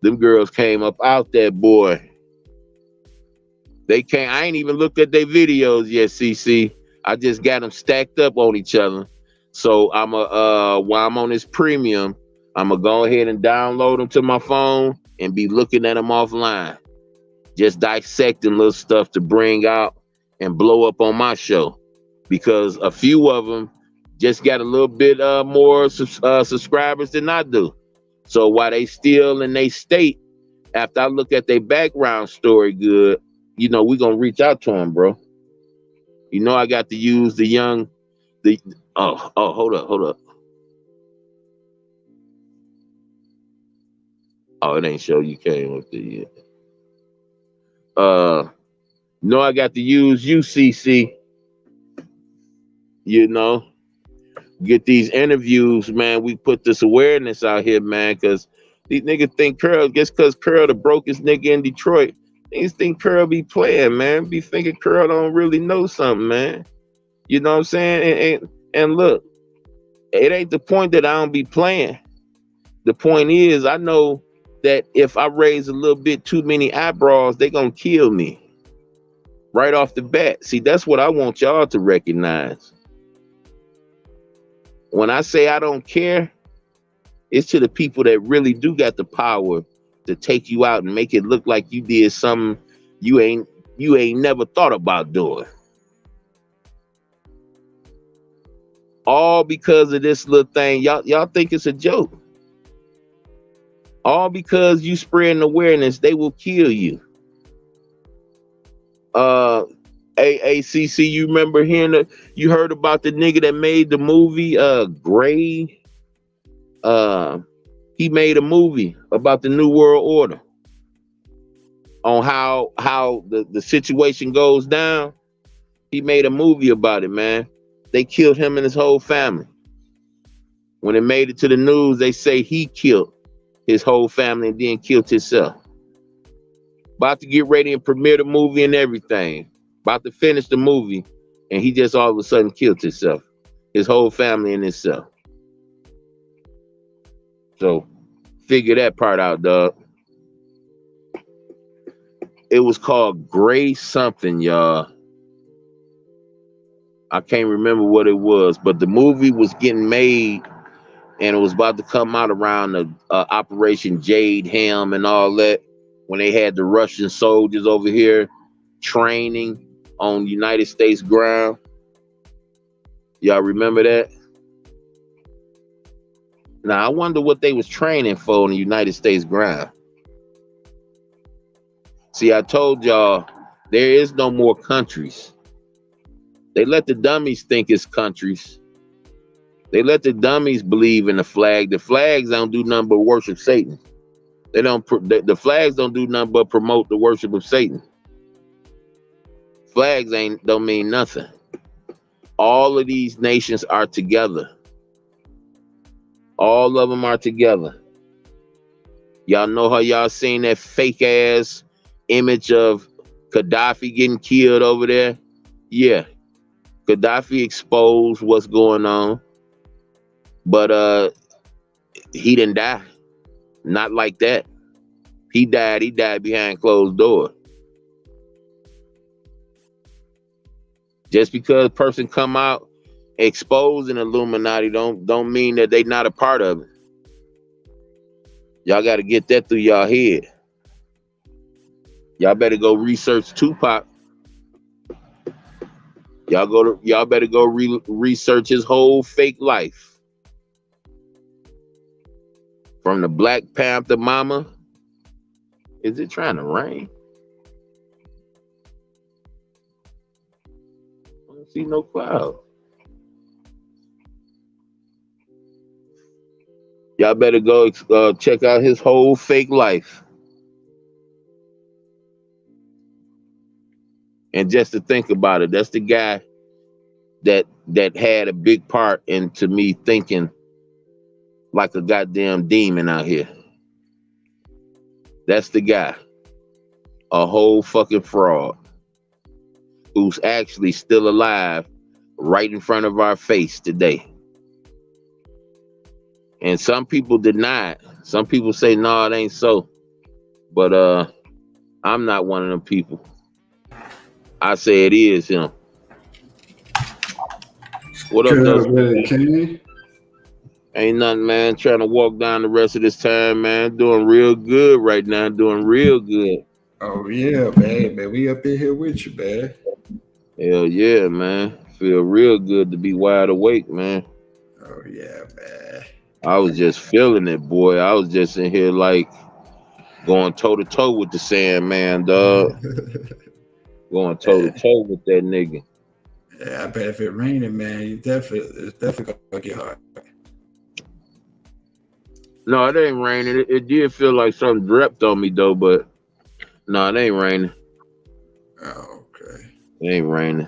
Them girls came up out that boy. They came. I ain't even looked at their videos yet, CC. I just got them stacked up on each other. So I'm while I'm on this premium, I'm gonna go ahead and download them to my phone and be looking at them offline, just dissecting little stuff to bring out and blow up on my show, because a few of them just got a little bit more subscribers than I do. So while they still in they state, after I look at their background story good, you know, we gonna reach out to them, bro. You know, I got to use hold up. Oh, it ain't show you came up there yet. No, I got to use UCC. You know, get these interviews, man. We put this awareness out here, man, because these niggas think Curl, just because Curl the brokest nigga in Detroit, niggas think Curl be playing, man. Be thinking Curl don't really know something, man. You know what I'm saying? And look, it ain't the point that I don't be playing. The point is, I know that if I raise a little bit too many eyebrows, they gonna kill me right off the bat. See, that's what I want y'all to recognize. When I say I don't care, it's to the people that really do got the power to take you out and make it look like you did something you ain't never thought about doing. All because of this little thing. Y'all think it's a joke. All because you spreading awareness, they will kill you. ACC, you remember you heard about the nigga that made the movie Gray? He made a movie about the New World Order on how the situation goes down. He made a movie about it, man. They killed him and his whole family. When it made it to the news, they say he killed his whole family and then killed himself. About to get ready and premiere the movie and everything. About to finish the movie, and he just all of a sudden killed himself, his whole family and himself. So figure that part out, dog. It was called Gray something, y'all. I can't remember what it was, but the movie was getting made, and it was about to come out around the Operation Jade Helm and all that, when they had the Russian soldiers over here training on United States ground. Y'all remember that? Now, I wonder what they was training for on the United States ground. See, I told y'all, there is no more countries. They let the dummies think it's countries. They let the dummies believe in the flag. The flags don't do nothing but worship Satan. They don't. The flags don't do nothing but promote the worship of Satan. Flags don't mean nothing. All of these nations are together. All of them are together. Y'all know how y'all seen that fake ass image of Gaddafi getting killed over there? Yeah. Gaddafi exposed what's going on. But he didn't die. Not like that. He died behind closed doors. Just because a person come out exposing Illuminati don't mean that they not a part of it. Y'all got to get that through y'all head. Y'all better go research Tupac. Y'all better go research his whole fake life. From the Black Panther mama. Is it trying to rain? I don't see no clouds. Y'all better go check out his whole fake life. And just to think about it, that's the guy that had a big part into me thinking like a goddamn demon out here. That's the guy. A whole fucking fraud. Who's actually still alive right in front of our face today. And some people deny it. Some people say, no, it ain't so. But I'm not one of them people. I say it is him. What up, though? Ain't nothing, man. Trying to walk down the rest of this time, man. Doing real good right now. Doing real good. Oh, yeah, man. We up in here with you, man. Hell yeah, man. Feel real good to be wide awake, man. Oh, yeah, man. I was just feeling it, boy. I was just in here like going toe-to-toe with the Sandman, dog. Going toe-to-toe with that nigga. Yeah, I bet if it raining, man, it's definitely gonna get hard. No, it ain't raining. It did feel like something dripped on me though, but no, it ain't raining. Oh, okay. It ain't raining.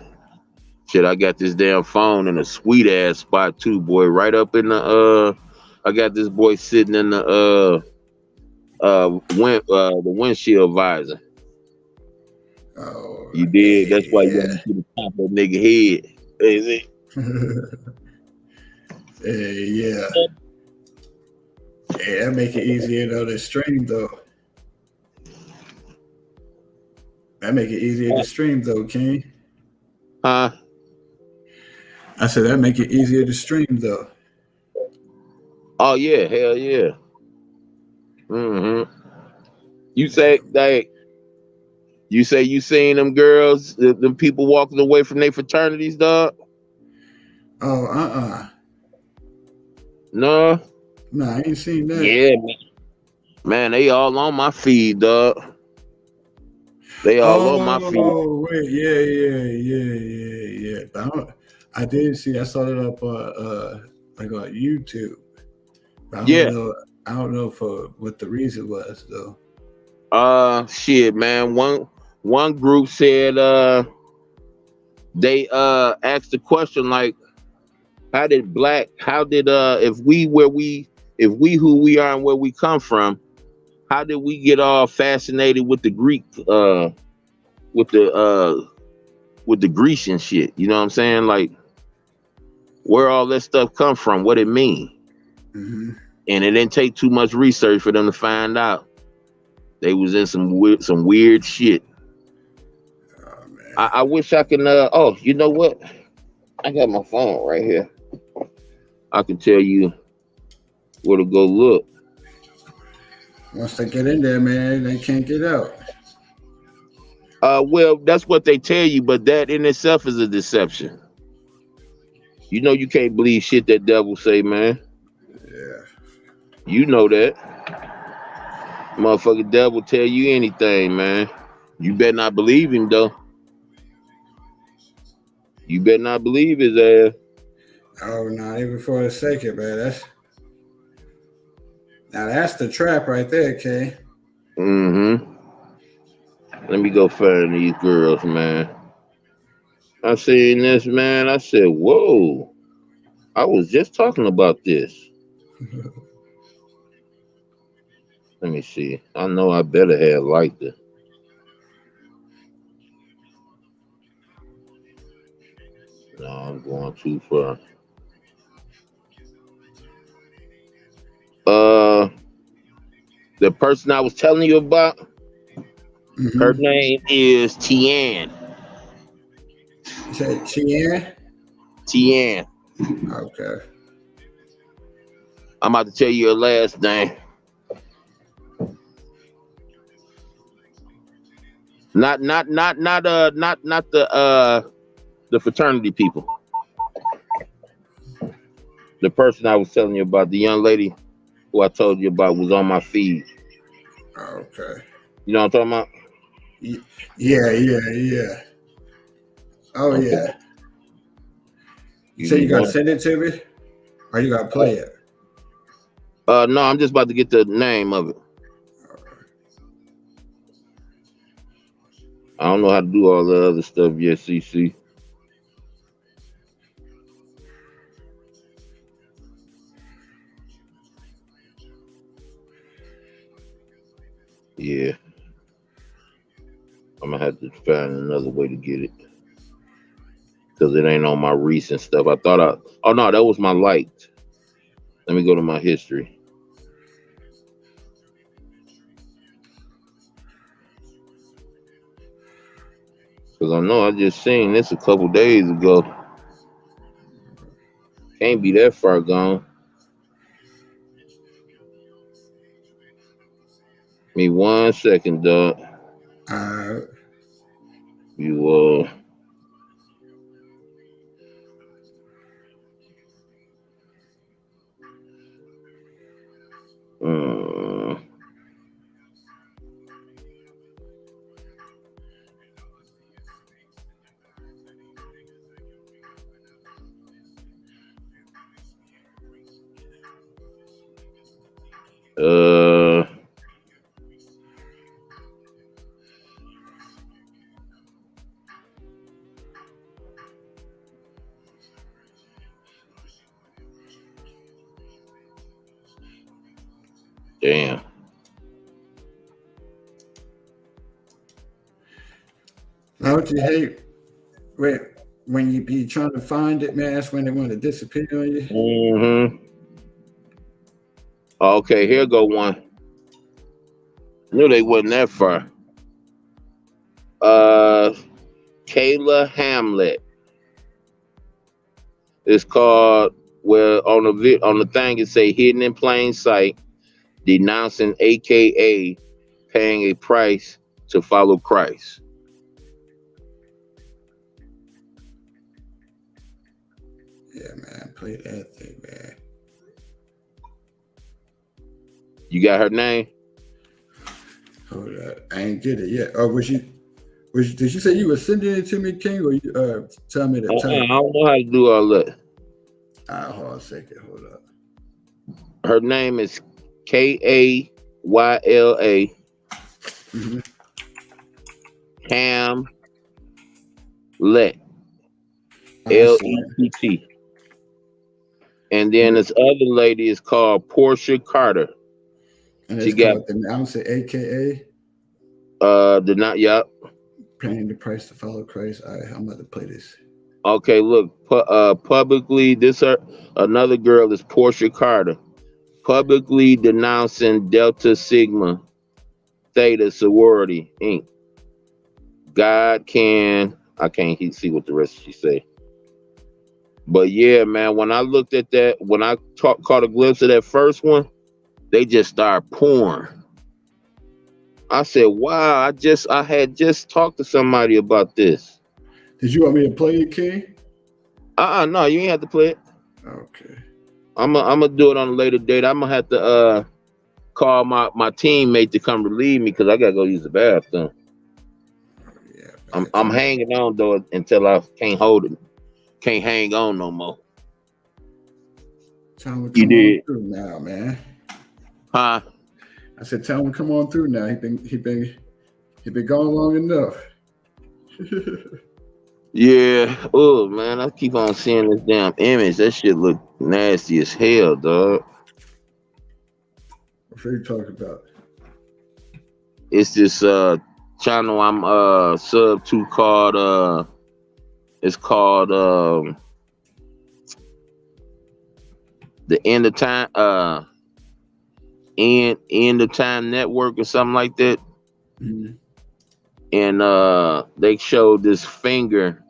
Shit, I got this damn phone in a sweet ass spot too, boy. Right up in the I got this boy sitting in the windshield visor. Oh, you did. That's why you want to see the top of that nigga head. Is it? Yeah. Yeah, that make it easier though to stream though. That make it easier to stream though, King. Huh? I said that make it easier to stream though. Oh yeah, hell yeah. You say like you seen them girls, them people walking away from their fraternities, dog? Oh, No, I ain't seen that. Yeah, man, they all on my feed, dog. They all on my feed. Oh wait, yeah. I did see. I saw it up like on YouTube. But I don't Yeah. know. I don't know for what the reason was though. Shit, man. One group said they asked the question like, how did if we who we are and where we come from, how did we get all fascinated with the Greek with the Grecian shit? You know what I'm saying? Like, where all that stuff come from, what it mean. Mm-hmm. And it didn't take too much research for them to find out they was in some weird shit. Oh man. I wish I can oh, you know what? I got my phone right here. I can tell you where to go look. Once they get in there, man, they can't get out. Well, that's what they tell you, but that in itself is a deception. You know you can't believe shit that devil say, man. Yeah. You know that. Motherfucking devil tell you anything, man. You better not believe him though. You better not believe his ass. Oh, not even for a second, man. That's the trap right there, Kay. Mm-hmm. Let me go find these girls, man. I seen this, man. I said, whoa. I was just talking about this. Let me see. I know I better have liked it. No, I'm going too far. The person I was telling you about, her Mm-hmm. name is Tian. You said Chien? Tian. Okay. I'm about to tell you her last name. Not the fraternity people. The person I was telling you about, the young lady who I told you about, was on my feed. Okay. You know what I'm talking Yeah. Oh about? Okay. yeah. You say You you gotta want? send it to me? Or you gotta play it? No, I'm just about to get the name of it. I don't know how to do all the other stuff yet, CC. Yeah, I'm gonna have to find another way to get it because it ain't on my recent stuff. Oh no, that was my liked. Let me go to my history. Because I know I just seen this a couple days ago. Can't be that far gone. Give me 1 second, dog. Uh, You uh uh damn. How would you hate when you be trying to find it, man? That's when they want to disappear on you. Mm-hmm. Okay, here go one. Knew they wasn't that far. Uh, Kayla Hamlet. It's called, well, on the thing it say hidden in plain sight, denouncing AKA paying a price to follow Christ. Yeah, man. Play that thing, man. You got her name? Hold up. I ain't get it yet. Oh, was you? Did you say you were sending it to me, King, or you tell me the I type? don't know how to do all that. Hold on a second. Hold up. Her name is Kayla Mm-hmm. Ham Lett, I see it. Lett. And then this other lady is called Portia Carter. And She it's got called the announcer, AKA the not yup. Paying the Price to Follow Christ. All right, I'm about to play this. Okay, look, publicly another girl is Portia Carter, publicly denouncing Delta Sigma Theta Sorority Inc. I can't see what the rest she say. But yeah, man, when I looked at that, when I caught a glimpse of that first one, they just started pouring. I said, wow, I had just talked to somebody about this. Did you want me to play it, King? No, you ain't have to play it. Okay. I'm gonna do it on a later date. I'm gonna have to call my teammate to come relieve me because I gotta go use the bathroom. Yeah, I'm hanging on though until I can't hold it. Can't hang on no more. Tell him to come on through now, man. Huh? I said, tell him to come on through now. He been gone long enough. Yeah. Oh man, I keep on seeing this damn image. That shit look nasty as hell, dog. What are you talking about? It's this channel I'm sub to called it's called the End of Time End of Time Network or something like that. Mm-hmm. And they showed this finger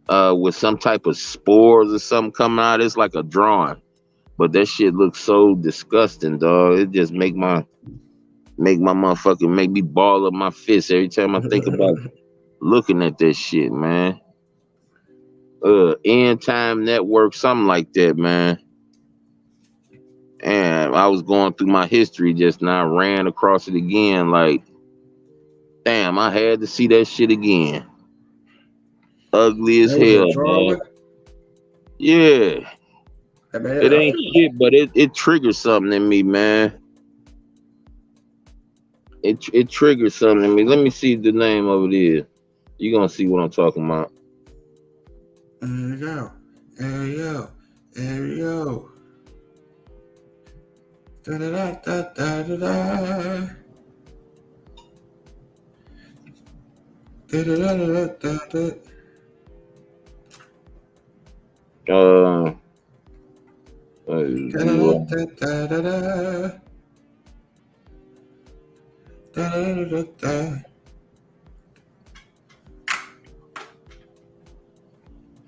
with some type of spores or something coming out. It's like a drawing, but that shit looks so disgusting, dog. It just make me ball up my fist every time I think about looking at that shit, man. End Time Network, something like that, man. And I was going through my history just now, ran across it again, like, damn, I had to see that shit again. Ugly as hell, man. Yeah. Man, it ain't shit, but it triggers something in me, man. It triggers something in me. Let me see the name of it is. You're gonna see what I'm talking about. There you go. Da da da da da da da. Da da da da da da.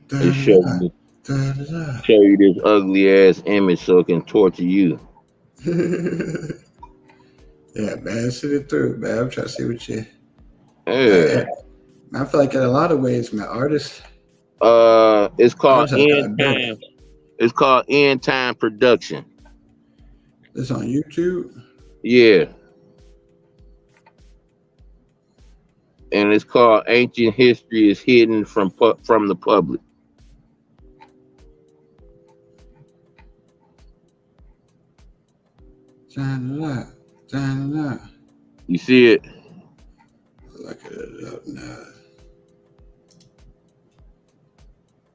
They show you this ugly ass image so it can torture you. Yeah, man, sit it through, man. I'm trying to see what you. Yeah. I feel like in a lot of ways, man, artists. It's called End Time. It's called End Time Production. It's on YouTube. Yeah. And it's called Ancient History is Hidden from the Public. You see it? Look it up now.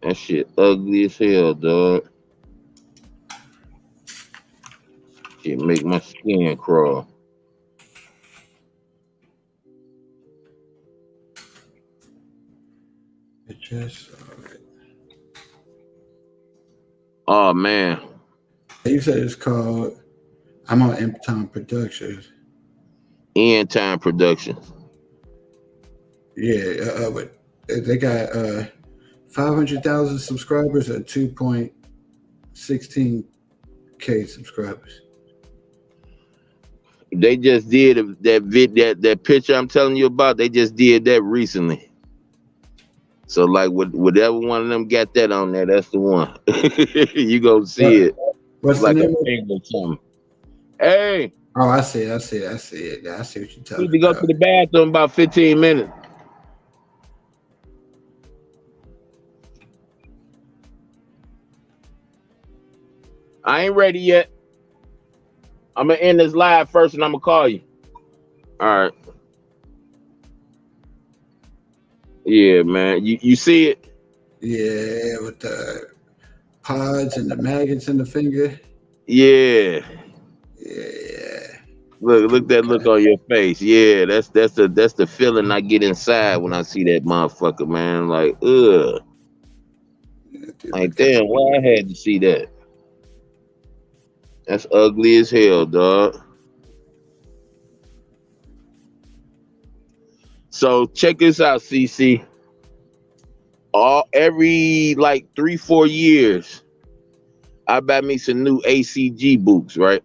That shit ugly as hell, dog. Shit make my skin crawl. It just saw it. Oh man. You said it's called I'm on End Time Productions. End Time Productions. Yeah, but they got 500,000 subscribers and 2.16K subscribers. They just did that picture I'm telling you about. They just did that recently. So like whatever one of them got that on there, that's the one. You gonna see it. What's like the name? Hey. Oh, I see it. I see what you're talking about. Need to go to the bathroom about 15 minutes. I ain't ready yet. I'm gonna end this live first, and I'm gonna call you. All right. Yeah, man. You see it? Yeah, with the pods and the maggots in the finger. Yeah. Yeah. Look that look on your face. Yeah, that's the feeling I get inside when I see that motherfucker, man. Like, ugh. Like, damn, why I had to see that? That's ugly as hell, dog. So check this out, CC. Every like 3-4 years, I buy me some new ACG boots, right?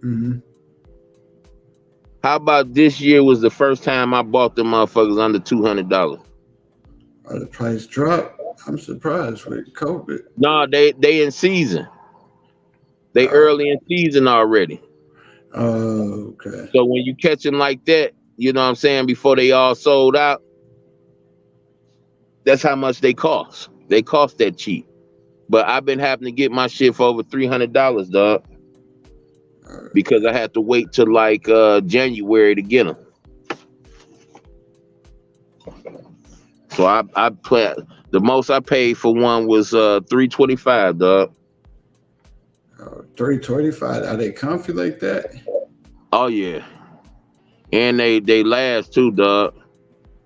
Mm-hmm. How about this year was the first time I bought them motherfuckers under $200? Oh, the price dropped. I'm surprised with COVID. No, they in season. They early in season already. Oh, okay. So when you catch them like that, you know what I'm saying, before they all sold out, that's how much they cost. They cost that cheap. But I've been having to get my shit for over $300, dog, because I had to wait till like January to get them. So I play the most I paid for one was $325, dog. $325. Are they comfy like that? Oh yeah, and they last too, dog.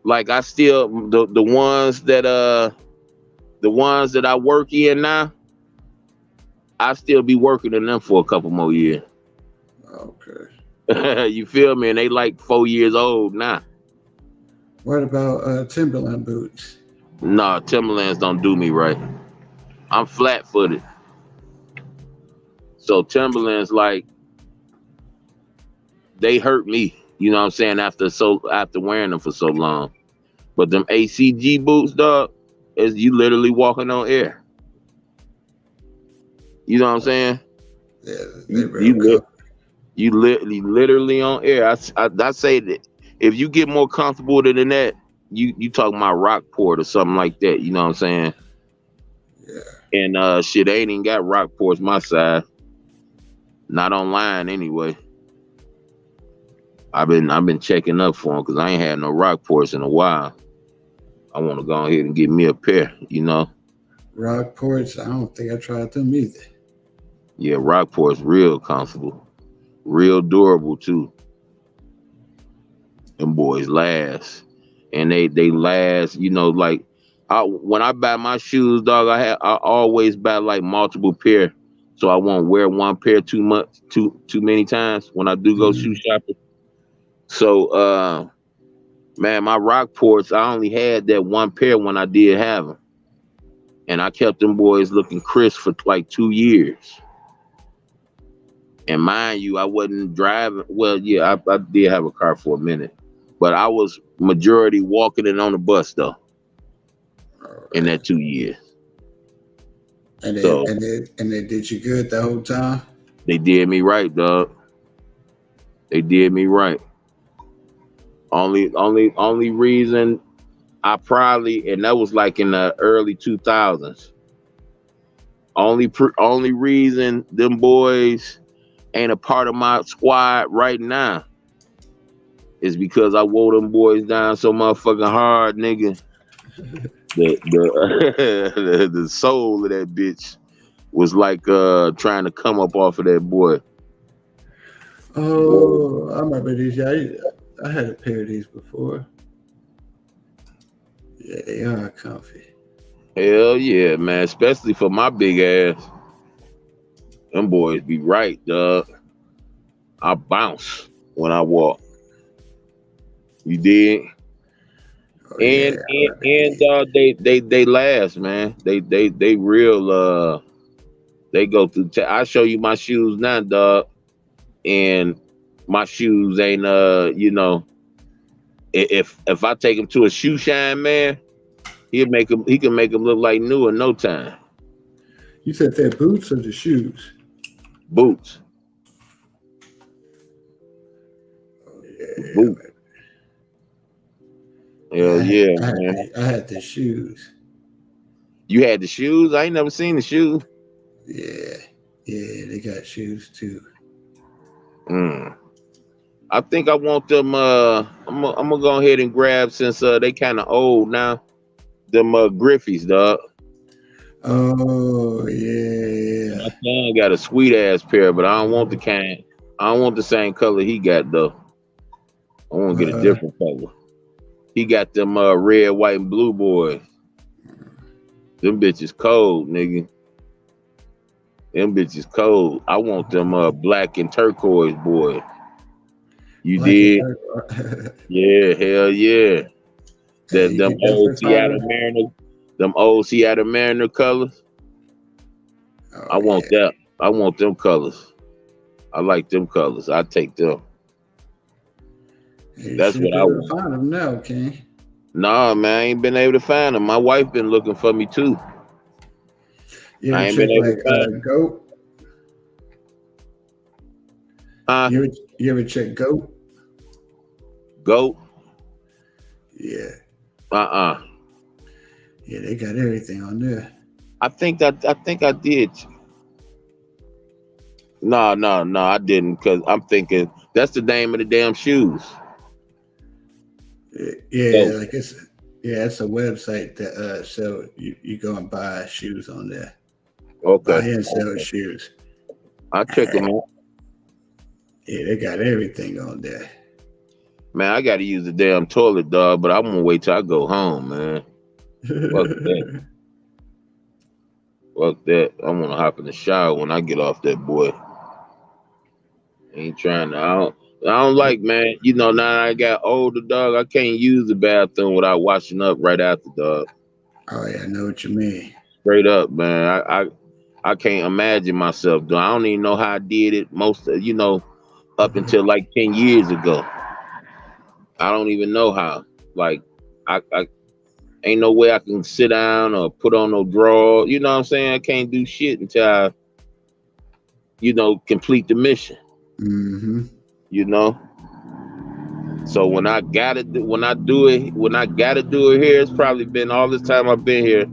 Like I still the ones that I work in now, I still be working in them for a couple more years. Okay. You feel me? And they like 4 years old now. What about Timberland boots? Nah, Timberlands don't do me right. I'm flat footed. So Timberlands, like, they hurt me, you know what I'm saying, after wearing them for so long. But them ACG boots, dog, is you literally walking on air. You know what I'm saying? Yeah, they you literally on air. I say that if you get more comfortable than that, you talking about Rockport or something like that. You know what I'm saying? Yeah. And shit, they ain't even got Rockports my side. Not online anyway. I've been checking up for them because I ain't had no Rockports in a while. I want to go ahead and get me a pair. You know. Rockports. I don't think I tried them either. Yeah, Rockport's real comfortable, real durable too. Them boys last, and they last. You know, like when I buy my shoes, dog, I always buy like multiple pair, so I won't wear one pair too many times when I do go shoe shopping. So, man, my Rockports, I only had that one pair when I did have them, and I kept them boys looking crisp for like 2 years. And mind you, I wasn't driving. Well, yeah, I did have a car for a minute, but I was majority walking it on the bus though. In that 2 years. And they did you good the whole time? They did me right, dog. They did me right. Only reason I probably, and that was like in the early 2000s. Only reason them boys ain't a part of my squad right now is because I wore them boys down so motherfucking hard, nigga. The soul of that bitch was like trying to come up off of that boy. Oh, I remember these. I had a pair of these before. Yeah, they are comfy. Hell yeah, man. Especially for my big ass. Them boys be right, dog. I bounce when I walk. You dig? Oh, and they last, man. They real they go through I show you my shoes now, dog. And my shoes ain't you know, if I take him to a shoe shine, man, he can make them look like new in no time. You said they're boots or the shoes? Boots. Oh, yeah. Boots. Hell yeah, man. I had the shoes. You had the shoes? I ain't never seen the shoes. Yeah. Yeah, they got shoes too. Mm. I think I want them. I'm gonna go ahead and grab since they kind of old now. Them Griffies, dog. Oh My yeah. son got a sweet ass pair, but I don't want the kind. I don't want the same color he got though. I want to get a Uh, different color. He got them red, white, and blue boys. Them bitches cold, nigga. Them bitches cold. I want them black and turquoise boy. You black and did? turquoise. Yeah, hell yeah. Hey, you Them can old definitely find Seattle them. Mariner, them old Seattle Mariner colors. I Oh want yeah. that. I want them colors. I like them colors. I take them. You That's should what be I able to want. find them now, King. Nah, man, I ain't been able to find them. My wife been looking for me too. You I ever ain't been check able like to find them. Goat? Huh? You ever check Goat? Goat? Yeah. Uh-uh. Yeah, they got everything on there. I think I did. No, no, no, I didn't because I'm thinking that's the name of the damn shoes. Yeah, Goat. like it's a website that so you go and buy shoes on there. Buy Okay. and sell Okay. shoes. I'll check them out. Yeah, they got everything on there. Man, I gotta use the damn toilet, dog, but I'm gonna wait till I go home, man. Fuck that. Fuck that. I'm gonna hop in the shower when I get off that boy. Ain't trying to. I don't like, man. You know, now that I got older, dog. I can't use the bathroom without washing up right after, dog. Oh yeah, I know what you mean. Straight up, man. I can't imagine myself doing. I don't even know how I did it. Up until like 10 years ago. I don't even know how. Like, I ain't no way I can sit down or put on no draw. You know what I'm saying? I can't do shit until I, complete the mission. Mm-hmm. You know. So when I gotta do it here, it's probably been all this time I've been here.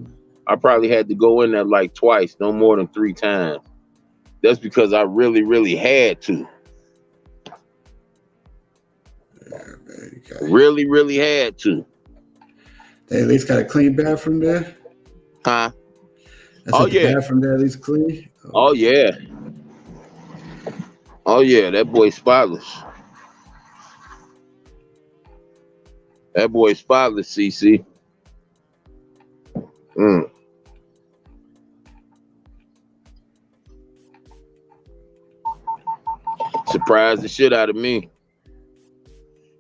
I probably had to go in there like twice, no more than 3 times. That's because I really, really had to. Okay. Really, really had to. They at least got a clean bathroom there. Huh? I Oh said the yeah. bathroom there at least clean. Oh Oh yeah. yeah. Oh yeah. That boy spotless. That boy spotless, CC. Mm. Surprised the shit out of me.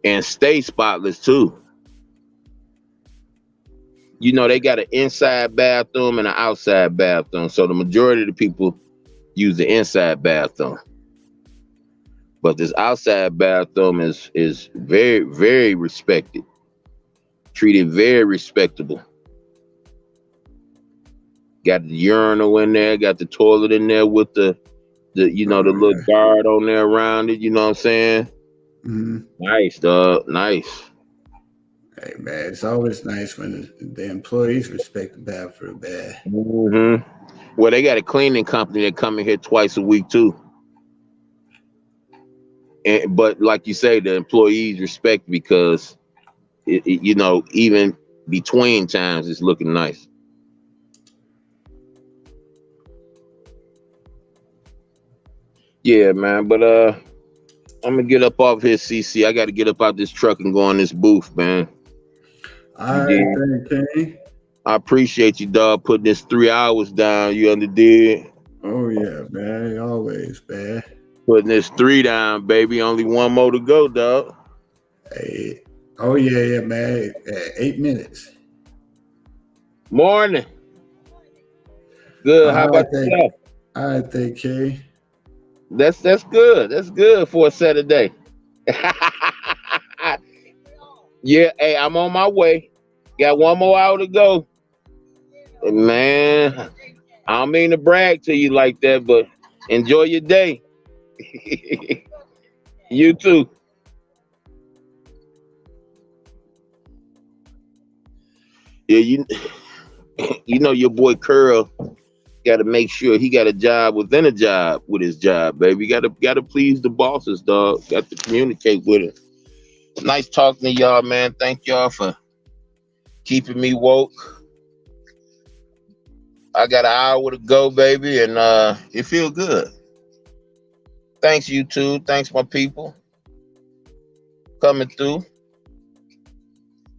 And stay spotless too. They got an inside bathroom and an outside bathroom. So the majority of the people use the inside bathroom. But this outside bathroom is very, very respected. Treated very respectable. Got the urinal in there, got the toilet in there with the Oh little yeah. guard on there around it, you know what I'm saying? Mm-hmm. Nice, dog. Nice. Hey man, it's always nice when the employees respect the bathroom, man. hmm Well, they got a cleaning company that come in here twice a week too. But like you say, the employees respect because even between times it's looking nice. Yeah, man. But I'm gonna get up off here, CC. I got to get up out this truck and go in this booth, man. You All right, did. then, King. I appreciate you, dog, putting this 3 hours down. You underdid. Oh yeah, man. Always, man. Putting this three down, baby. Only one more to go, dog. Hey. Oh yeah, man. 8 minutes. Morning. Good. How All right, about thank. yourself? All right, thank King. That's good. That's good for a Saturday. Yeah, hey, I'm on my way. Got one more hour to go. Man, I don't mean to brag to you like that, but enjoy your day. You too. Yeah, you know your boy Curl. Got to make sure he got a job within a job with his job, baby. Got to please the bosses, dog. Got to communicate with it. Nice talking to y'all, man. Thank y'all for keeping me woke. I got an hour to go, baby, and it feel good. Thanks, YouTube. Thanks, my people, coming through.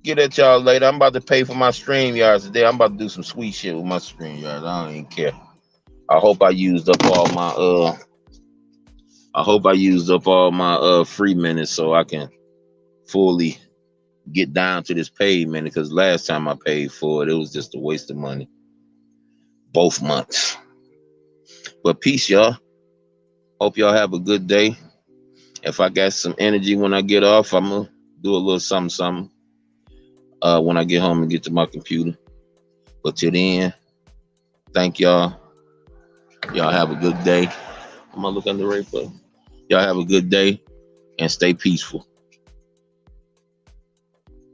Get at y'all later. I'm about to pay for my StreamYards today. I'm about to do some sweet shit with my StreamYards. I don't even care. I hope I used up all my free minutes so I can fully get down to this paid minute, because last time I paid for it, it was just a waste of money. Both months. But peace, y'all. Hope y'all have a good day. If I got some energy when I get off, I'm gonna do a little something when I get home and get to my computer. But till then, thank y'all. Y'all have a good day. I'm gonna look on the replay. Y'all have a good day and stay peaceful.